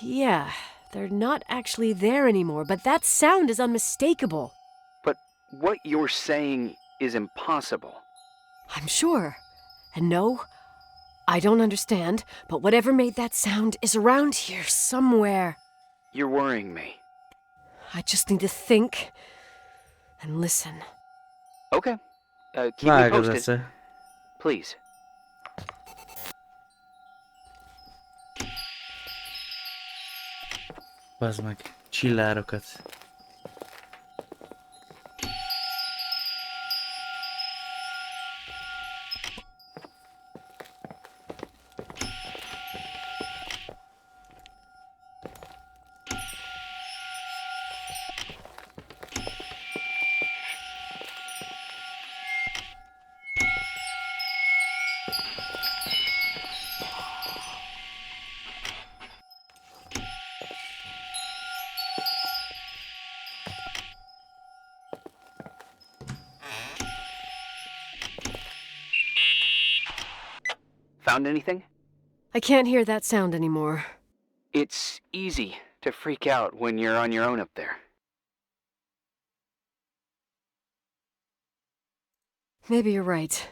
Yeah, they're not actually there anymore, but that sound is unmistakable. But what you're saying is impossible. I'm sure. And no, I don't understand, but whatever made that sound is around here somewhere. You're worrying me. I just need to think and listen. Okay. Keep me posted. Please. Bazd meg, csillárokat. Found anything? I can't hear that sound anymore. It's easy to freak out when you're on your own up there. Maybe you're right.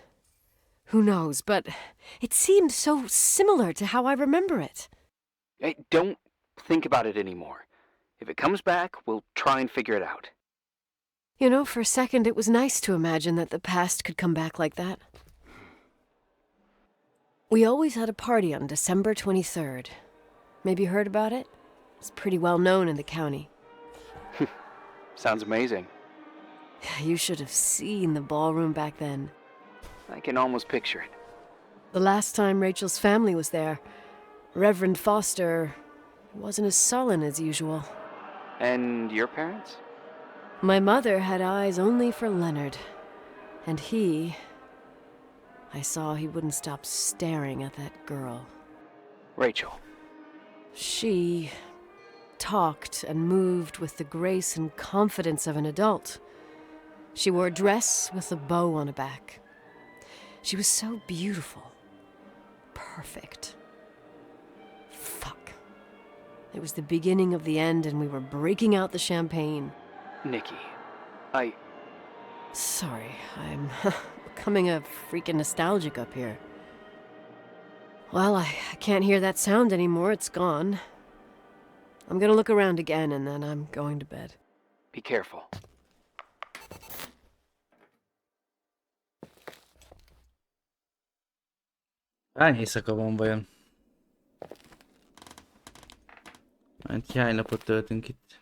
Who knows, but it seemed so similar to how I remember it. Hey, don't think about it anymore. If it comes back, we'll try and figure it out. You know, for a second it was nice to imagine that the past could come back like that. We always had a party on December 23rd. Maybe you heard about it? It's pretty well known in the county. Sounds amazing. You should have seen the ballroom back then. I can almost picture it. The last time Rachel's family was there, Reverend Foster wasn't as sullen as usual. And your parents? My mother had eyes only for Leonard. And I saw he wouldn't stop staring at that girl. Rachel. She talked and moved with the grace and confidence of an adult. She wore a dress with a bow on her back. She was so beautiful. Perfect. Fuck. It was the beginning of the end and we were breaking out the champagne. Nikki, Sorry, I'm becoming a freaking nostalgic up here. Well, I can't hear that sound anymore. It's gone. I'm gonna look around again and then I'm going to bed. Be careful. Hány éjszaka van vajon? Hány napot töltünk itt?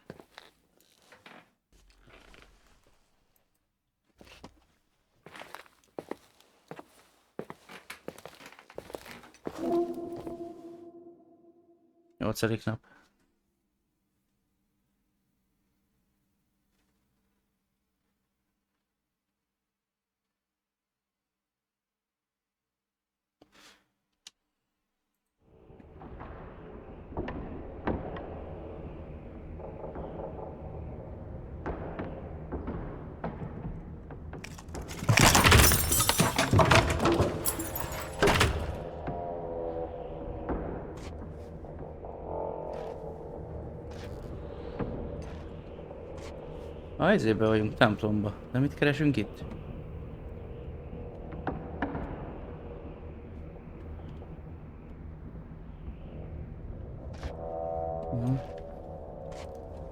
Nyolcadik nap. Ezébe vagyunk, templomba. De mit keresünk itt?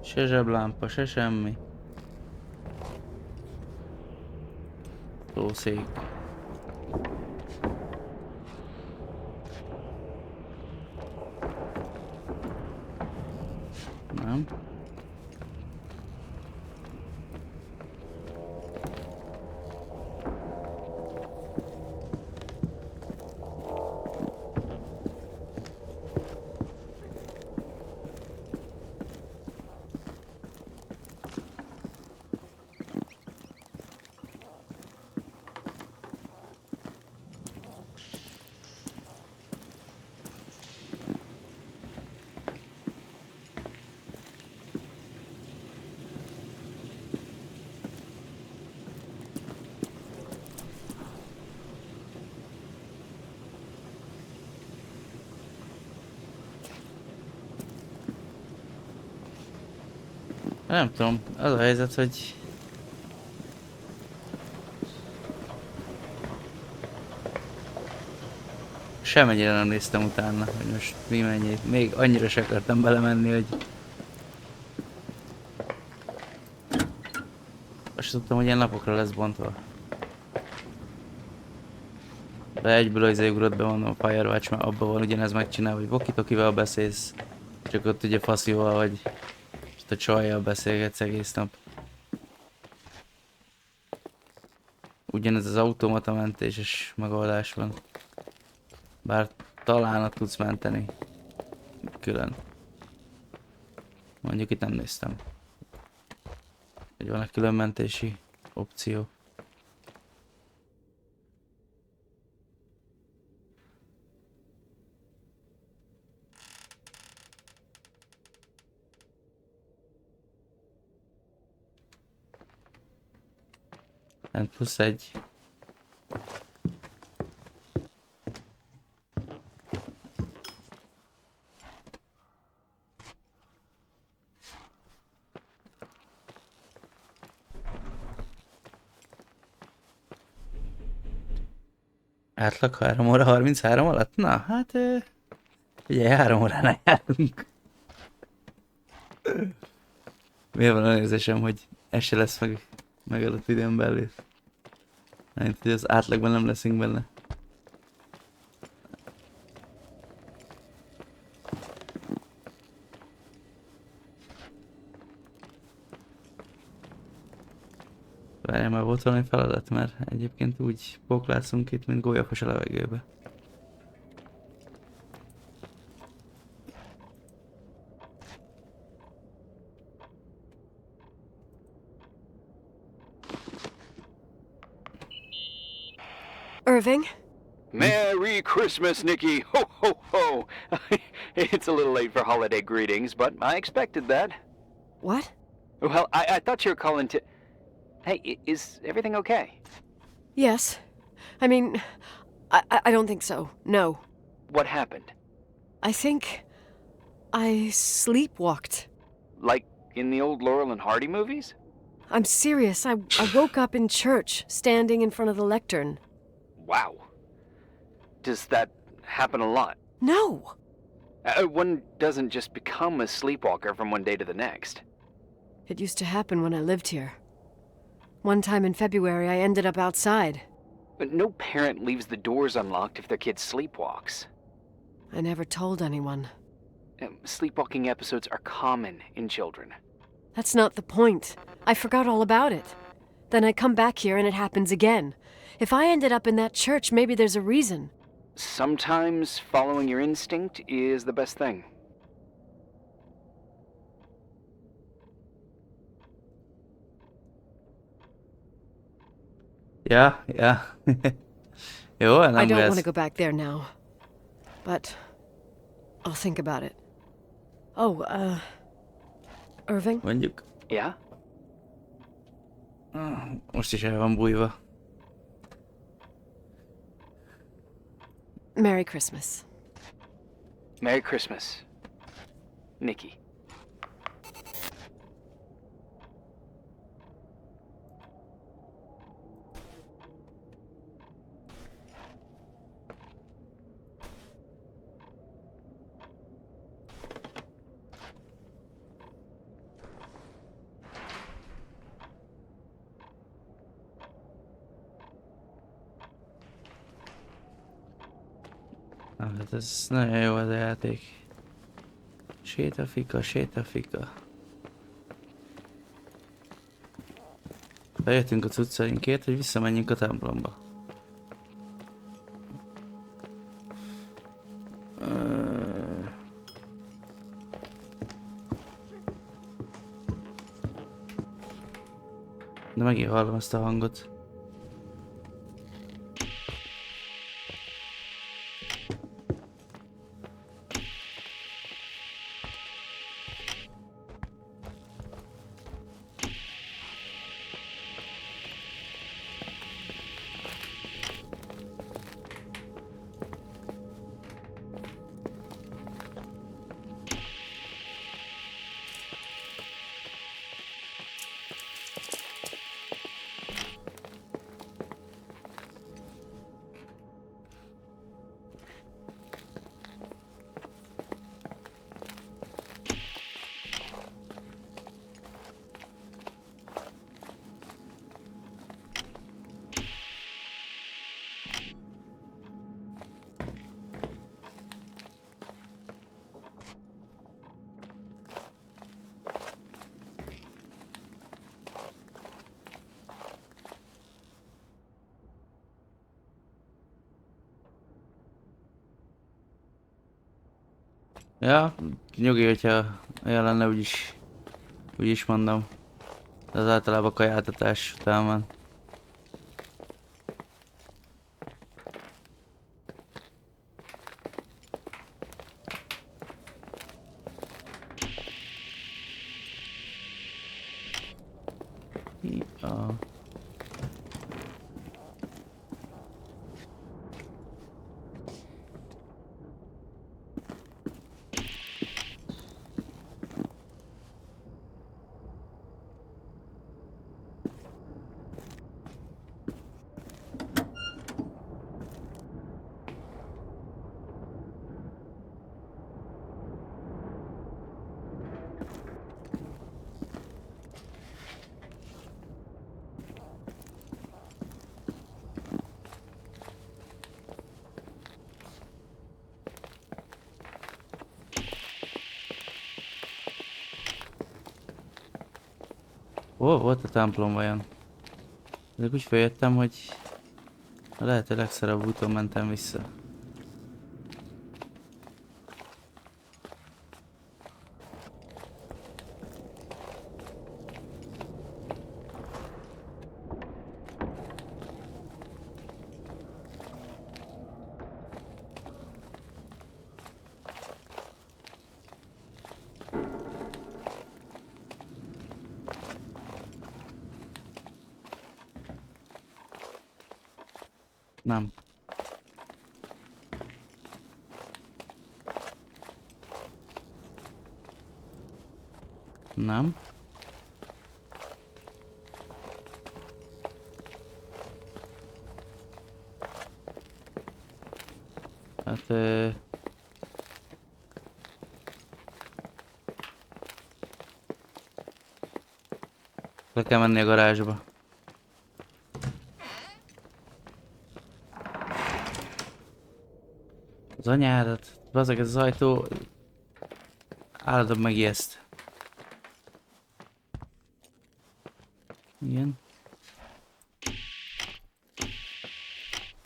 Se zseblámpa, se semmi. Szószék. Nem. Nem tudom, az a helyzet, hogy semennyire nem néztem utána, hogy most mi mennyi, még annyira se akartam belemenni, hogy azt tudtam, hogy ilyen napokra lesz bontva. De egyből az ugrott be, mondom, a Firewatch, mert abban van ugyanez megcsinálva, hogy walkie-talkie-vel beszélsz, csak ott ugye faszival vagy a csajjal beszélgetsz egész nap. Ugyanez az automata mentéses megoldás van. Bár talán ott tudsz menteni külön. Mondjuk itt nem néztem, hogy van-e külön mentési opció. Plusz egy. Átlag 3 óra 33 alatt? Na, hát ugye 3 óránál járunk. Miért van olyan érzésem, hogy ez se lesz meg adott időn belül? Hát, hogy az átlagban nem leszünk benne. Várjál, már volt valami feladat, mert egyébként úgy póklászunk itt, mint gólyafos a levegőbe. Irving? Merry Christmas, Nikki! Ho, ho, ho! It's a little late for holiday greetings, but I expected that. What? Well, I thought you were calling to... Hey, is everything okay? Yes. I mean, I don't think so. No. What happened? I think I sleepwalked. Like in the old Laurel and Hardy movies? I'm serious. I woke up in church, standing in front of the lectern. Wow. Does that happen a lot? No. One doesn't just become a sleepwalker from one day to the next. It used to happen when I lived here. One time in February, I ended up outside. But no parent leaves the doors unlocked if their kid sleepwalks. I never told anyone. Sleepwalking episodes are common in children. That's not the point. I forgot all about it. Then I come back here and it happens again. If I ended up in that church, maybe there's a reason. Sometimes following your instinct is the best thing. Ja. Jó, I nem don't want to lesz. go back there now. But I'll think about it. Oh, Irving? Mondjuk. Yeah? Most is el van bújva. Merry Christmas. Merry Christmas, Nikki. Hát ez nagyon jó az a játék. Sétafika. Bejöttünk a cuccainkért, hogy visszamenjünk a templomba. De megint hallom ezt a hangot. Ja, nyugi, hogyha olyan lenne, úgyis mondom. De az általában kajáltatás után van. Ja. Hol volt a templom vajon? Ezek úgy feljöttem, hogy a lehető legszarabb úton mentem vissza. Nem. Nem. Hát le kell menni a garázsba. Az anyádat, bazdmeg ez az ajtó állandóan megijeszt. Igen.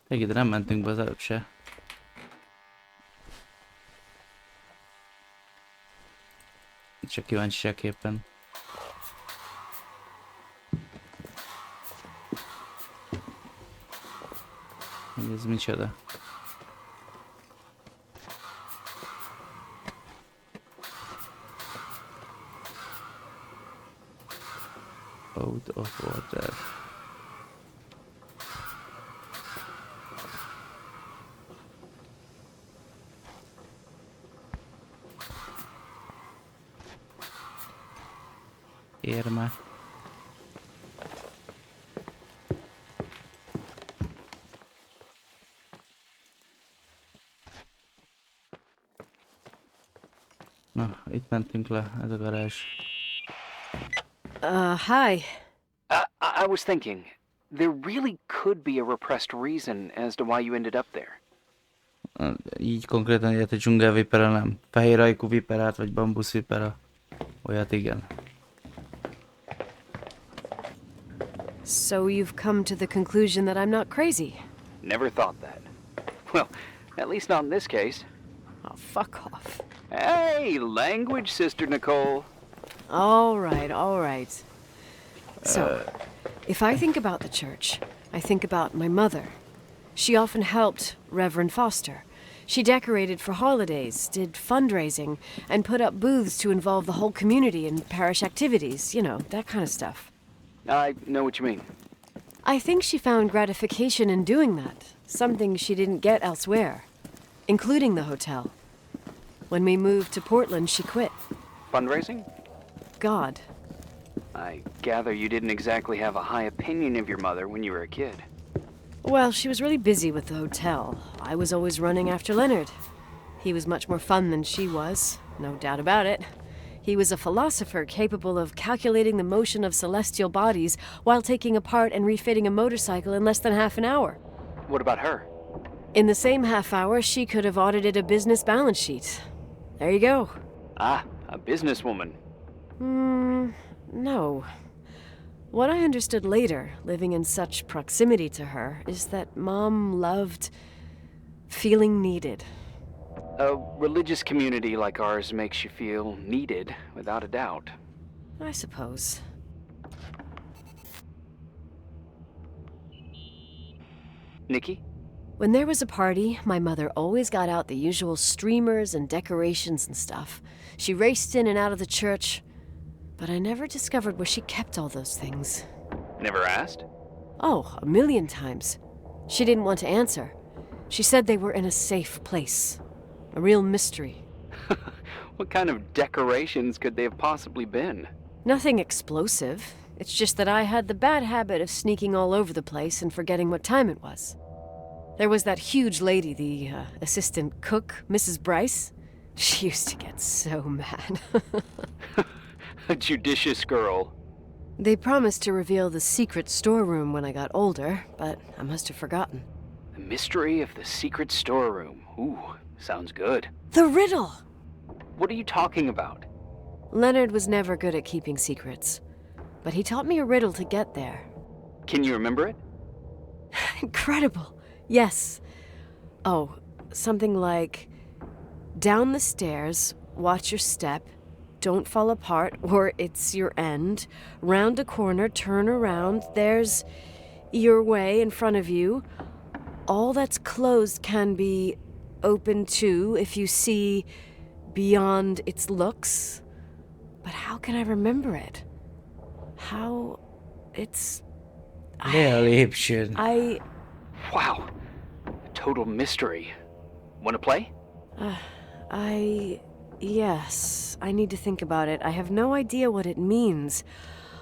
Ide nem mentünk be az előbb se. Csak kíváncsiságképpen. Ez micsoda? Out of water. Érme. Na, itt mentünk le, ez a garázs. Hi. I was thinking, there really could be a repressed reason as to why you ended up there. Így konkrétan ilyet, hogy dzsungelvipera nem. Fehér ajkú viperát, vagy bambuszvipera. Olyat igen. So you've come to the conclusion that I'm not crazy? Never thought that. Well, at least not in this case. Oh, fuck off. Hey, language, Sister Nicole. All right, all right. So, if I think about the church, I think about my mother. She often helped Reverend Foster. She decorated for holidays, did fundraising, and put up booths to involve the whole community in parish activities, you know, that kind of stuff. I know what you mean. I think she found gratification in doing that, something she didn't get elsewhere, including the hotel. When we moved to Portland, she quit. Fundraising? God. I gather you didn't exactly have a high opinion of your mother when you were a kid. Well, she was really busy with the hotel. I was always running after Leonard. He was much more fun than she was, no doubt about it. He was a philosopher capable of calculating the motion of celestial bodies while taking apart and refitting a motorcycle in less than half an hour. What about her? In the same half hour, she could have audited a business balance sheet. There you go. Ah, a businesswoman. No. What I understood later, living in such proximity to her, is that Mom loved feeling needed. A religious community like ours makes you feel needed, without a doubt. I suppose. Nikki? When there was a party, my mother always got out the usual streamers and decorations and stuff. She raced in and out of the church, but I never discovered where she kept all those things. Never asked? Oh, a million times. She didn't want to answer. She said they were in a safe place. A real mystery. What kind of decorations could they have possibly been? Nothing explosive. It's just that I had the bad habit of sneaking all over the place and forgetting what time it was. There was that huge lady, the assistant cook, Mrs. Bryce. She used to get so mad. A judicious girl. They promised to reveal the secret storeroom when I got older, but I must have forgotten. The mystery of the secret storeroom. Ooh, sounds good. The riddle! What are you talking about? Leonard was never good at keeping secrets. but he taught me a riddle to get there. Can you remember it? Incredible. Yes. Oh, something like, down the stairs, watch your step, don't fall apart or it's your end, round a corner, turn around, there's your way in front of you. All that's closed can be open too if you see beyond its looks. But how can I remember it? How... it's... I... Wow. A total mystery. Want to play? Yes. I need to think about it. I have no idea what it means.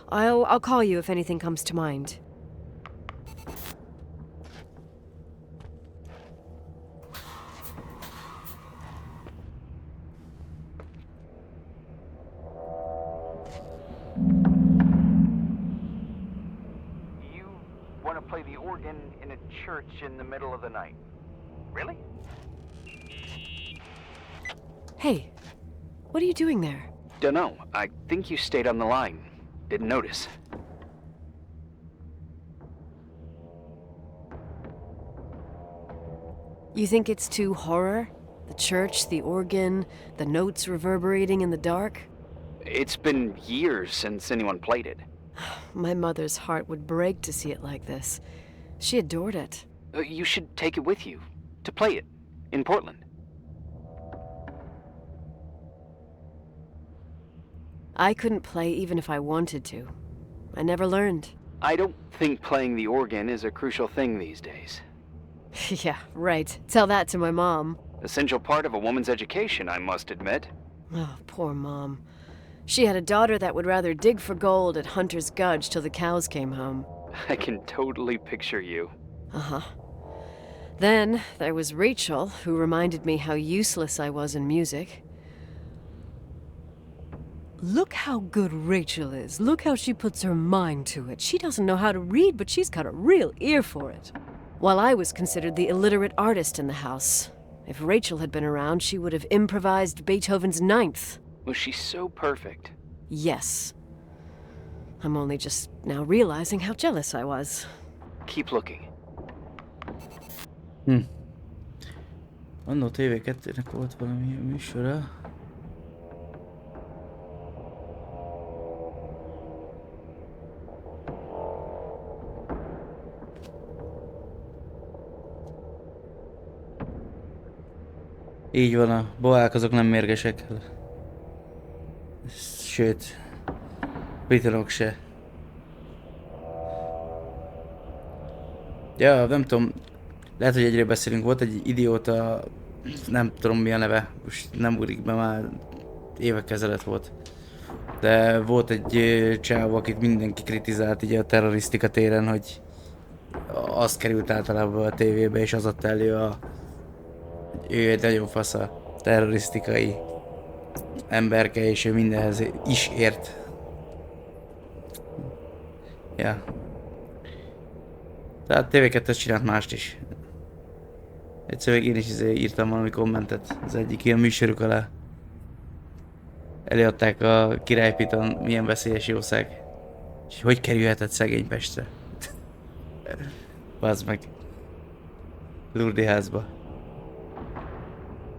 I'll call you if anything comes to mind. Play the organ in a church in the middle of the night. Really? Hey, what are you doing there? Dunno. I think you stayed on the line. Didn't notice. You think it's too horror? The church, the organ, the notes reverberating in the dark? It's been years since anyone played it. My mother's heart would break to see it like this. She adored it. You should take it with you, to play it, in Portland. I couldn't play even if I wanted to. I never learned. I don't think playing the organ is a crucial thing these days. Yeah, right. Tell that to my mom. Essential part of a woman's education, I must admit. Oh, poor Mom. She had a daughter that would rather dig for gold at Hunter's Gulch till the cows came home. I can totally picture you. Uh-huh. Then there was Rachel, who reminded me how useless I was in music. Look how good Rachel is. Look how she puts her mind to it. She doesn't know how to read, but she's got a real ear for it. While I was considered the illiterate artist in the house. If Rachel had been around, she would have improvised Beethoven's Ninth. Was she so perfect? Yes. I'm only just now realizing how jealous I was. Keep looking. Annó TV2-nek volt valami műsora. Így van, a boák azok nem mérgesek. Sőt, britanok se. Ja, nem tudom, lehet, hogy egyre beszélünk. Volt egy idióta, nem tudom mi a neve, most nem ugrik be, már évek ezelőtt volt. De volt egy csáv, akit mindenki kritizált így a terrorisztika téren, hogy az került általában a tévébe, és az adta elő ő egy nagyon fasz a terrorisztikai emberke, és ő mindenhez is ért. Ja. Tehát TV2-es csinált mást is. Egyszer én is írtam valami kommentet az egyik ilyen műsoruk alá. Előadták a Király Piton, milyen veszélyes jószág. És hogy kerülhetett szegény Pestre? Bazd meg. Lurdi házba.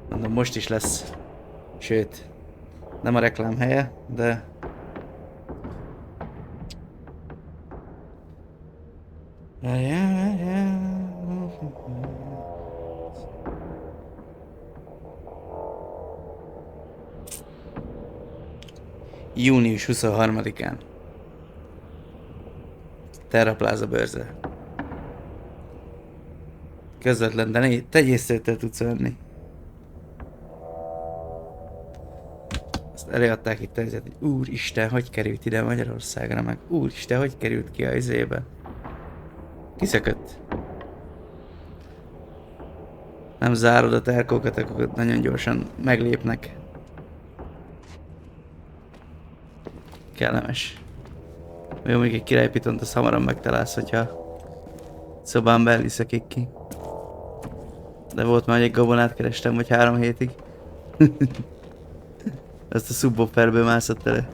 Mondom, most is lesz. Sőt, nem a reklám helye, de... Június 23-án. Terra Plaza bőrze. Közvetlen, de tenyésztőtől tudsz venni. Azt előadták itt a helyzet, hogy úristen, hogy került ide Magyarországra, meg úristen, hogy került ki a izébe. Kiszökött. Nem zárod a terkókat, akkor nagyon gyorsan meglépnek. Kellemes. Jó, még egy királypitont, azt hamarabb megtalálsz, hogyha szobán belül szökik ki. De volt már, hogy egy gabonát kerestem, vagy 3 hétig. Azt a subwooferből mászott elő.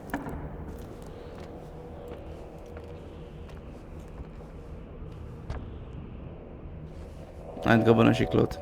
Hát gabonasiklót.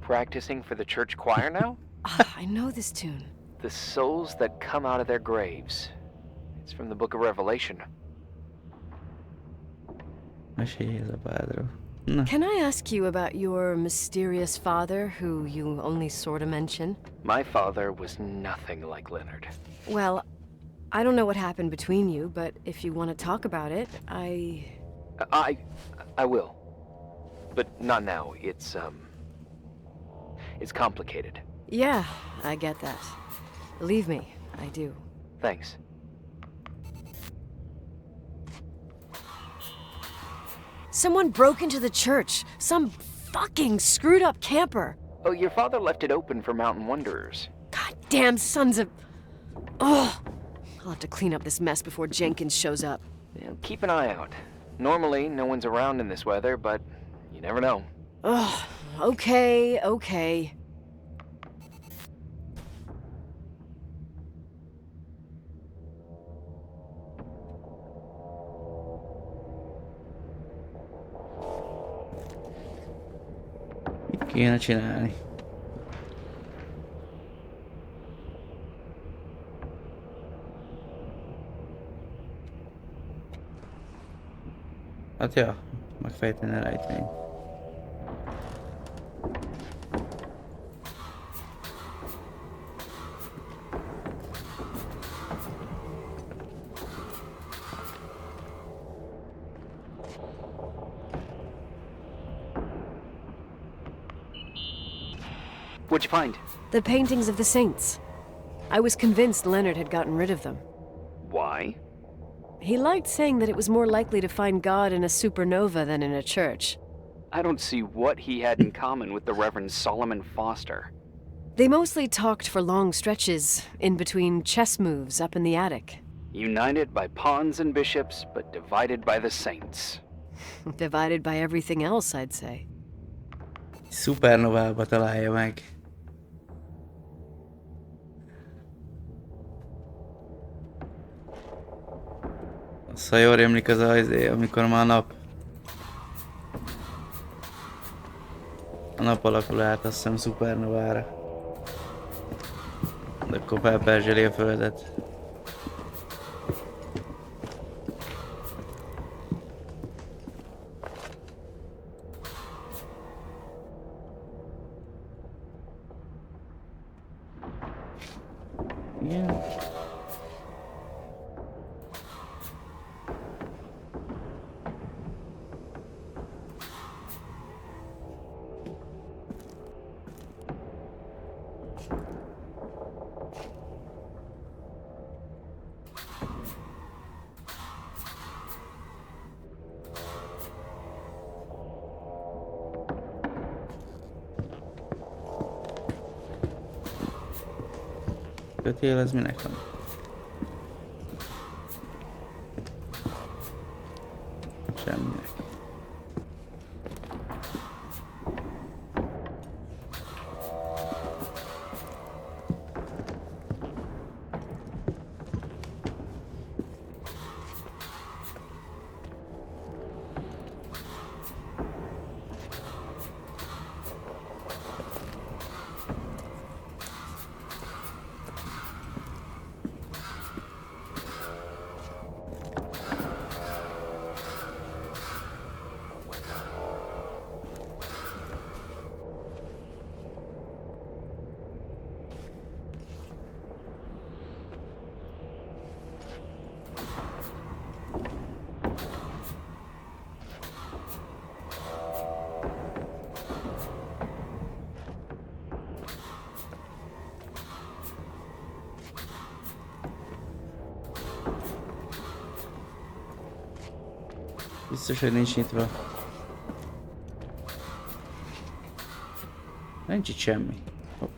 Practicing for the church choir now? I know this tune. The souls that come out of their graves. It's from the book of Revelation. Can I ask you about your mysterious father, who you only sort of mention? My father was nothing like Leonard. Well, I don't know what happened between you, but if you want to talk about it, I will. But not now. It's complicated. Yeah, I get that. Believe me, I do. Thanks. Someone broke into the church. Some fucking screwed up camper. Oh, your father left it open for mountain wanderers. Goddamn sons of... Ugh. I'll have to clean up this mess before Jenkins shows up. Yeah, keep an eye out. Normally, no one's around in this weather, but you never know. Ugh. Okay. Kéne csinálni. Hát ja, megfejteni a rejtvényt. What'd you find? The paintings of the saints. I was convinced Leonard had gotten rid of them. Why? He liked saying that it was more likely to find God in a supernova than in a church. I don't see what he had in common with the Reverend Solomon Foster. They mostly talked for long stretches, in between chess moves up in the attic. United by pawns and bishops, but divided by the saints. Divided by everything else, I'd say. Supernovába találja meg. Szóval jól rémlik az amikor már a nap alakul át, azt hiszem szupernovára. De akkor felperzseli a földet. Igen. Kötél, ez minek van? Semminek. Biztos, hogy nincs nyitva. Nincs itt semmi. Hopp.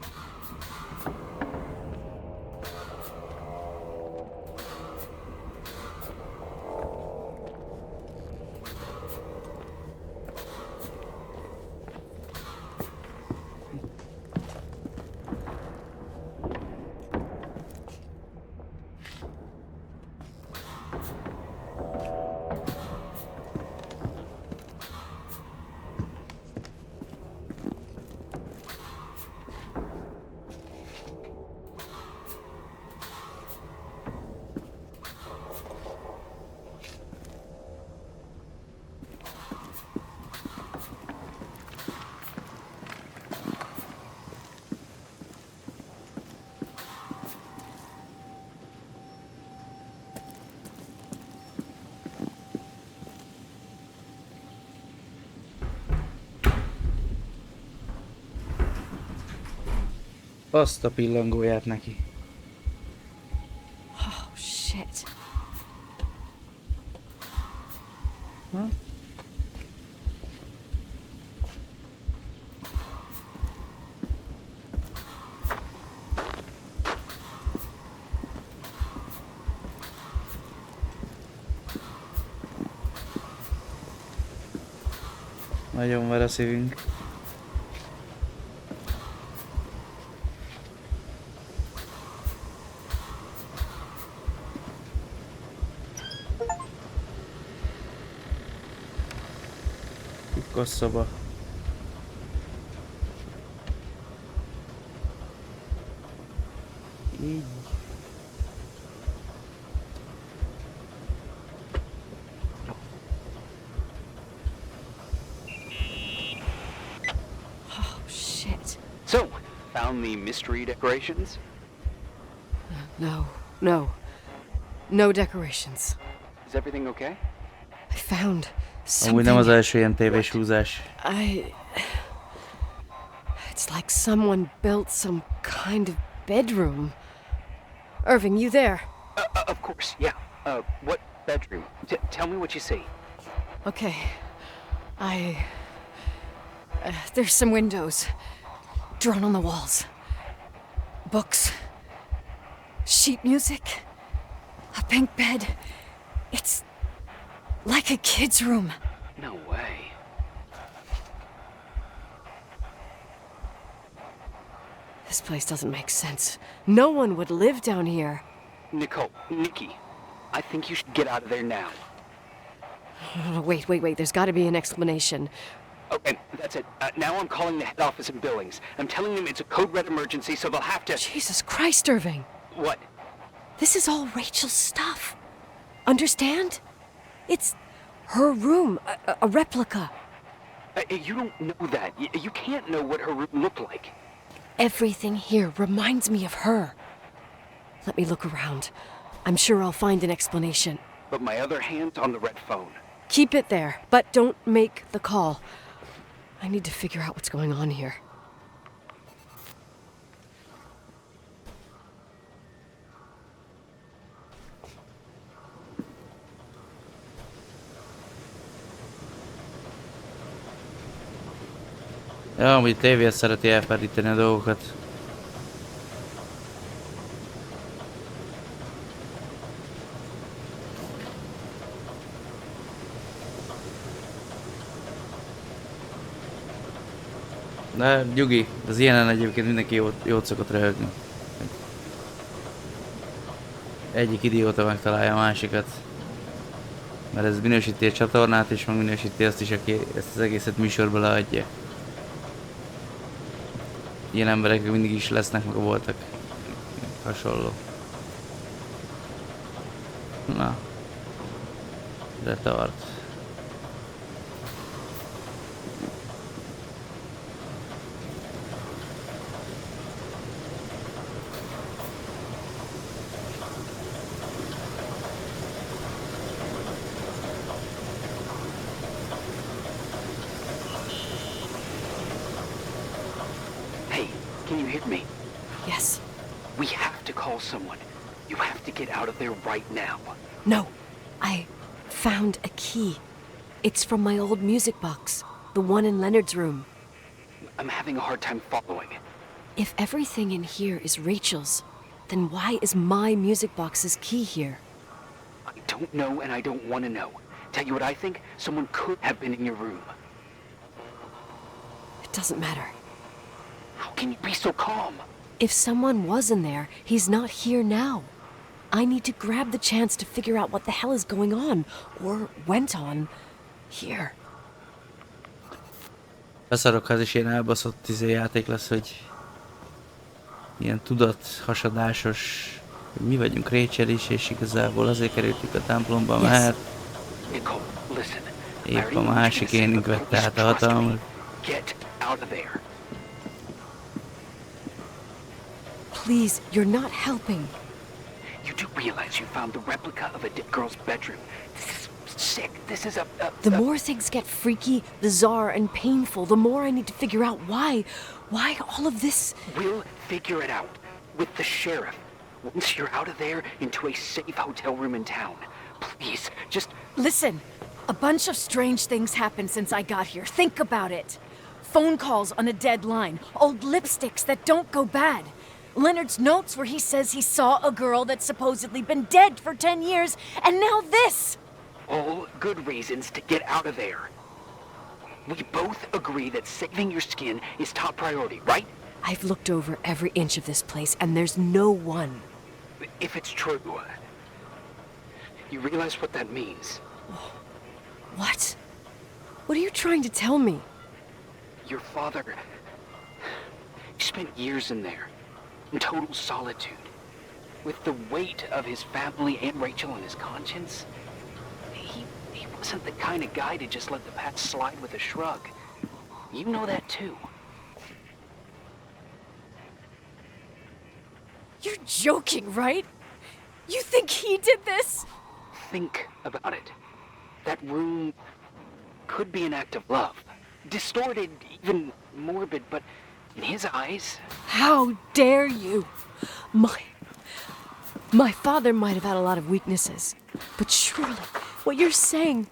Azt a pillangóját neki. Oh, shit. Ha? Nagyon ver a szívünk. Titkos szoba. Így. Oh, shit. So, found the mystery decorations? No, no. No decorations. Is everything okay? I found Amúgy nem az something. első ilyen tévés húzás. It's like someone built some kind of bedroom. Irving, you there? Of course, yeah. What bedroom? Tell me what you see. Okay. There's some windows drawn on the walls. Books. Sheet music. A pink bed. It's like a kid's room. No way. This place doesn't make sense. No one would live down here. Nikki, I think you should get out of there now. Wait. There's got to be an explanation. Oh, and that's it. Now I'm calling the head office in Billings. I'm telling them it's a code red emergency, so they'll have to... Jesus Christ, Irving. What? This is all Rachel's stuff. Understand? It's her room, a replica. You don't know that. You can't know what her room looked like. Everything here reminds me of her. Let me look around. I'm sure I'll find an explanation. But my other hand's on the red phone. Keep it there, but don't make the call. I need to figure out what's going on here. Ja, amúgy tévé szereti elferdíteni a dolgokat. De nyugi, az ilyenen egyébként mindenki jót szokott röhögni. Egyik idióta megtalálja a másikat. Mert ez minősíti a csatornát és meg minősíti azt is, aki ezt az egészet műsorba leadja. Ilyen emberek mindig is lesznek, meg voltak. Hasonló. Na. De tart. Can you hear me? Yes. We have to call someone. You have to get out of there right now. No. I found a key. It's from my old music box, the one in Leonard's room. I'm having a hard time following. If everything in here is Rachel's, then why is my music box's key here? I don't know and I don't want to know. Tell you what I think? Someone could have been in your room. It doesn't matter. How can you be so calm? If someone was in there, he's not here now. I need to grab the chance to figure out what the hell is going on, or went on, here. Beszarok, az is ilyen elbaszott játék lesz, hogy ilyen tudathasadásos, hogy mi vagyunk Rachel is, és igazából azért kerültük a templomba, mert épp a másik énünk vette át a hatalmat. Please, you're not helping. You do realize you found the replica of a dead girl's bedroom. This is sick. This is The more things get freaky, bizarre, and painful, the more I need to figure out why all of this... We'll figure it out. With the sheriff. Once you're out of there, into a safe hotel room in town. Please, just... Listen, a bunch of strange things happened since I got here. Think about it. Phone calls on a dead line. Old lipsticks that don't go bad. Leonard's notes where he says he saw a girl that's supposedly been dead for 10 years, and now this! All good reasons to get out of there. We both agree that saving your skin is top priority, right? I've looked over every inch of this place, and there's no one. If it's true, you realize what that means. What? What are you trying to tell me? Your father... He spent years in there. In total solitude. With the weight of his family and Rachel on his conscience. He wasn't the kind of guy to just let the past slide with a shrug. You know that too. You're joking, right? You think he did this? Think about it. That room could be an act of love. Distorted, even morbid, but in his eyes... How dare you! My father might have had a lot of weaknesses, but surely what you're saying...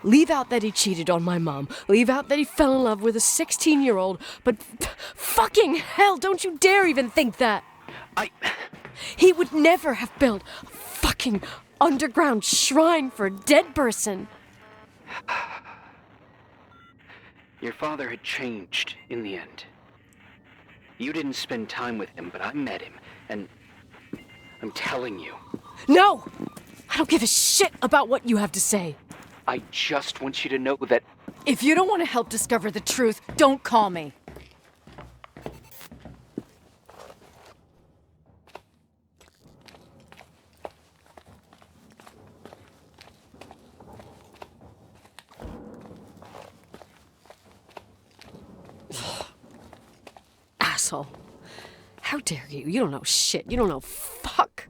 Leave out that he cheated on my mom. Leave out that he fell in love with a 16-year-old, but fucking hell, don't you dare even think that! He would never have built a fucking underground shrine for a dead person. Your father had changed in the end. You didn't spend time with him, but I met him, and I'm telling you. No! I don't give a shit about what you have to say. I just want you to know that... If you don't want to help discover the truth, don't call me. Asshole. How dare you? You don't know shit. You don't know fuck.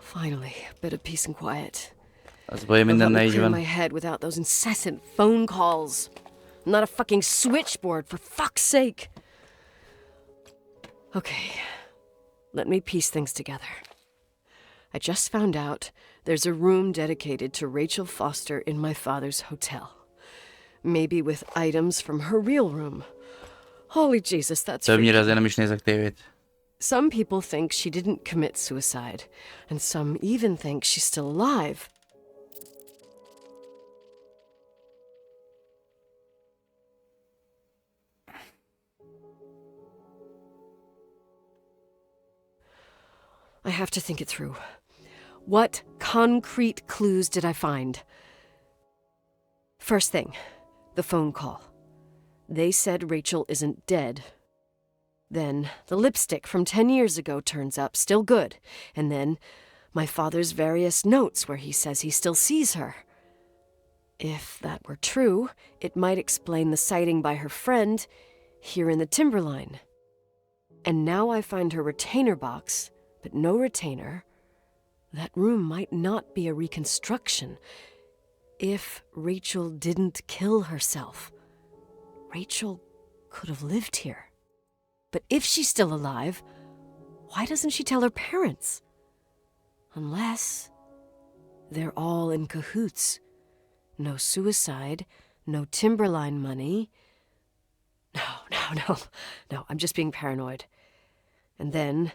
Finally, a bit of peace and quiet. Az baj, mindenne így van. My head without those incessant phone calls. I'm not a fucking switchboard, for fuck's sake. Okay, let me piece things together. I just found out there's a room dedicated to Rachel Foster in my father's hotel. Maybe with items from her real room. Holy Jesus, that's Többnyire azért nem is nézek tévét. Some people think she didn't commit suicide, and some even think she's still alive. I have to think it through. What concrete clues did I find? First thing, the phone call. They said Rachel isn't dead. Then the lipstick from 10 years ago turns up, still good. And then my father's various notes where he says he still sees her. If that were true, it might explain the sighting by her friend here in the timberline. And now I find her retainer box, but no retainer. That room might not be a reconstruction. If Rachel didn't kill herself, Rachel could have lived here. But if she's still alive, why doesn't she tell her parents? Unless... they're all in cahoots. No suicide, no Timberline money. No, I'm just being paranoid. And then,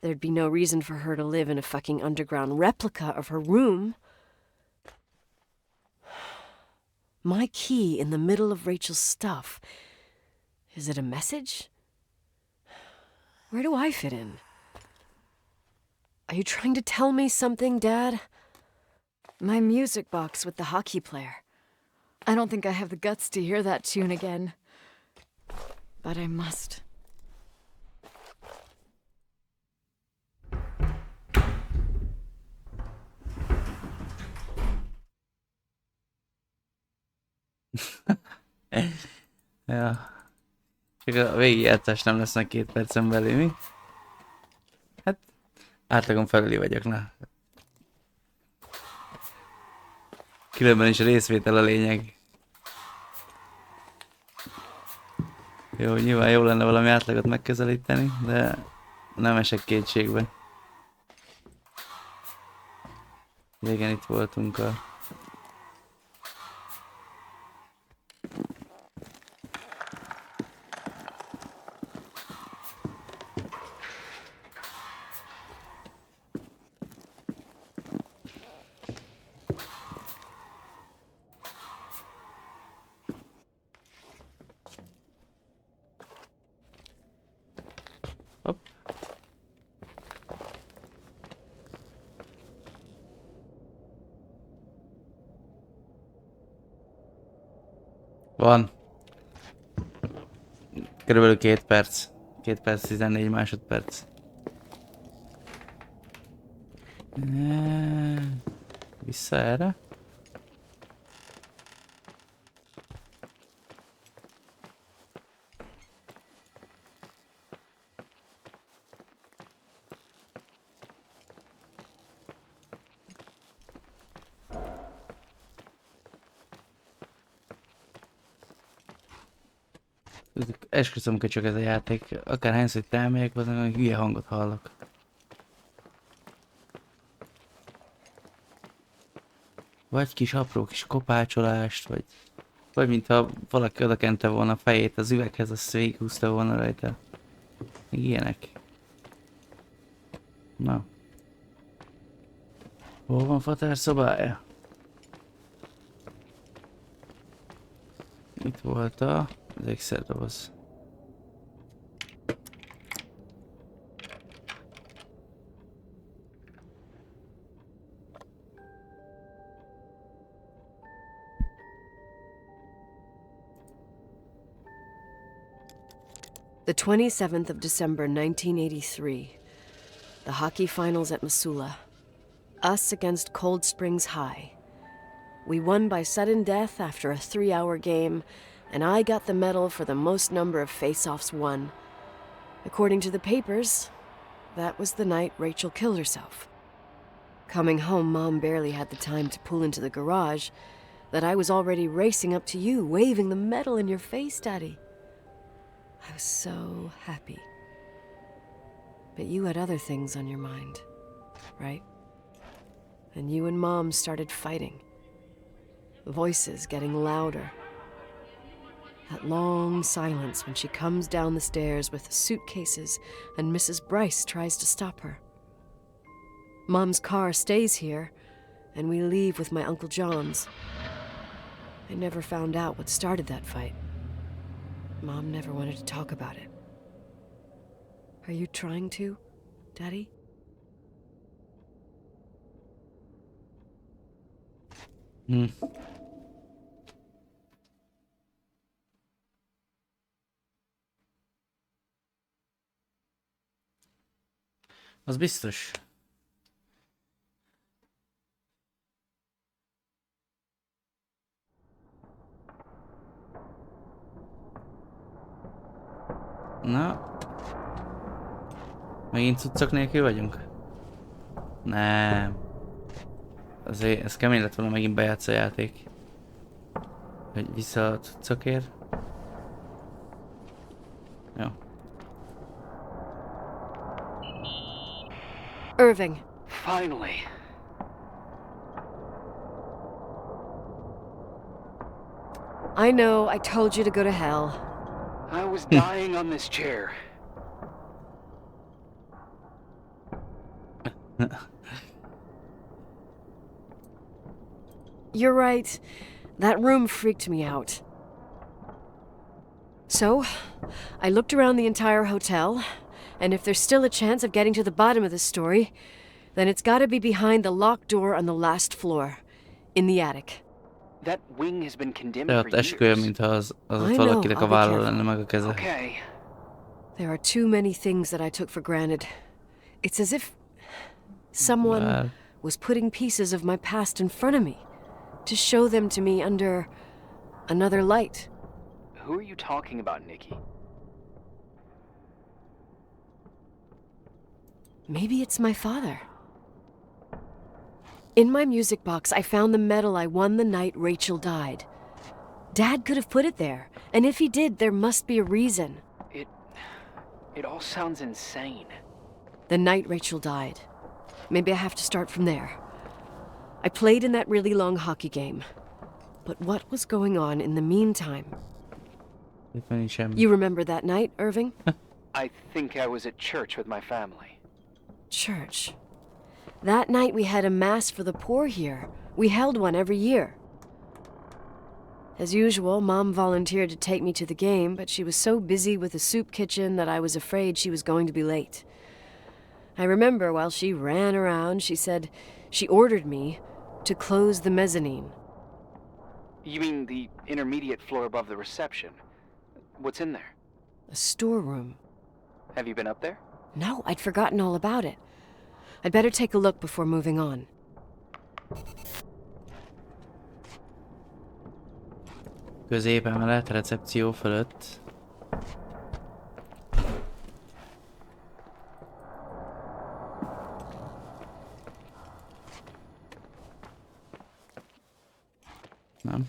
there'd be no reason for her to live in a fucking underground replica of her room. My key in the middle of Rachel's stuff. Is it a message? Where do I fit in? Are you trying to tell me something, Dad? My music box with the hockey player. I don't think I have the guts to hear that tune again. But I must. Ja. Csak a végigjátszás nem lesz meg 2 percen belül, mi? Hát, átlagon felüli vagyok, na. Különben is a részvétel a lényeg. Jó, nyilván jó lenne valami átlagot megközelíteni, de nem esek kétségbe. Igen, itt voltunk a... Hopp. Van. Körülbelül 2 perc. 2 perc, 14 másodperc. Vissza erre. Esküszöm, hogy csak ez a játék. Akárhányszor itt elmegyek, azon hülye hangot hallok. Vagy kis apró kis kopácsolást, vagy mintha valaki odakente volna a fejét az üveghez, azt végighúzta volna rajta. Még ilyenek. Na. Hol van Fatár szobája? Itt volt az ékszerdoboz. The 27th of December, 1983. The hockey finals at Missoula. Us against Cold Springs High. We won by sudden death after a 3-hour game, and I got the medal for the most number of face-offs won. According to the papers, that was the night Rachel killed herself. Coming home, Mom barely had the time to pull into the garage that I was already racing up to you, waving the medal in your face, Daddy. I was so happy. But you had other things on your mind, right? And you and Mom started fighting. Voices getting louder. That long silence when she comes down the stairs with suitcases and Mrs. Bryce tries to stop her. Mom's car stays here, and we leave with my Uncle John's. I never found out what started that fight. Mom never wanted to talk about it. Are you trying to, Daddy? Az biztos. Na. Megint cuccok nélkül vagyunk? Nem. Azért ez kemény lett volna megint bejátsz a játék. Hogy vissza a cuccokért. Jó. Irving. Finally. I know, I told you to go to hell. I was dying on this chair. You're right. That room freaked me out. So, I looked around the entire hotel, and if there's still a chance of getting to the bottom of the story, then it's gotta be behind the locked door on the last floor, in the attic. That wing has been condemned De for ott esik olyan, years. mintha az ott I know, valakinek a I'll be vállal careful. lenne meg a keze. Okay. There are too many things that I took for granted. It's as if someone Bár was putting pieces of my past in front of me to show them to me under another light. Who are you talking about, Nikki? Maybe it's my father. In my music box, I found the medal I won the night Rachel died. Dad could have put it there, and if he did, there must be a reason. It all sounds insane. The night Rachel died. Maybe I have to start from there. I played in that really long hockey game. But what was going on in the meantime? You remember that night, Irving? I think I was at church with my family. Church. That night we had a mass for the poor here. We held one every year. As usual, Mom volunteered to take me to the game, but she was so busy with the soup kitchen that I was afraid she was going to be late. I remember while she ran around, she said she ordered me to close the mezzanine. You mean the intermediate floor above the reception? What's in there? A storeroom. Have you been up there? No, I'd forgotten all about it. I'd better take a look before moving on. Középemelet, recepció fölött. Nem.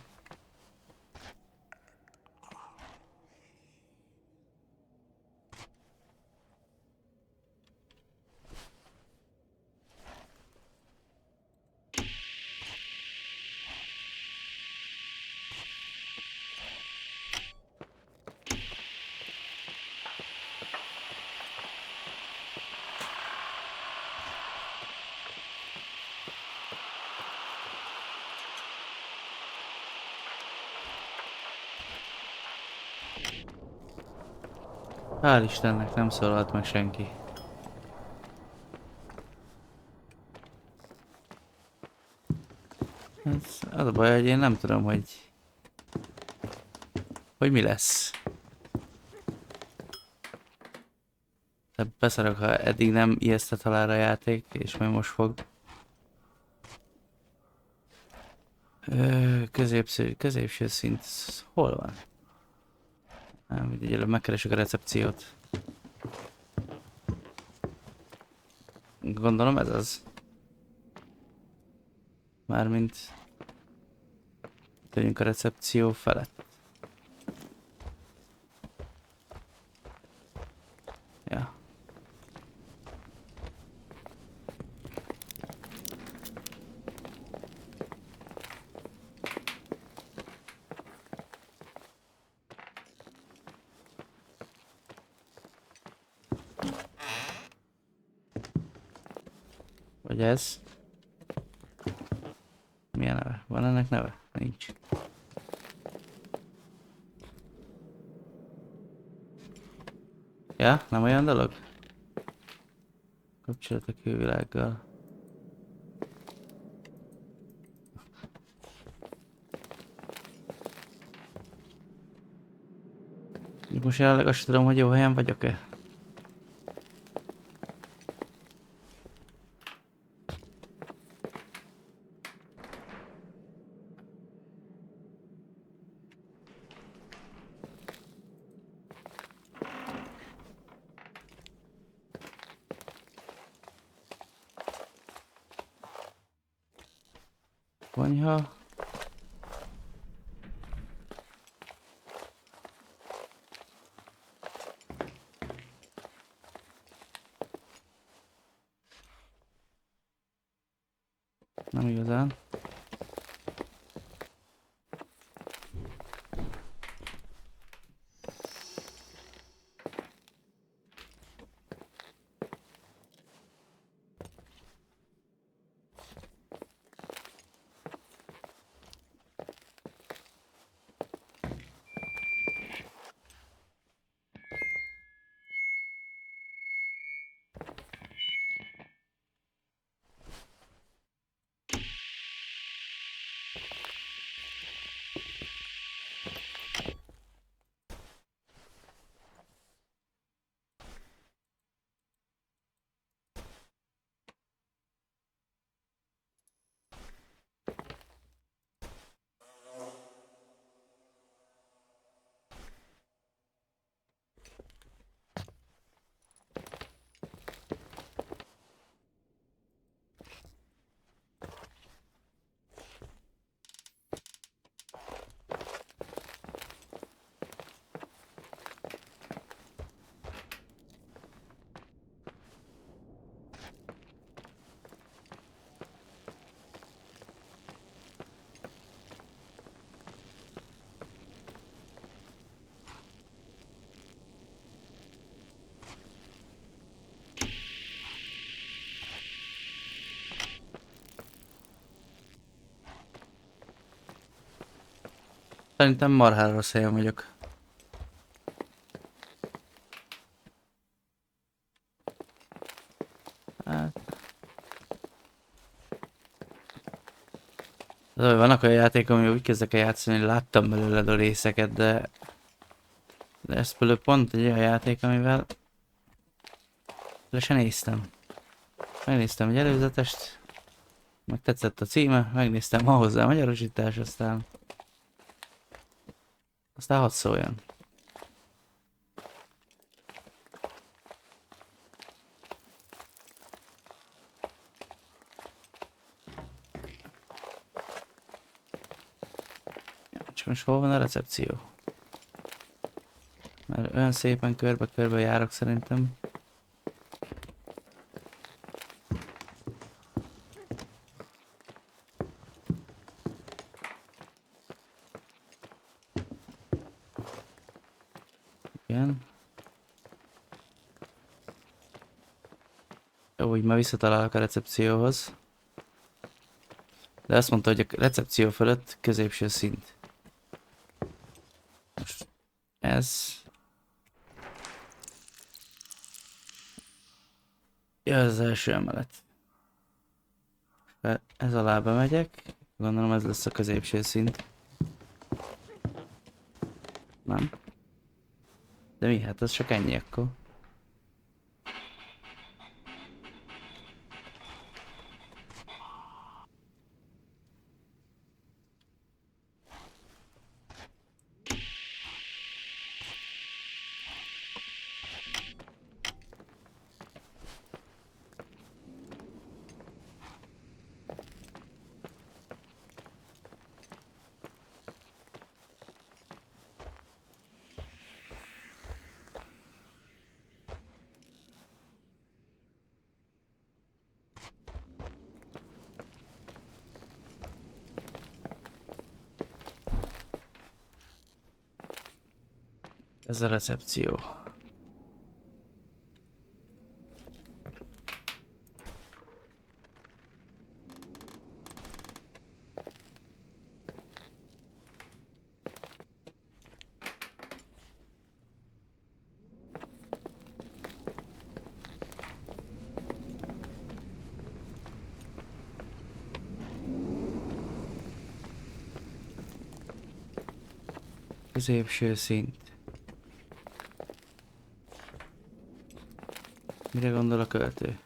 Hál' Istennek nem szólalt meg senki. Az a baj, hogy én nem tudom, hogy mi lesz. Tehát beszarok, ha eddig nem ijesztett halálra a játék, és majd most fog. Középső szint. Hol van? Nem, mindegy, előbb megkeresek a recepciót. Gondolom ez az. Mármint... Tegyünk a recepció felett. Ja. Vagy ez? Milyen neve? Van ennek neve? Nincs. Ja, nem olyan dolog? Kapcsolat a külvilággal. Most jelenleg azt tudom, hogy jó helyen vagyok-e? Konyha. Nem igazán. Szerintem marhára rossz helyen vagyok. Hát... Vannak olyan játékok, ami úgy kezdek el játszani, hogy láttam belőled a részeket, de ez például pont egy olyan játék, amivel le se néztem. Megnéztem egy előzetest, meg tetszett a címe, megnéztem ma hozzá a magyarosítás, aztán hadd szóljon. Csak most hol van a recepció? Mert olyan szépen körbe-körbe járok szerintem. Igen. Jó, úgy már visszatalálok a recepcióhoz. De azt mondta, hogy a recepció fölött középső szint. Most ez... Ja, ez az első emelet. Ez alá bemegyek. Gondolom ez lesz a középső szint. Nem? De mi? Hát ez csak ennyi akkor. Ez a recepció. Középső szint. Mire gondol a költő?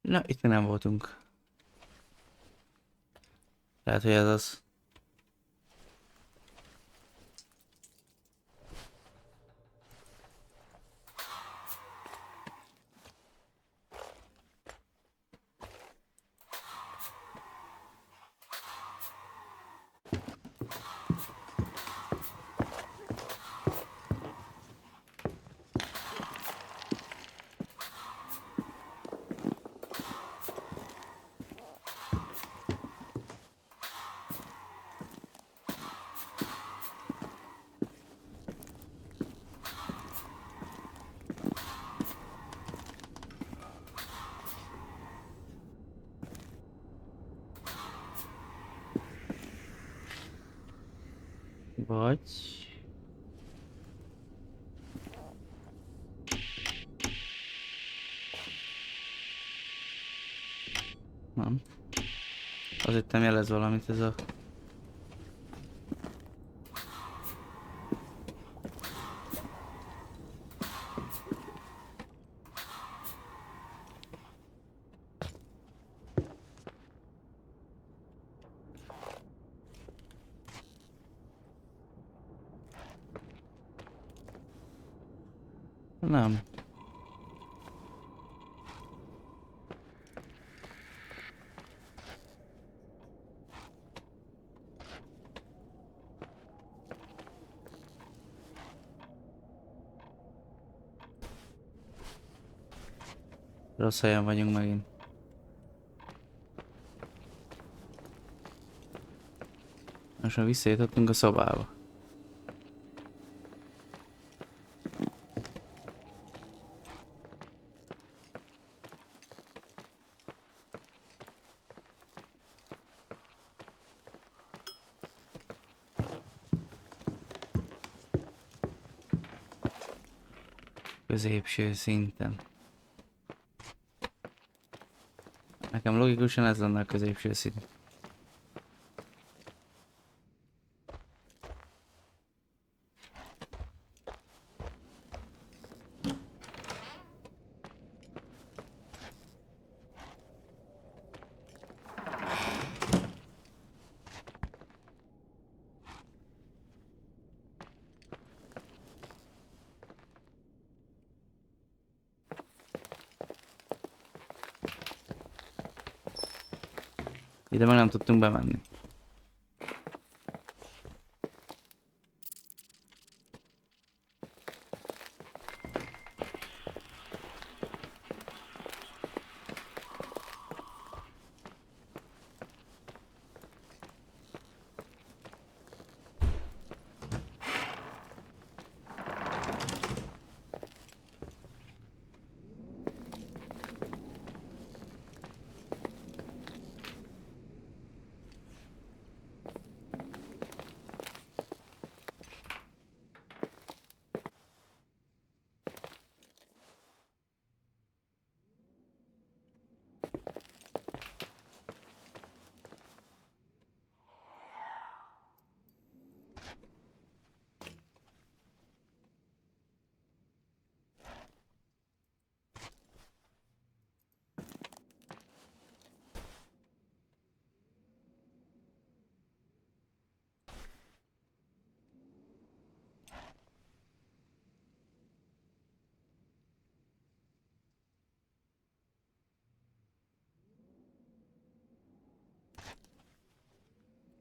Na, itt még nem voltunk. Lehet, hogy ez az. Vagy... Nem. Az itt nem jelez valamit ez a... Nem. Rossz helyen vagyunk megint. Most már visszajutottunk a szobába. Középső szinten. Nekem logikusan ez lenne a középső szint. Ide meg nem tudtunk bemenni.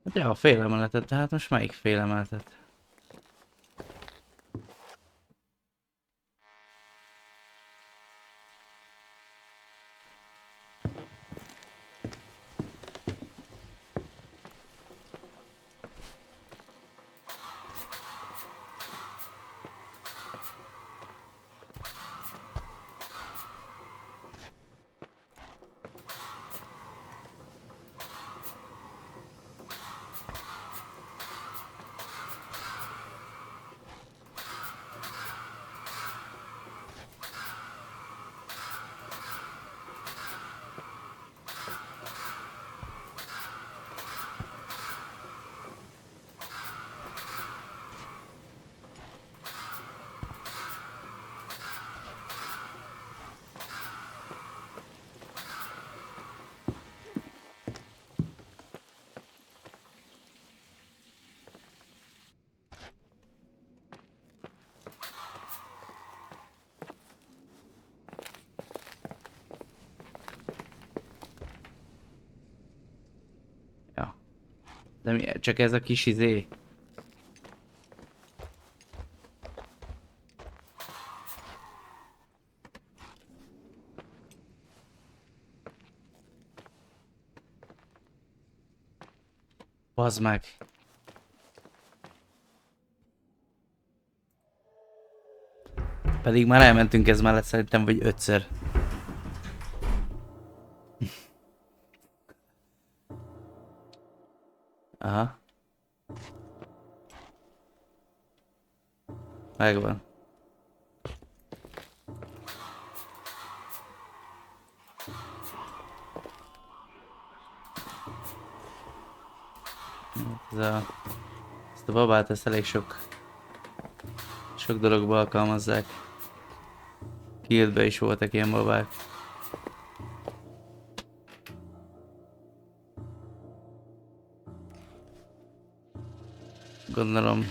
Hát ja, a félemeletet, de hát most melyik félemeletet? De mi, csak ez a kis izé? Bazd meg! Pedig már elmentünk ez mellett szerintem vagy 5-ször. Aha. Megvan. Ezt a babát, ezt elég sok dologba alkalmazzák. Guildbe is voltak ilyen babák. Gondolom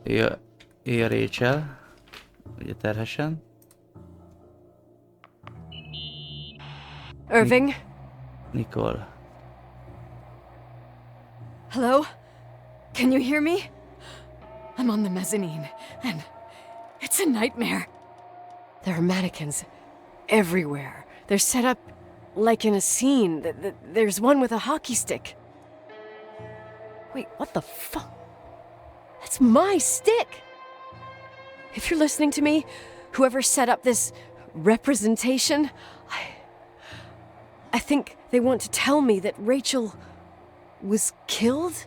ő a Rachel, ugye terhesen. Irving? Nicole. Hello? Can you hear me? I'm on the mezzanine, and it's a nightmare. There are mannequins everywhere. They're set up like in a scene. There's one with a hockey stick. Wait, what the fuck? That's my stick! If you're listening to me, whoever set up this representation, I think they want to tell me that Rachel was killed?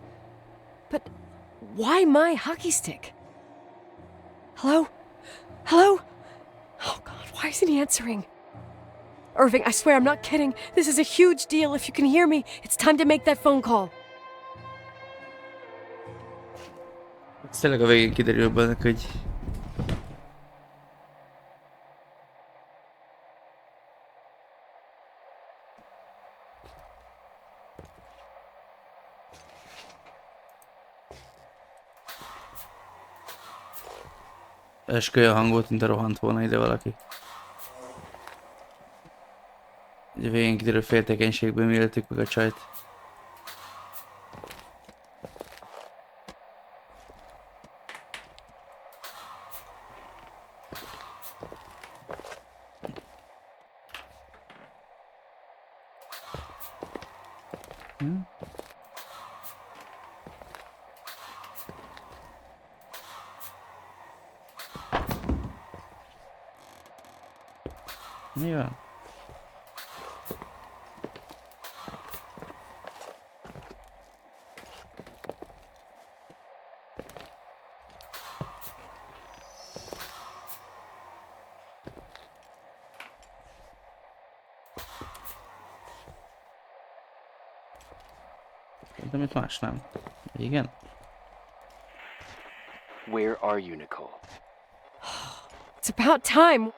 But why my hockey stick? Hello? Hello? Oh God, why isn't he answering? Irving, I swear I'm not kidding. This is a huge deal. If you can hear me, it's time to make that phone call. Tényleg a végén kiderül benne, hogy... Esküvő a hangot, mint a rohant volna ide valaki. Ugye végén kiderül féltékenységből mi éltük meg a csajt. Mi van? De mit más nem? Igen? Where are you, Nicole? It's about time.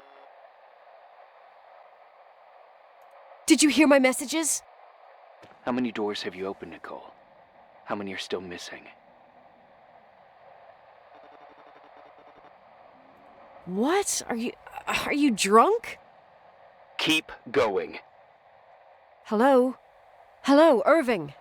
Did you hear my messages? How many doors have you opened, Nicole? How many are still missing? What? Are you drunk? Keep going. Hello? Hello, Irving.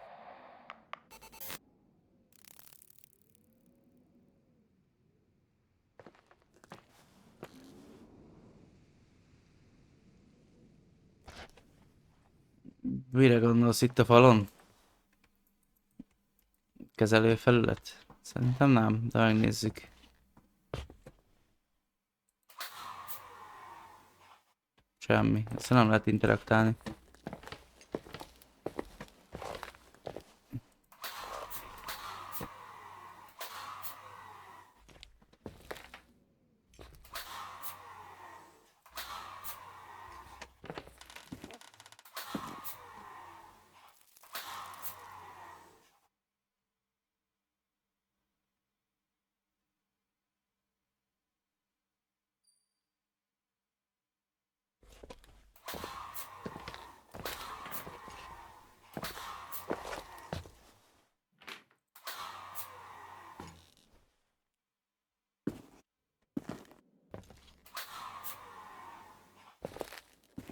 Mire gondolsz itt a falon? Kezelőfelület? Szerintem nem, de megnézzük. Semmi, ezt nem lehet interaktálni.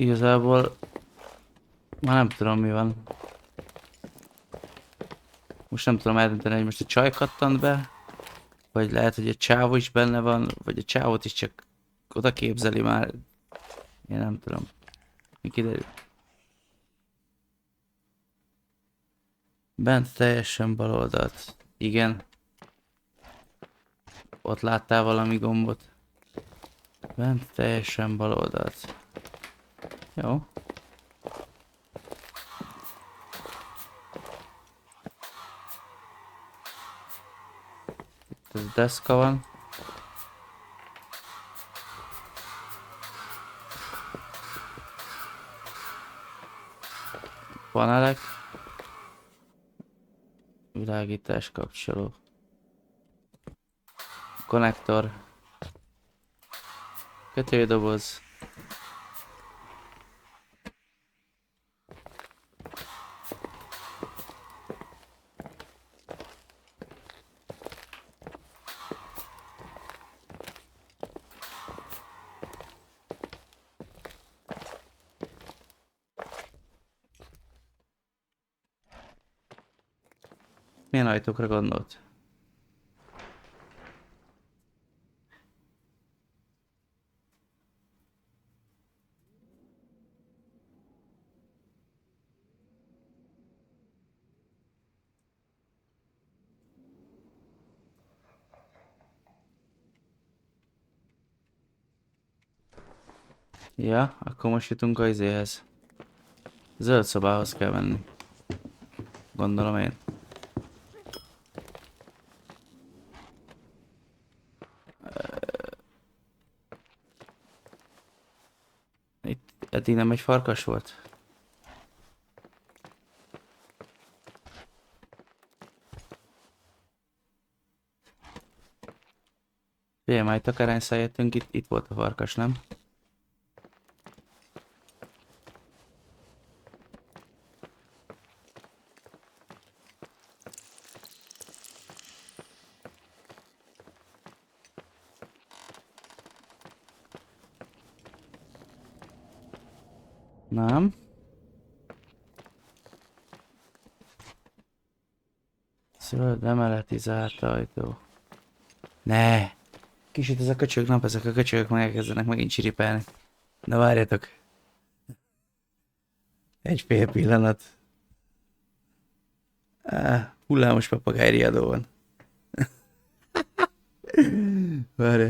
Igazából már nem tudom mi van. Most nem tudom eldönteni, hogy most a csaj kattant be, vagy lehet, hogy a csávó is benne van, vagy a csávót is csak oda képzeli már. Én nem tudom. Mi kiderül? Bent teljesen bal oldalt. Igen. Ott láttál valami gombot? Bent teljesen bal oldalt. Jó. Itt az deszka van. Panelek. Világítás kapcsoló. Konnektor. Kötődoboz. Milyen ajtókra gondolt? Ja, akkor most jutunk az izéhez. Zöld szobához kell menni. Gondolom én. Itt eddig nem egy farkas volt? Figyelj, majd takarányszál jöttünk, itt volt a farkas, nem? Nem. Zöld emeleti zárt ajtó. Ne! Kicsit ez a köcsög nap, ezek a köcsögök meg elkezdenek megint csiripelni. Na várjatok. Egy fél pillanat. Hullámos papagáj riadó van. Várj.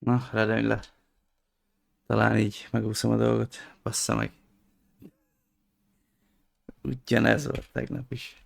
Na, redőny le. Talán így megúszom a dolgot. Bassza meg. Ugyanez volt tegnap is.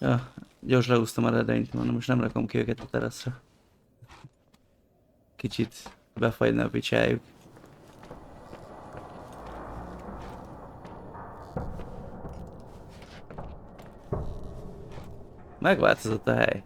Ja, gyors leúztam a redőnyt, mondom, most nem rakom ki őket a teraszra. Kicsit befagyna a picsájuk. Megváltozott a hely.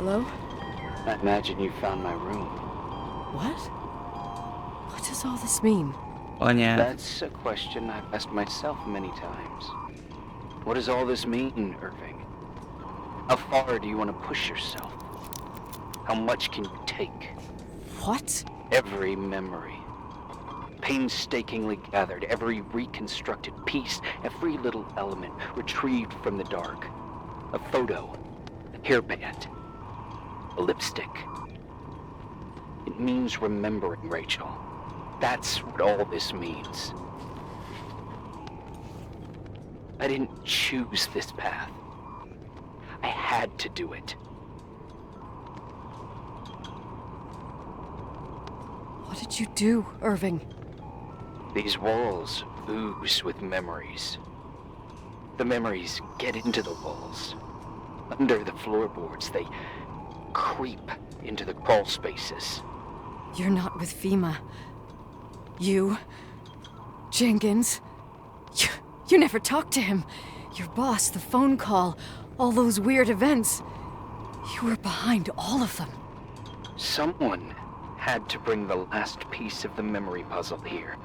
Hello? I imagine you found my room. What? What does all this mean? Anyád. That's a question I've asked myself many times. What does all this mean, Irving? How far do you want to push yourself? How much can you take? What? Every memory. Painstakingly gathered, every reconstructed piece, every little element retrieved from the dark. A photo, a hairband, a lipstick. It means remembering, Rachel. That's what all this means. I didn't choose this path. I had to do it. What did you do, Irving? These walls ooze with memories. The memories get into the walls. Under the floorboards, they creep into the crawl spaces. You're not with FEMA. You... Jenkins... You never talked to him. Your boss, the phone call, all those weird events. You were behind all of them. Someone had to bring the last piece of the memory puzzle here.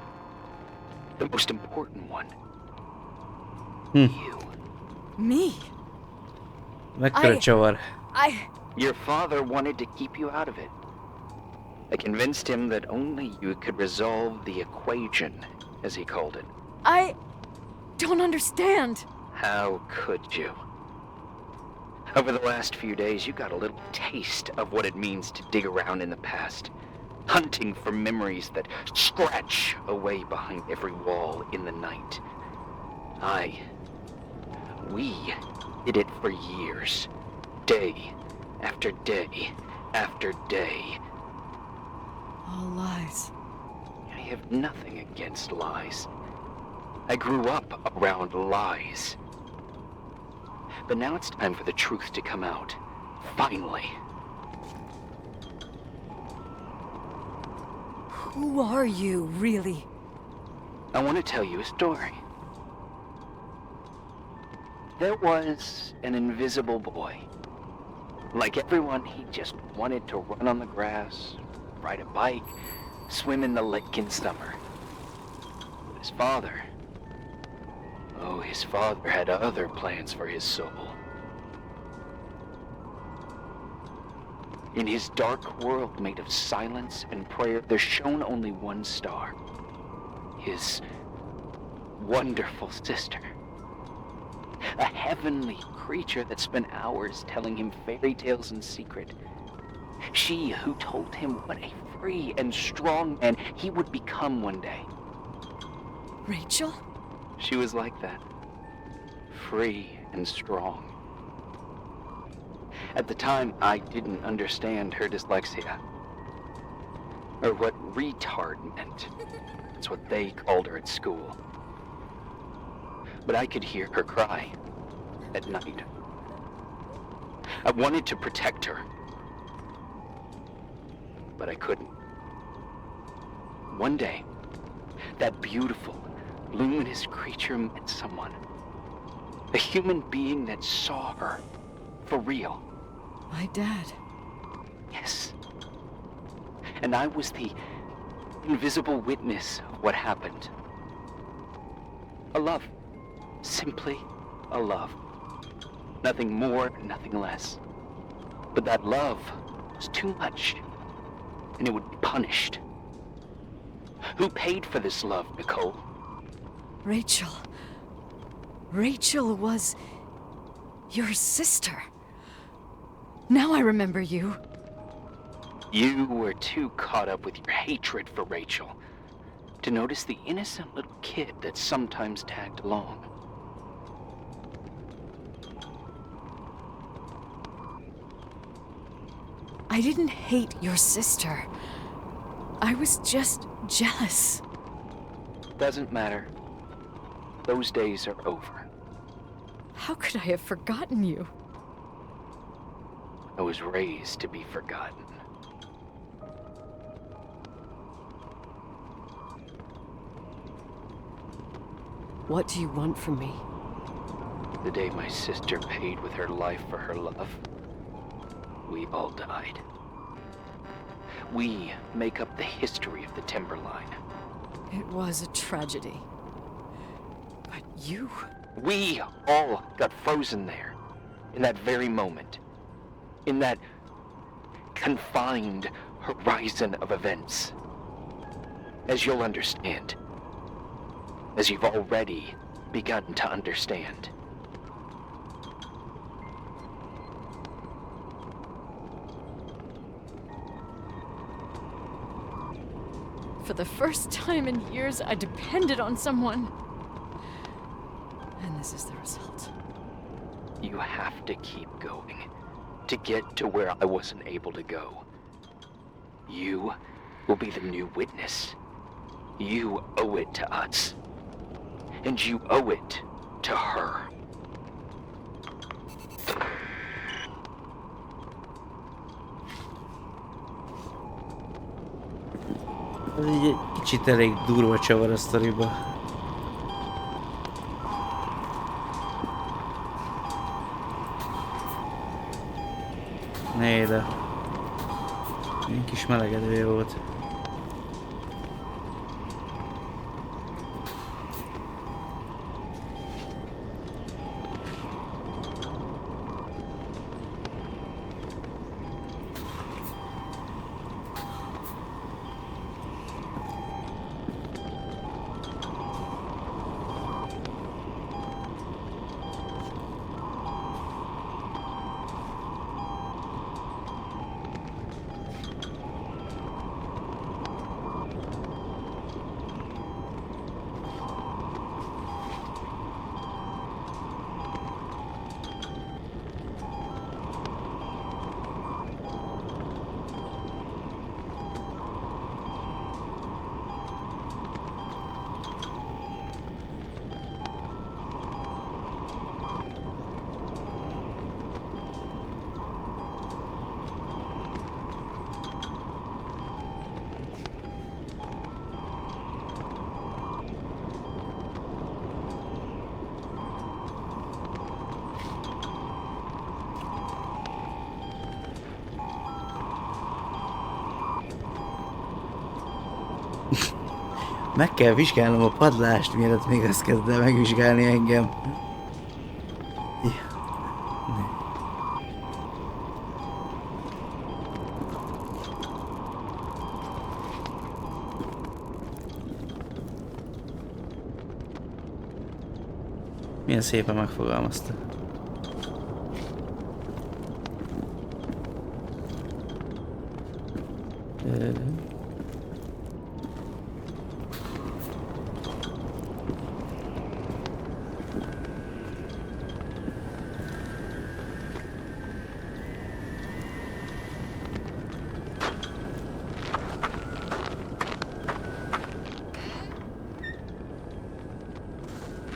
The most important one. You. Me? Mekkora csavar. Your father wanted to keep you out of it. I convinced him that only you could resolve the equation, as he called it. I don't understand. How could you? Over the last few days, you got a little taste of what it means to dig around in the past, hunting for memories that scratch away behind every wall in the night. We did it for years, day after day after day. All lies. I have nothing against lies. I grew up around lies. But now it's time for the truth to come out. Finally. Who are you, really? I want to tell you a story. There was an invisible boy. Like everyone, he just wanted to run on the grass, ride a bike, swim in the lake in summer. But his father had other plans for his soul. In his dark world made of silence and prayer, there shone only one star. His wonderful sister. A heavenly creature that spent hours telling him fairy tales in secret. She who told him what a free and strong man he would become one day. Rachel? She was like that. Free and strong. At the time, I didn't understand her dyslexia. Or what retard meant. That's what they called her at school. But I could hear her cry at night. I wanted to protect her. But I couldn't. One day, that beautiful, luminous creature met someone. A human being that saw her. For real. My dad. Yes. And I was the invisible witness of what happened. A love. Simply a love. Nothing more, nothing less. But that love was too much, and it would be punished. Who paid for this love, Nicole? Rachel. Rachel was your sister. Now I remember you. You were too caught up with your hatred for Rachel to notice the innocent little kid that sometimes tagged along. I didn't hate your sister. I was just jealous. Doesn't matter. Those days are over. How could I have forgotten you? I was raised to be forgotten. What do you want from me? The day my sister paid with her life for her love, we all died. We make up the history of the Timberline. It was a tragedy. But you... We all got frozen there, in that very moment. In that confined horizon of events. As you'll understand. As you've already begun to understand. For the first time in years, I depended on someone. And this is the result. You have to keep going to get to where I wasn't able to go. You will be the new witness. You owe it to us. And you owe it to her. Ez egy kicsit elég durva csavar a sztoriba. Né, de... Egy kis melegedő volt. Meg kell vizsgálnom a padlást, mielőtt még azt kezd el megvizsgálni engem. Milyen szépen megfogalmazta.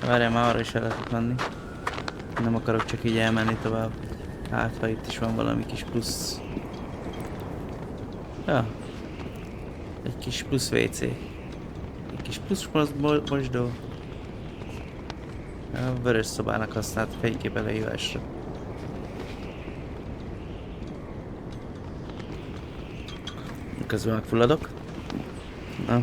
Várjál, már arra is el lehetett menni. Nem akarok csak így elmenni tovább. Hát, ha itt is van valami kis plusz... Ja. Egy kis plusz WC. Egy kis plusz mosdó. A vörös szobának használt fénykép előhívásra. Közben megfulladok. Na.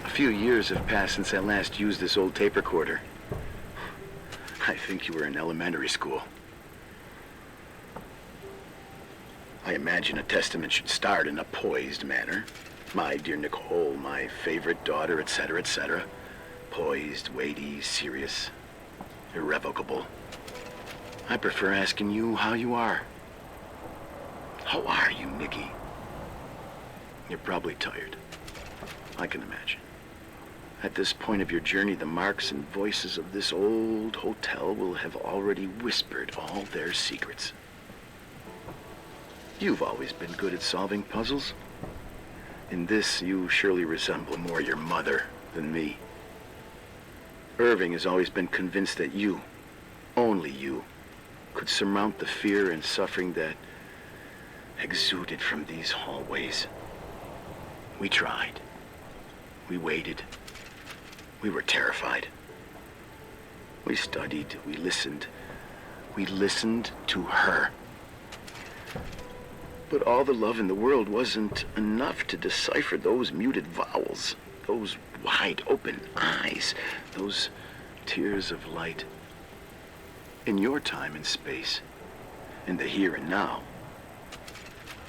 A few years have passed since I last used this old tape recorder. I think you were in elementary school. I imagine a testament should start in a poised manner. My dear Nicole, my favorite daughter, etc., etc. Poised, weighty, serious, irrevocable. I prefer asking you how you are. How are you, Nikki? You're probably tired. I can imagine. At this point of your journey, the marks and voices of this old hotel will have already whispered all their secrets. You've always been good at solving puzzles. In this, you surely resemble more your mother than me. Irving has always been convinced that you, only you, could surmount the fear and suffering that exuded from these hallways. We tried. We waited. We were terrified. We studied. We listened. We listened to her. But all the love in the world wasn't enough to decipher those muted vowels, those wide open eyes, those tears of light. In your time and space, in the here and now,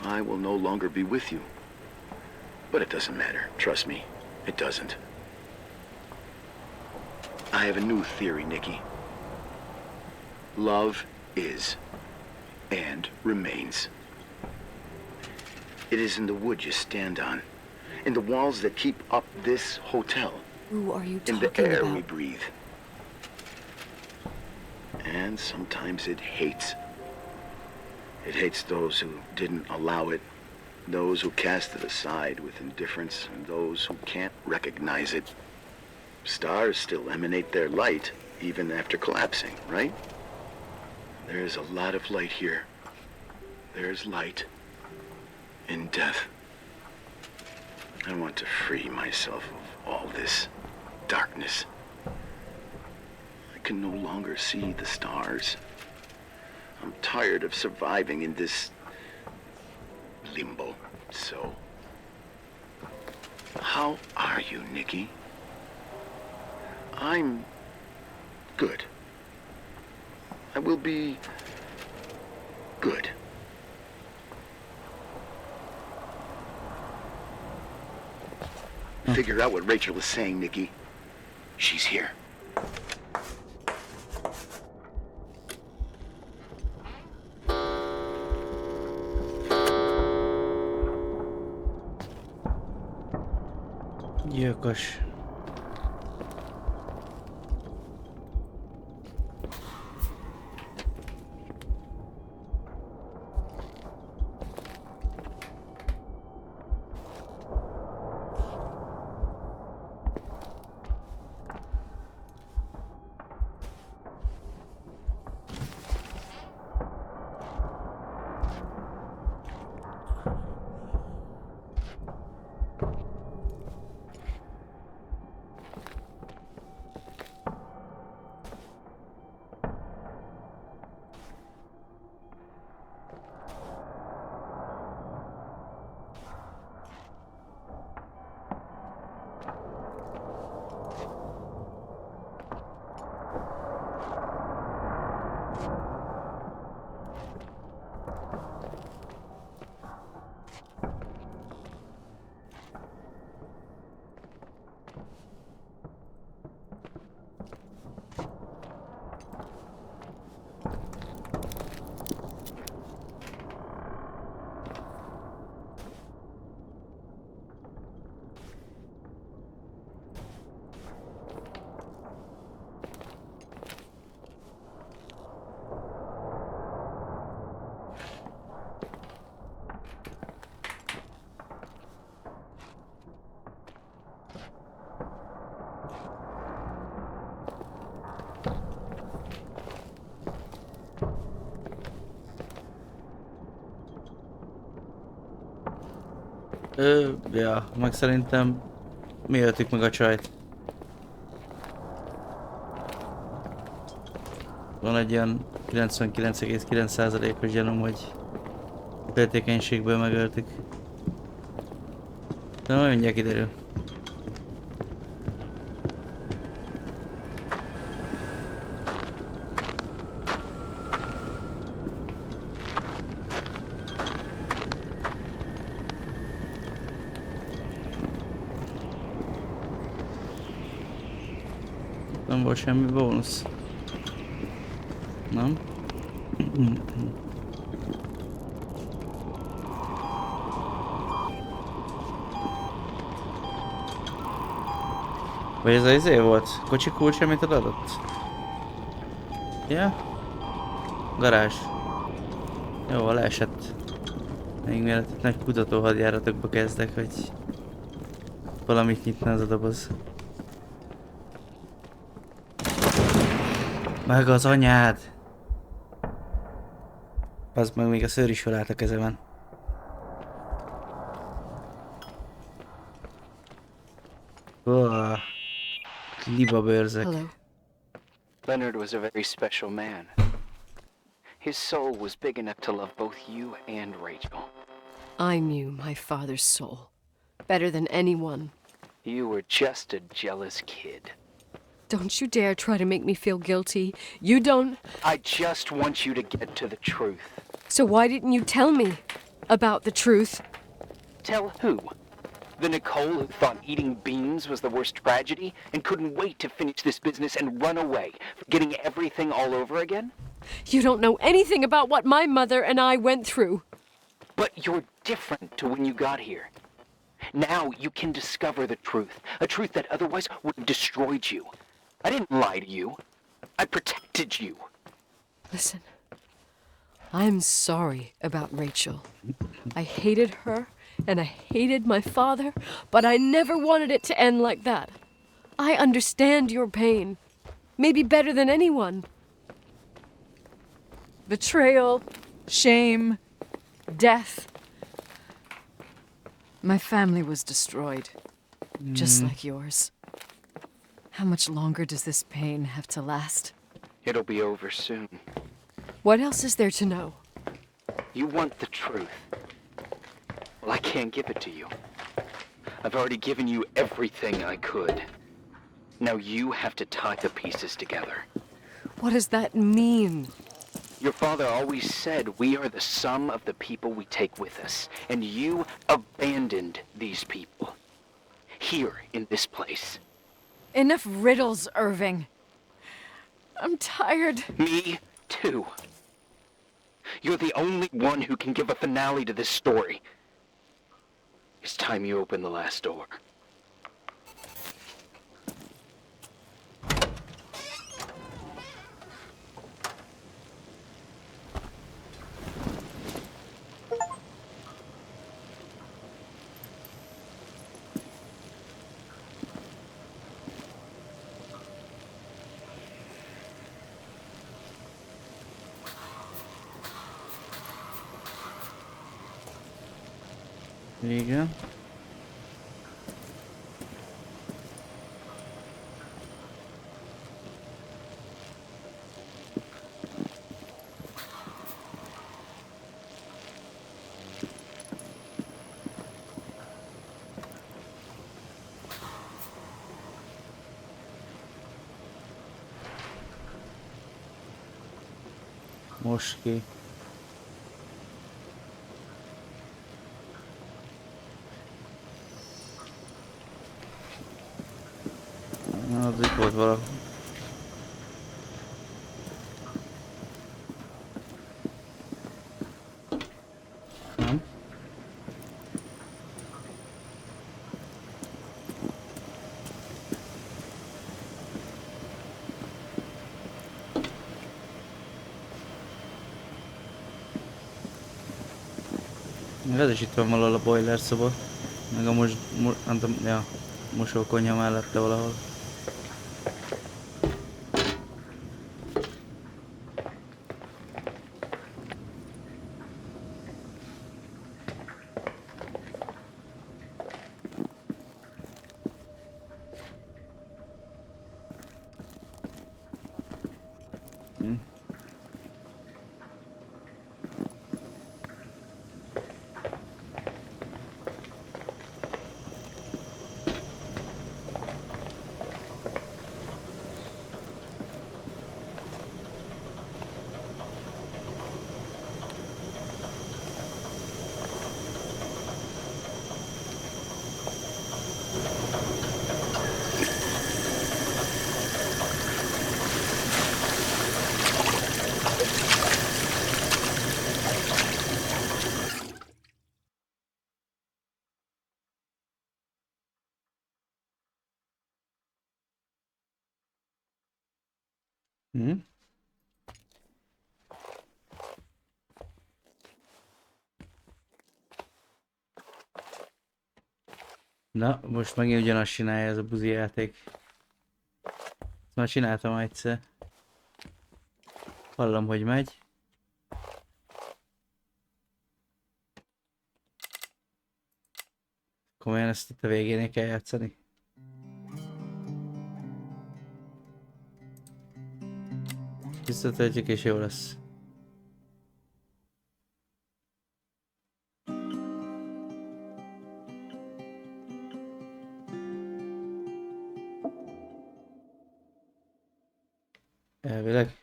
I will no longer be with you. But it doesn't matter. Trust me, it doesn't. I have a new theory, Nikki. Love is and remains. It is in the wood you stand on, in the walls that keep up this hotel, Who are you talking in the air about? we breathe. And sometimes it hates. It hates those who didn't allow it, those who cast it aside with indifference and those who can't recognize it. Stars still emanate their light even after collapsing, right? There is a lot of light here. There is light in death. I want to free myself of all this darkness. I can no longer see the stars. I'm tired of surviving in this limbo. So, how are you, Nikki? I'm good. I will be good. Figure out what Rachel is saying, Nikki. She's here. Gyilkos. Ja, meg szerintem mi öltük meg a csajt. Van egy ilyen 99,9%-os gyanúm, hogy féltékenységből megöltük. De majd mindjárt kiderül. Nem volt semmi bónusz. Nem? Vagy ez az izé volt? Kocsi kulcs, amit adott? Ja? Garázs. Jó, leesett. Még mielőtt nagy kutatóhadjáratokba kezdek, hogy valamit nyitna az a doboz. Meg az anyád! Az meg még a szőr is felállt a kezemen. Liba bőrzek. Hello. Leonard was a very special man. His soul was big enough to love both you and Rachel. I knew my father's soul better than anyone. You were just a jealous kid. Don't you dare try to make me feel guilty. You don't... I just want you to get to the truth. So why didn't you tell me about the truth? Tell who? The Nicole who thought eating beans was the worst tragedy and couldn't wait to finish this business and run away, forgetting everything all over again? You don't know anything about what my mother and I went through. But you're different to when you got here. Now you can discover the truth, a truth that otherwise would have destroyed you. I didn't lie to you. I protected you. Listen, I'm sorry about Rachel. I hated her, and I hated my father, but I never wanted it to end like that. I understand your pain, maybe better than anyone. Betrayal, shame, death. My family was destroyed, just like yours. How much longer does this pain have to last? It'll be over soon. What else is there to know? You want the truth. Well, I can't give it to you. I've already given you everything I could. Now you have to tie the pieces together. What does that mean? Your father always said we are the sum of the people we take with us, and you abandoned these people. Here, in this place. Enough riddles, Irving. I'm tired. Me, too. You're the only one who can give a finale to this story. It's time you open the last door. Igen. Most ki. Az itt volt valahol. Nem? Ez is itt van valahol a boiler szoba. Meg a mosókonyha mellette valahol. Na, most megint ugyanazt csinálja ez a buzi játék. Ezt már csináltam egyszer. Hallom, hogy megy. Komolyan ezt itt a végénél kell játszani? Visszatöltjük és jó lesz. Elvileg.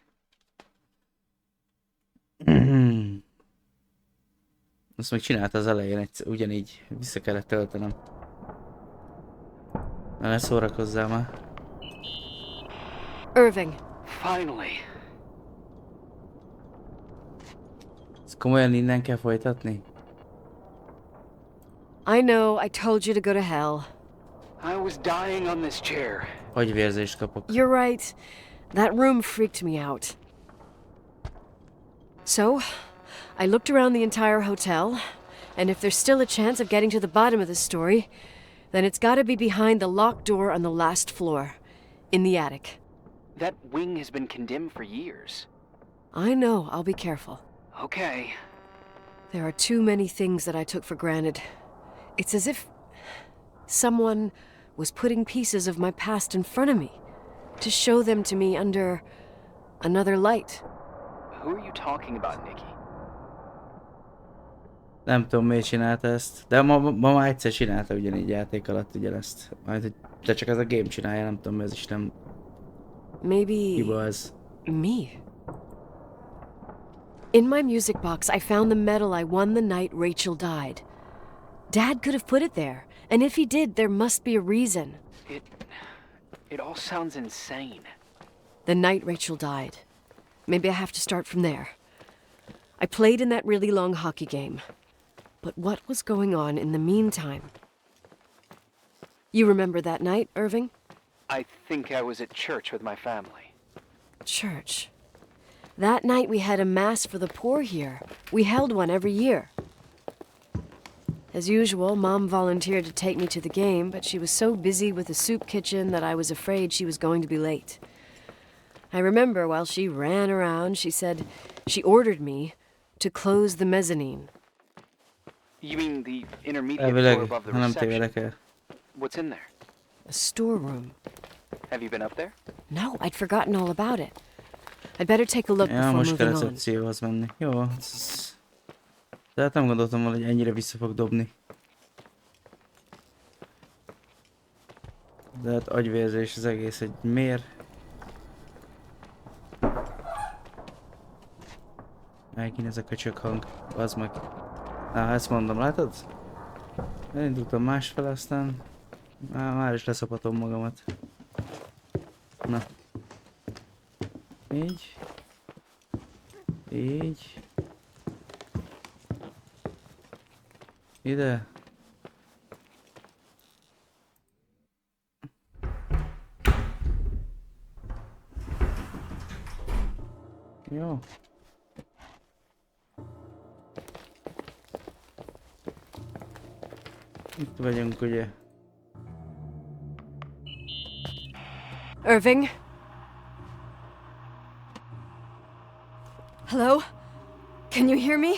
Azt meg csinálta az elején, egyszer, ugyanígy vissza kellett töltenem. Na, ne szórakozzál már. Irving. Finally. Ezt komolyan innen kell folytatni? I know, I told you to go to hell. I was dying on this chair. Agyvérzést kapok. You're right. That room freaked me out. So, I looked around the entire hotel, And if there's still a chance of getting to the bottom of the story, then it's gotta be behind the locked door on the last floor, in the attic. That wing has been condemned for years. I know, I'll be careful. Okay. There are too many things that I took for granted. It's as if someone was putting pieces of my past in front of me to show them to me under another light. Who are you talking about, Nikki? Nem tudom, miért csinálta ezt, de ma már egyszer csinálta ugyanígy játék alatt ugyanezt. Majd, hogy de csak ez a game csinálja, nem tudom, ez is nem... Maybe... hiba ez. Me. In my music box, I found the medal I won the night Rachel died. Dad could have put it there, and if he did, there must be a reason. It all sounds insane. The night Rachel died. Maybe I have to start from there. I played in that really long hockey game. But what was going on in the meantime? You remember that night, Irving? I think I was at church with my family. Church. That night we had a mass for the poor here. We held one every year. As usual, Mom volunteered to take me to the game, but she was so busy with the soup kitchen that I was afraid she was going to be late. I remember while she ran around, she said she ordered me to close the mezzanine. You mean the intermediate floor above the reception? What's in there? A storeroom. Have you been up there? No, I'd forgotten all about it. I'd better take a look before most kell moving on. recepcióhoz menni. Jó, de hát nem gondoltam volna, hogy ennyire vissza fog dobni. De hát agyvérzés az egész, hogy miért? Megint ez a köcsög hang, az meg. Ezt mondom, látod? Elindultam másfele, aztán már is leszapatom magamat. Na. Így. Így. Ide. Jó. Itt vagyunk, ugye? Irving? Hello? Can you hear me?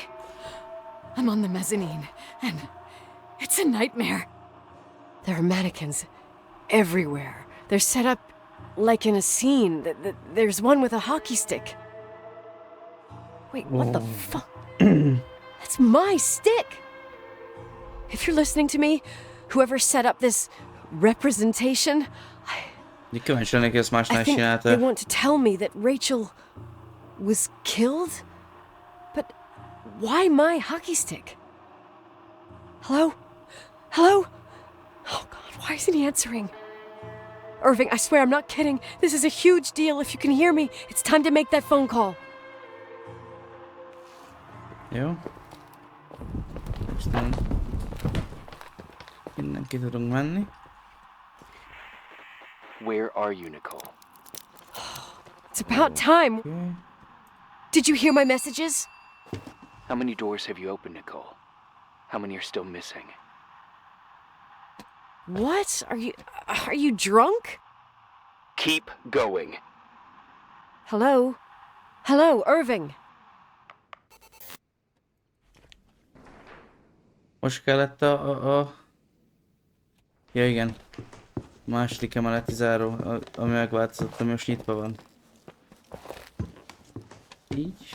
I'm on the mezzanine, and it's a nightmare. There are mannequins everywhere. They're set up like in a scene. There's one with a hockey stick. Wait, what the fuck? That's my stick! If you're listening to me, whoever set up this representation, I think they want to tell me that Rachel was killed? But why my hockey stick? Hello? Hello? Oh God, why isn't he answering? Irving, I swear I'm not kidding. This is a huge deal. If you can hear me, it's time to make that phone call. Jó. Aztán innen ki tudunk menni. Where are you, Nicole? It's about time. Okay. Did you hear my messages? How many doors have you opened, Nicole? How many are still missing? What? Are you drunk? Keep going. Hello? Hello, Irving. Most kellett Ja igen. Második emeleti záró, ami megváltozott, ami most nyitva van. Így.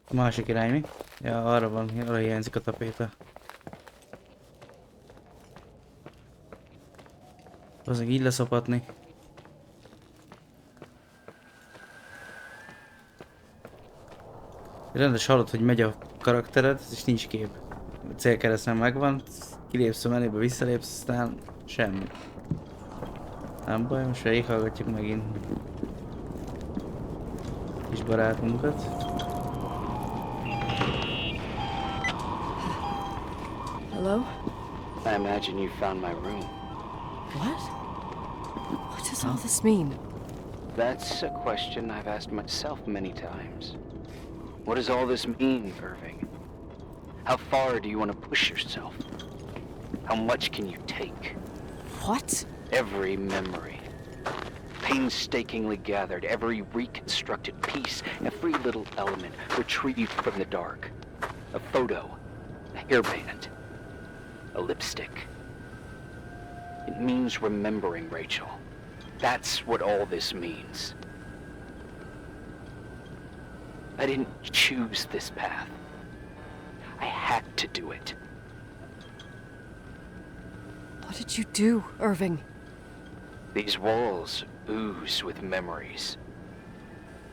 A másik irány mi? Ja, arra van, arra hiányzik a tapéta. Azok így leszopatni. Rendes hallod, hogy megy a karaktered, és nincs kép. A célkeresztben megvan, kilépsz a menübe, visszalépsz, aztán semmi. Nem baj, most végighallgatjuk megint kis barátunkat. Hello? I imagine you found my room. What? What does all this mean? That's a question I've asked myself many times. What does all this mean, Irving? How far do you want to push yourself? How much can you take? What? Every memory. Painstakingly gathered, every reconstructed piece, every little element retrieved from the dark. A photo, a hairband, a lipstick. It means remembering, Rachel. That's what all this means. I didn't choose this path. I had to do it. What did you do, Irving? These walls ooze with memories.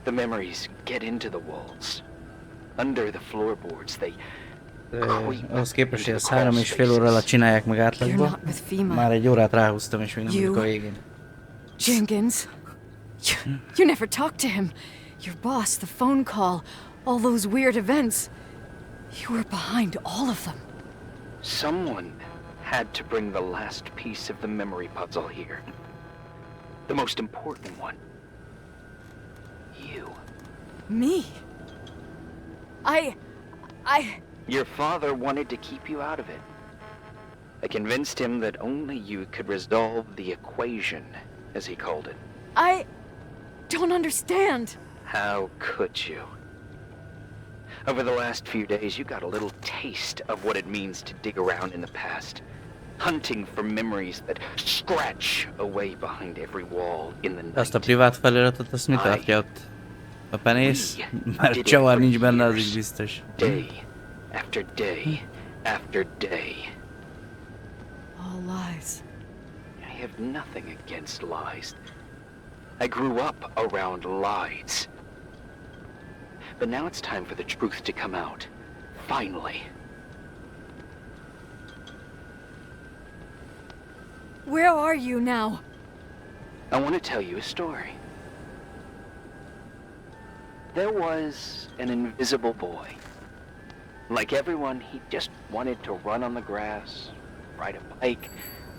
The memories get into the walls. Under the floorboards, they Ahhoz képest, hogy ezt 3,5 óra alatt csinálják meg átlagban, már egy órát ráhúztam, és még nem vagyok a végén. Jenkins, you never talked to him. Your boss, the phone call, all those weird events. You were behind all of them. Someone had to bring the last piece of the memory puzzle here. The most important one. You. Me? Your father wanted to keep you out of it. I convinced him that only you could resolve the equation, as he called it. I don't understand. How could you? Over the last few days, you got a little taste of what it means to dig around in the past, hunting for memories that scratch away behind every wall in the night. Azt a privát feliratot, azt mit tartja ott? A penész? Mert csavar nincs benne, az is biztos. Day after day after day. All lies. I have nothing against lies. I grew up around lies. But now it's time for the truth to come out. Finally. Where are you now? I want to tell you a story. There was an invisible boy. Like everyone, he just wanted to run on the grass, ride a bike,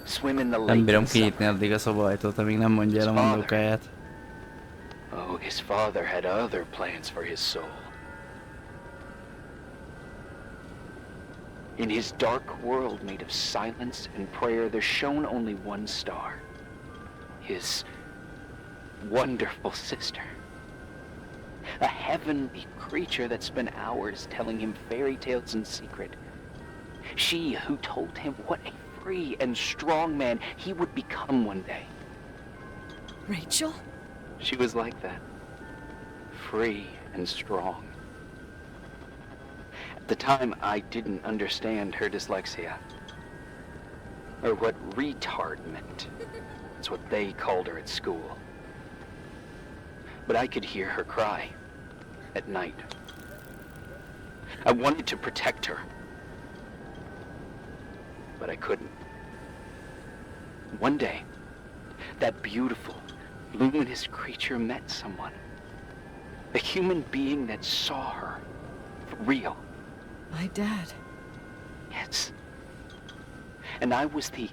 swim in the lake. Nem bírom kinyitni addig a szobaajtót, amíg nem mondja el a mondókáját. Oh, his father had other plans for his soul. In his dark world made of silence and prayer, there shone only one star. His wonderful sister. A heavenly creature that spent hours telling him fairy tales in secret. She who told him what a free and strong man he would become one day. Rachel? She was like that. Free and strong. At the time, I didn't understand her dyslexia. Or what retard meant. That's what they called her at school. But I could hear her cry at night. I wanted to protect her. But I couldn't. One day, that beautiful, luminous creature met someone. A human being that saw her for real. My dad. Yes. And I was the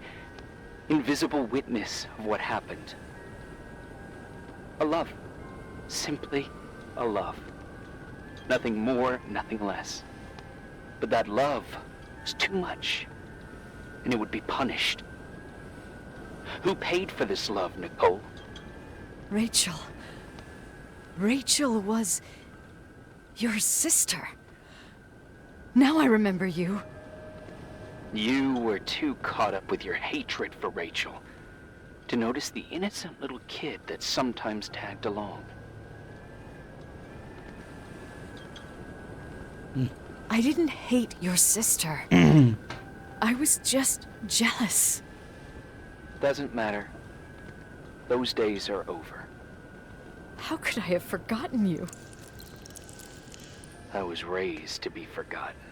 invisible witness of what happened. A love. Simply a love. Nothing more, nothing less. But that love was too much, and it would be punished. Who paid for this love, Nicole? Rachel. Rachel was your sister. Now I remember you. You were too caught up with your hatred for Rachel to notice the innocent little kid that sometimes tagged along. I didn't hate your sister. I was just jealous. Doesn't matter. Those days are over. How could I have forgotten you? I was raised to be forgotten.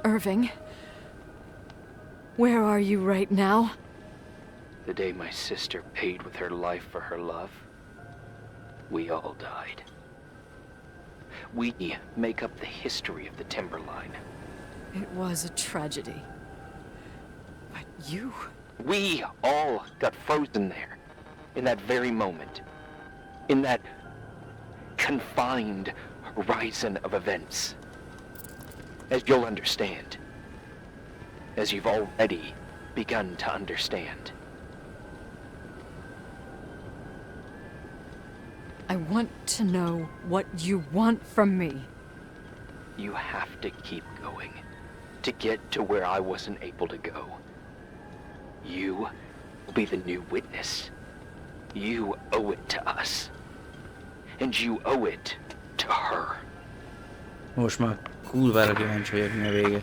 Irving, where are you right now? The day my sister paid with her life for her love, we all died. We make up the history of the timberline. It was a tragedy. But you... We all got frozen there, in that very moment, in that confined horizon of events. As you'll understand, as you've already begun to understand. I want to know what you want from me. You have to keep going to get to where I wasn't able to go. You will be the new witness. You owe it to us. And you owe it to her. Most már kurvára kíváncsi vagyok, mi a vége.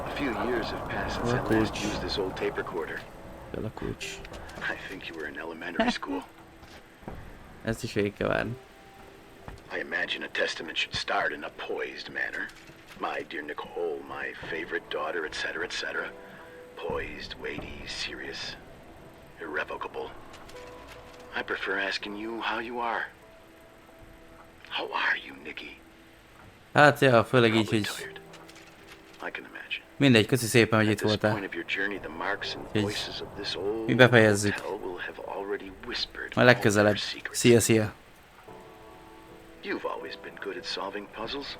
A few years have passed since I last used this old tape recorder. Fel a kulcs. I think you were in elementary school. Ezt is végig kell várni. I imagine a testament should start in a poised manner. My dear Nicole, my favorite daughter, etc., etc. Poised, weighty, serious, irrevocable. I prefer asking you how you are. How are you, Nikki? Hát, ja, főleg így, hogy... I can imagine. Mindegy, köszi szépen, hogy itt voltál. Mi befejezzük. Majd legközelebb. Szia, szia! You've always been good at solving puzzles.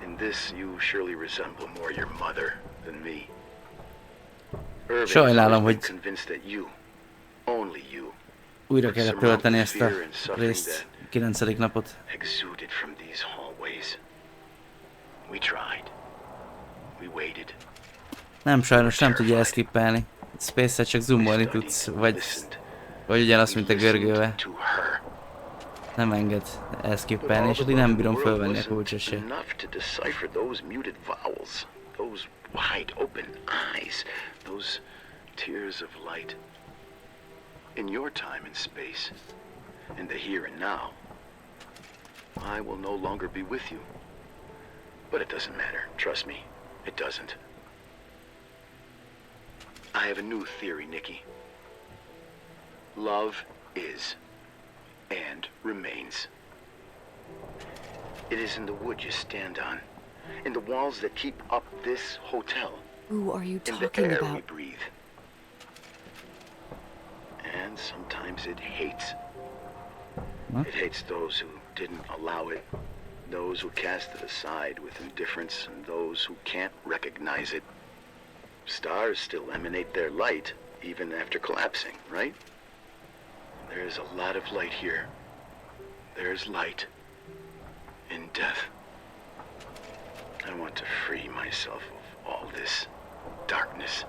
In this, you surely resemble more your mother than me. Sajnálom, hogy újra kellett tölteni ezt a részt, 9. napot. Exuded from these hallways. We tried. We waited. Nem, sajnos nem tudja elskippelni. Space-et csak zoomolni tudsz, vagy ugyanaz, mint a görgővel. Nem enged elskippelni, és addig nem bírom fölvenni a kulcsot se. Those wide open eyes, those tears of light. In your time and space, in the here and now, I will no longer be with you. But it doesn't matter, trust me, it doesn't. I have a new theory, Nikki. Love is and remains. It is in the wood you stand on, in the walls that keep up this hotel. Who are you talking in the air about? we breathe. And sometimes it hates. What? It hates those who didn't allow it, those who cast it aside with indifference, and those who can't recognize it. Stars still emanate their light, even after collapsing, right? There is a lot of light here. There is light in death. I want to free myself of all this darkness.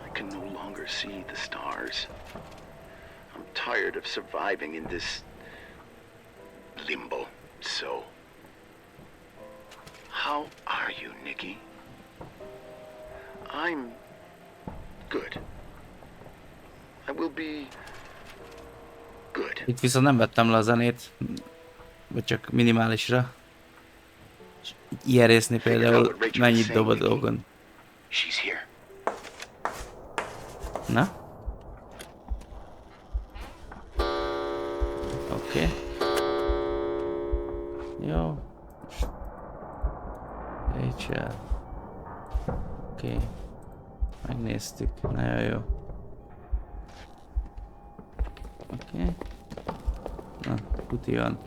I can no longer see the stars. I'm tired of surviving in this limbo. So, how are you, Nikki? I'm good. I will be good. Itt viszont nem vettem le a zenét, vagy csak minimálisra. Ilyen résznél például mennyit dob a dolgon. Na? Oké. Jó. Rachel. Oké. Megnéztük. Nagyon jó. Oké. Na, kuti van.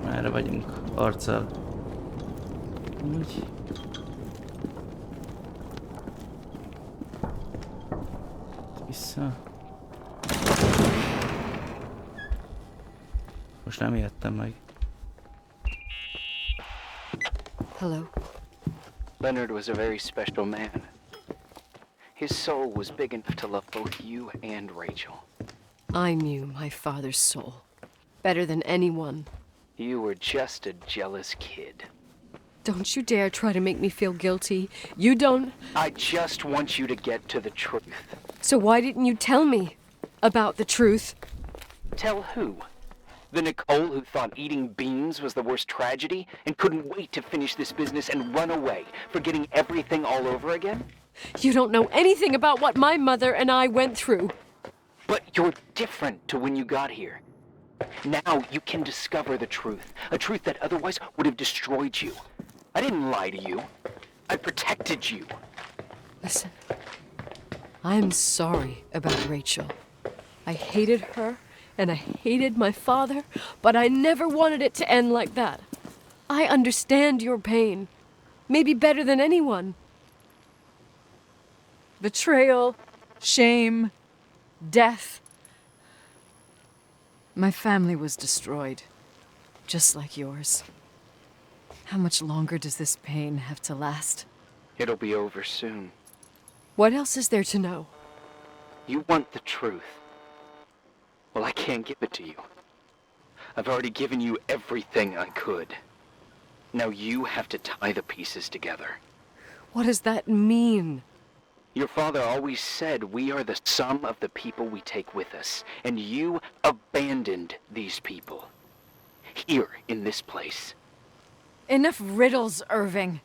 Merre vagyunk arccal? Úgy. Vissza. Most nem ijedtem meg. Hello. Leonard was a very special man. His soul was big enough to love both you and Rachel. I knew my father's soul. Better than anyone. You were just a jealous kid. Don't you dare try to make me feel guilty. You don't... I just want you to get to the truth. So why didn't you tell me about the truth? Tell who? The Nicole who thought eating beans was the worst tragedy and couldn't wait to finish this business and run away, forgetting everything all over again? You don't know anything about what my mother and I went through. But you're different to when you got here. Now you can discover the truth, a truth that otherwise would have destroyed you. I didn't lie to you. I protected you. Listen, I'm sorry about Rachel. I hated her, and I hated my father, but I never wanted it to end like that. I understand your pain, maybe better than anyone. Betrayal, shame, death. My family was destroyed, just like yours. How much longer does this pain have to last? It'll be over soon. What else is there to know? You want the truth. Well, I can't give it to you. I've already given you everything I could. Now you have to tie the pieces together. What does that mean? Your father always said we are the sum of the people we take with us, and you abandoned these people. Here, in this place. Enough riddles, Irving.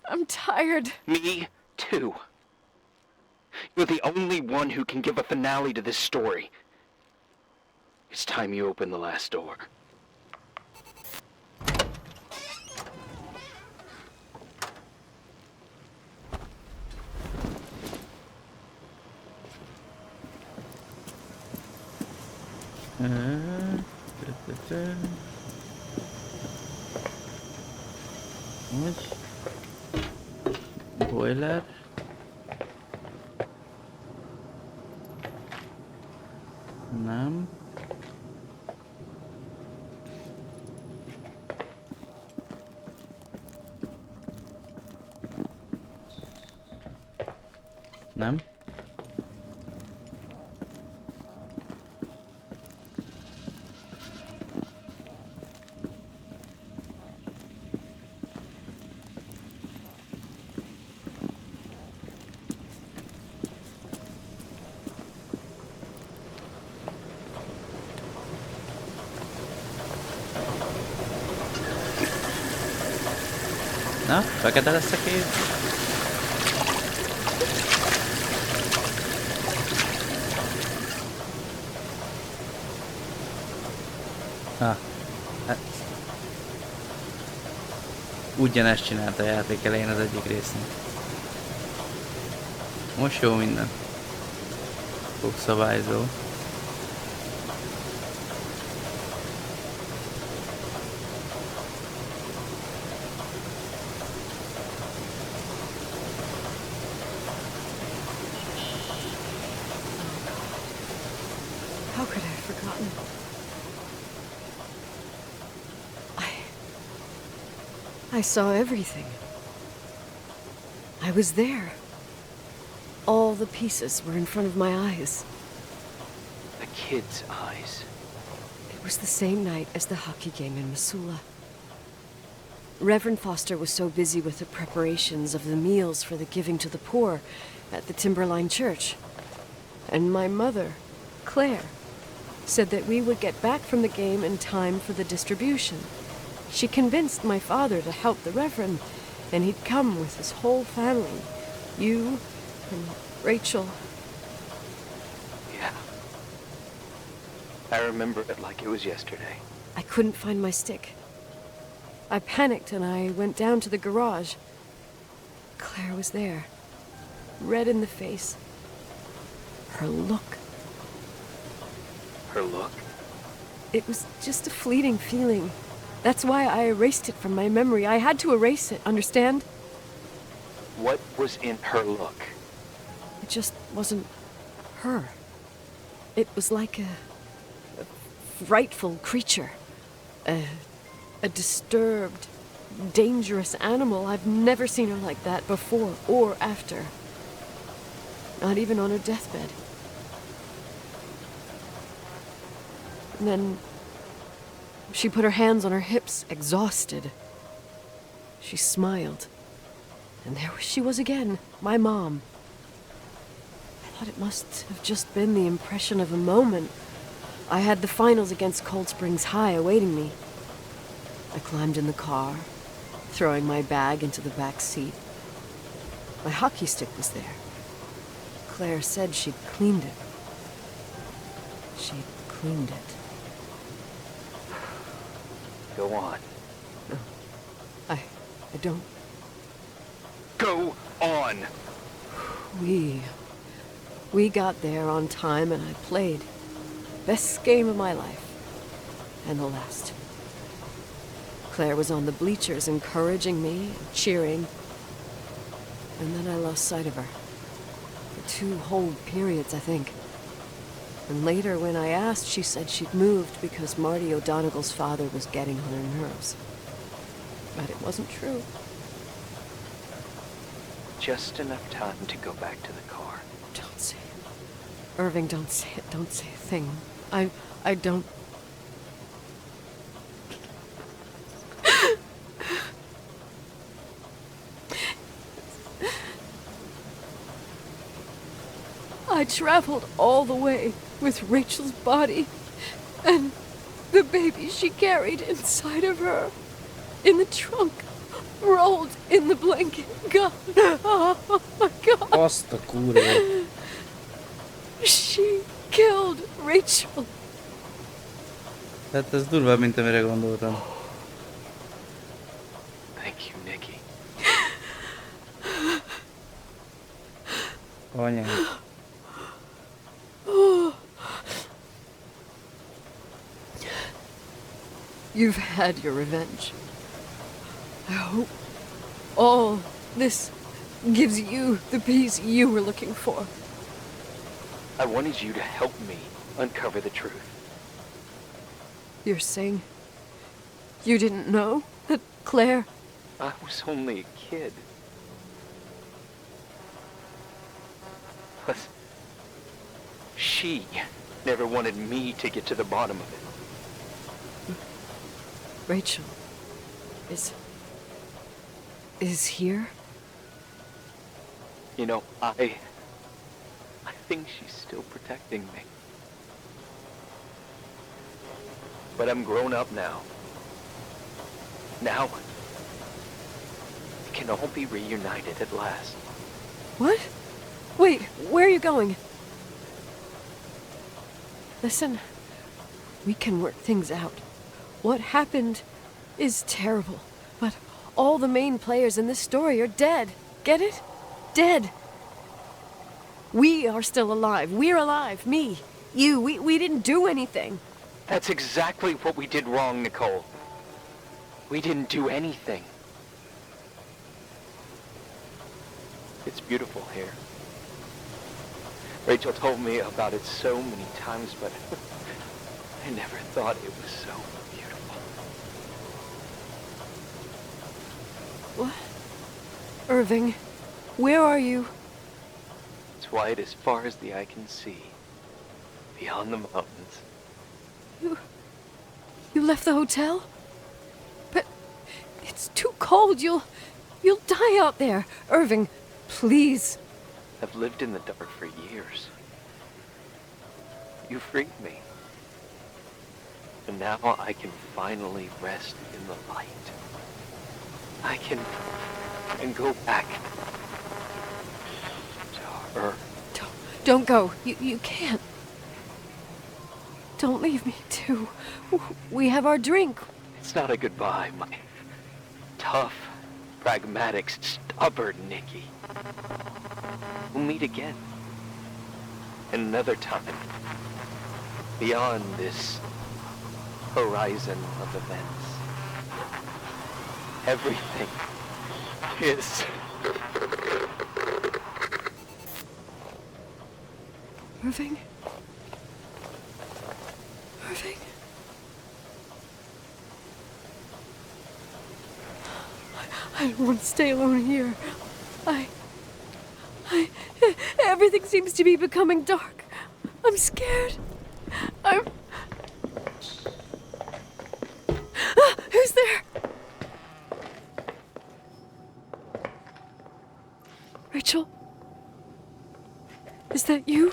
I'm tired. Me, too. You're the only one who can give a finale to this story. It's time you open the last door. Boiler. Nem. Nem. Na, fekete lesz a kép. Hát. Ugyanezt csinálta a játék elején az egyik részén. Most jó minden. Fogszabályzó. How could I have forgotten? I saw everything. I was there. All the pieces were in front of my eyes. The kid's eyes. It was the same night as the hockey game in Missoula. Reverend Foster was so busy with the preparations of the meals for the giving to the poor at the Timberline Church. And my mother, Claire, said that we would get back from the game in time for the distribution. She convinced my father to help the Reverend, and he'd come with his whole family. You and Rachel. Yeah. I remember it like it was yesterday. I couldn't find my stick. I panicked and I went down to the garage. Claire was there, red in the face. Her look. Her look? It was just a fleeting feeling. That's why I erased it from my memory. I had to erase it, understand? What was in her look? It just wasn't her. It was like a frightful creature. A disturbed, dangerous animal. I've never seen her like that before or after. Not even on her deathbed. And then she put her hands on her hips, exhausted. She smiled. And there she was again, my mom. I thought it must have just been the impression of a moment. I had the finals against Cold Springs High awaiting me. I climbed in the car, throwing my bag into the back seat. My hockey stick was there. Claire said she'd cleaned it. She'd cleaned it. Go on. No, I don't. Go on! We got there on time and I played. Best game of my life. And the last. Claire was on the bleachers encouraging me and cheering. And then I lost sight of her. For 2 whole periods, I think. And later, when I asked, she said she'd moved because Marty O'Donegal's father was getting on her nerves. But it wasn't true. Just enough time to go back to the car. Don't say it. Irving, don't say it. Don't say a thing. I don't... I traveled all the way with Rachel's body and the baby she carried inside of her in the trunk, rolled in the blanket. God, oh my God. Azt a kurva. She killed Rachel. Hát ez durvább, mint amire gondoltam. Thank you, Nikki. Anyám. You've had your revenge. I hope all this gives you the peace you were looking for. I wanted you to help me uncover the truth. You're saying you didn't know that Claire... I was only a kid. Plus, she never wanted me to get to the bottom of it. Rachel is here? You know, I think she's still protecting me. But I'm grown up now. Now, we can all be reunited at last. What? Wait, where are you going? Listen, we can work things out. What happened is terrible, but all the main players in this story are dead. Get it? Dead. We are still alive. We're alive. Me, you, we didn't do anything. That's exactly what we did wrong, Nicole. We didn't do anything. It's beautiful here. Rachel told me about it so many times, but I never thought it was so beautiful. What? Irving, where are you? It's white as far as the eye can see, beyond the mountains. You left the hotel? But it's too cold. You'll die out there. Irving, please. I've lived in the dark for years. You freed me. And now I can finally rest in the light. I can go back to her. Don't go. You can't. Don't leave me, too. We have our drink. It's not a goodbye, my tough, pragmatic, stubborn Nikki. We'll meet again. Another time. Beyond this horizon of events. Everything is... Irving? Irving? I don't want to stay alone here. Everything seems to be becoming dark. I'm scared. Rachel? Is that you?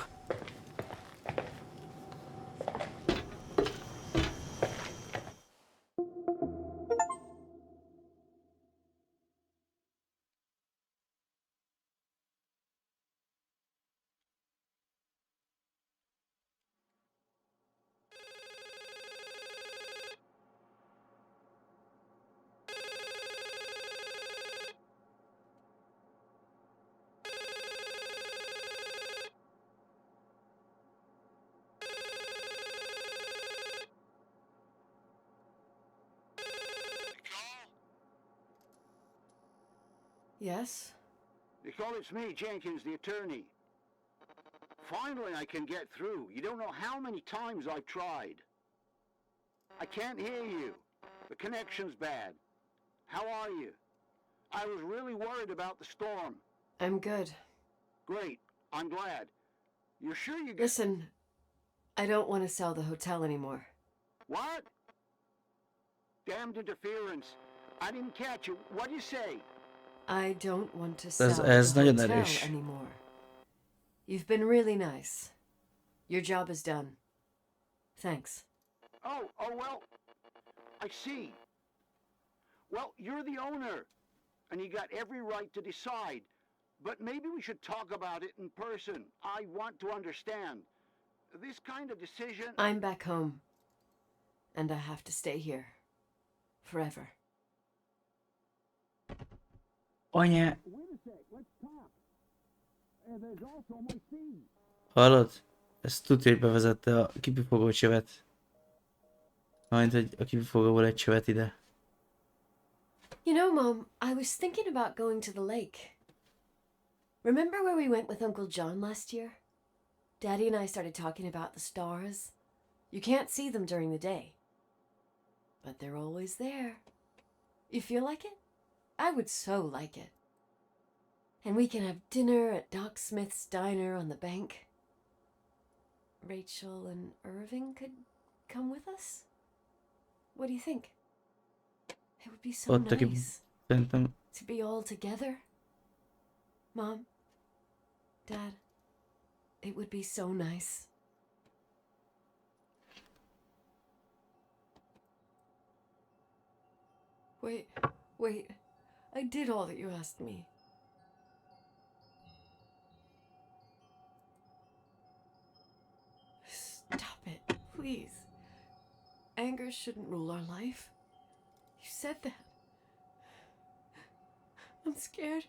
Yes? Nicole, it's me, Jenkins, the attorney. Finally, I can get through. You don't know how many times I've tried. I can't hear you. The connection's bad. How are you? I was really worried about the storm. I'm good. Great. I'm glad. You're sure you get... Listen, I don't want to sell the hotel anymore. What? Damned interference. I didn't catch you. What do you say? I don't want to sell the Ez nagyon hotel erős. anymore. You've been really nice. Your job is done. Thanks. Oh, well, I see. Well, you're the owner, and you got every right to decide. But maybe we should talk about it in person. I want to understand. This kind of decision... I'm back home. And I have to stay here. Forever. Anya, Wait a sec, let's talk. And there's also my fee. hallod? Ez tudja, hogy bevezette a kipufogó csövet. Majd, hogy a kipufogóból egy csövet ide. You know, Mom, I was thinking about going to the lake. Remember where we went with Uncle John last year? Daddy and I started talking about the stars. You can't see them during the day. But they're always there. You feel like it? I would so like it. And we can have dinner at Doc Smith's diner on the bank. Rachel and Irving could come with us? What do you think? It would be so Ott, aki nice szerintem... to be all together. Mom, Dad, it would be so nice. Wait. I did all that you asked me. Stop it, please. Anger shouldn't rule our life. You said that. I'm scared.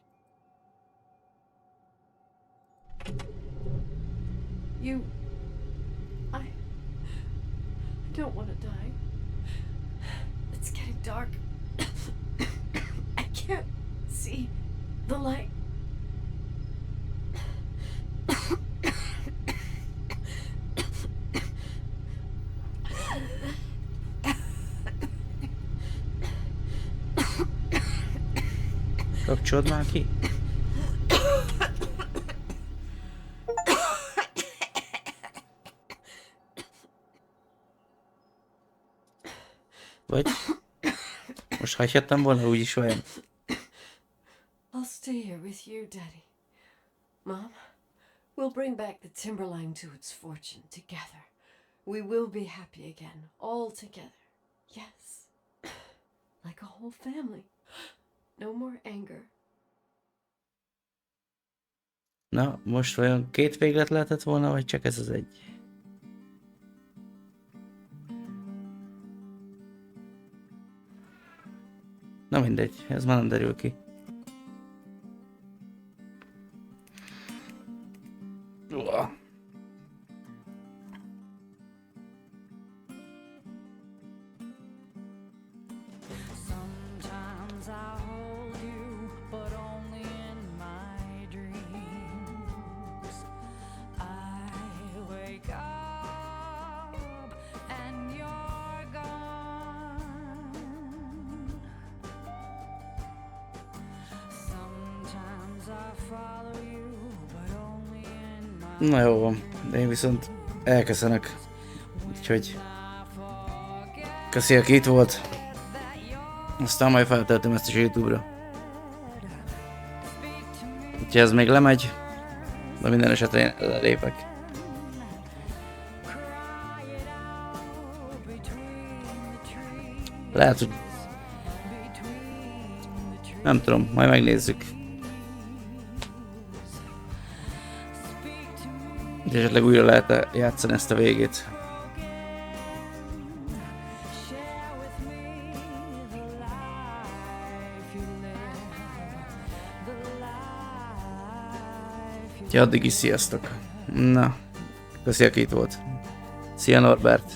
I don't want to die. It's getting dark. I can't see the light. Kapcsolod már ki? Vagy? Most hagyhattam volna úgyis olyan. I'll stay here with you, Daddy. Mom, we'll bring back the timberline to its fortune together. We will be happy again, all together. Yes. Like a whole family. No more anger. Na, most vajon két véglet lehetett volna, vagy csak ez az egy? Na mindegy, ez már nem derül ki. Uah. Na jó van, de én viszont elköszönök. Úgyhogy köszi, aki itt volt. Aztán majd feltöltöm ezt is YouTube-ra. Ha ez még lemegy, de minden esetre én lelépek. Lehet, hogy... Nem tudom, majd megnézzük. És esetleg újra lehet játszani ezt a végét. Ja, addig is sziasztok. Na, köszi, aki itt volt. Szia Norbert.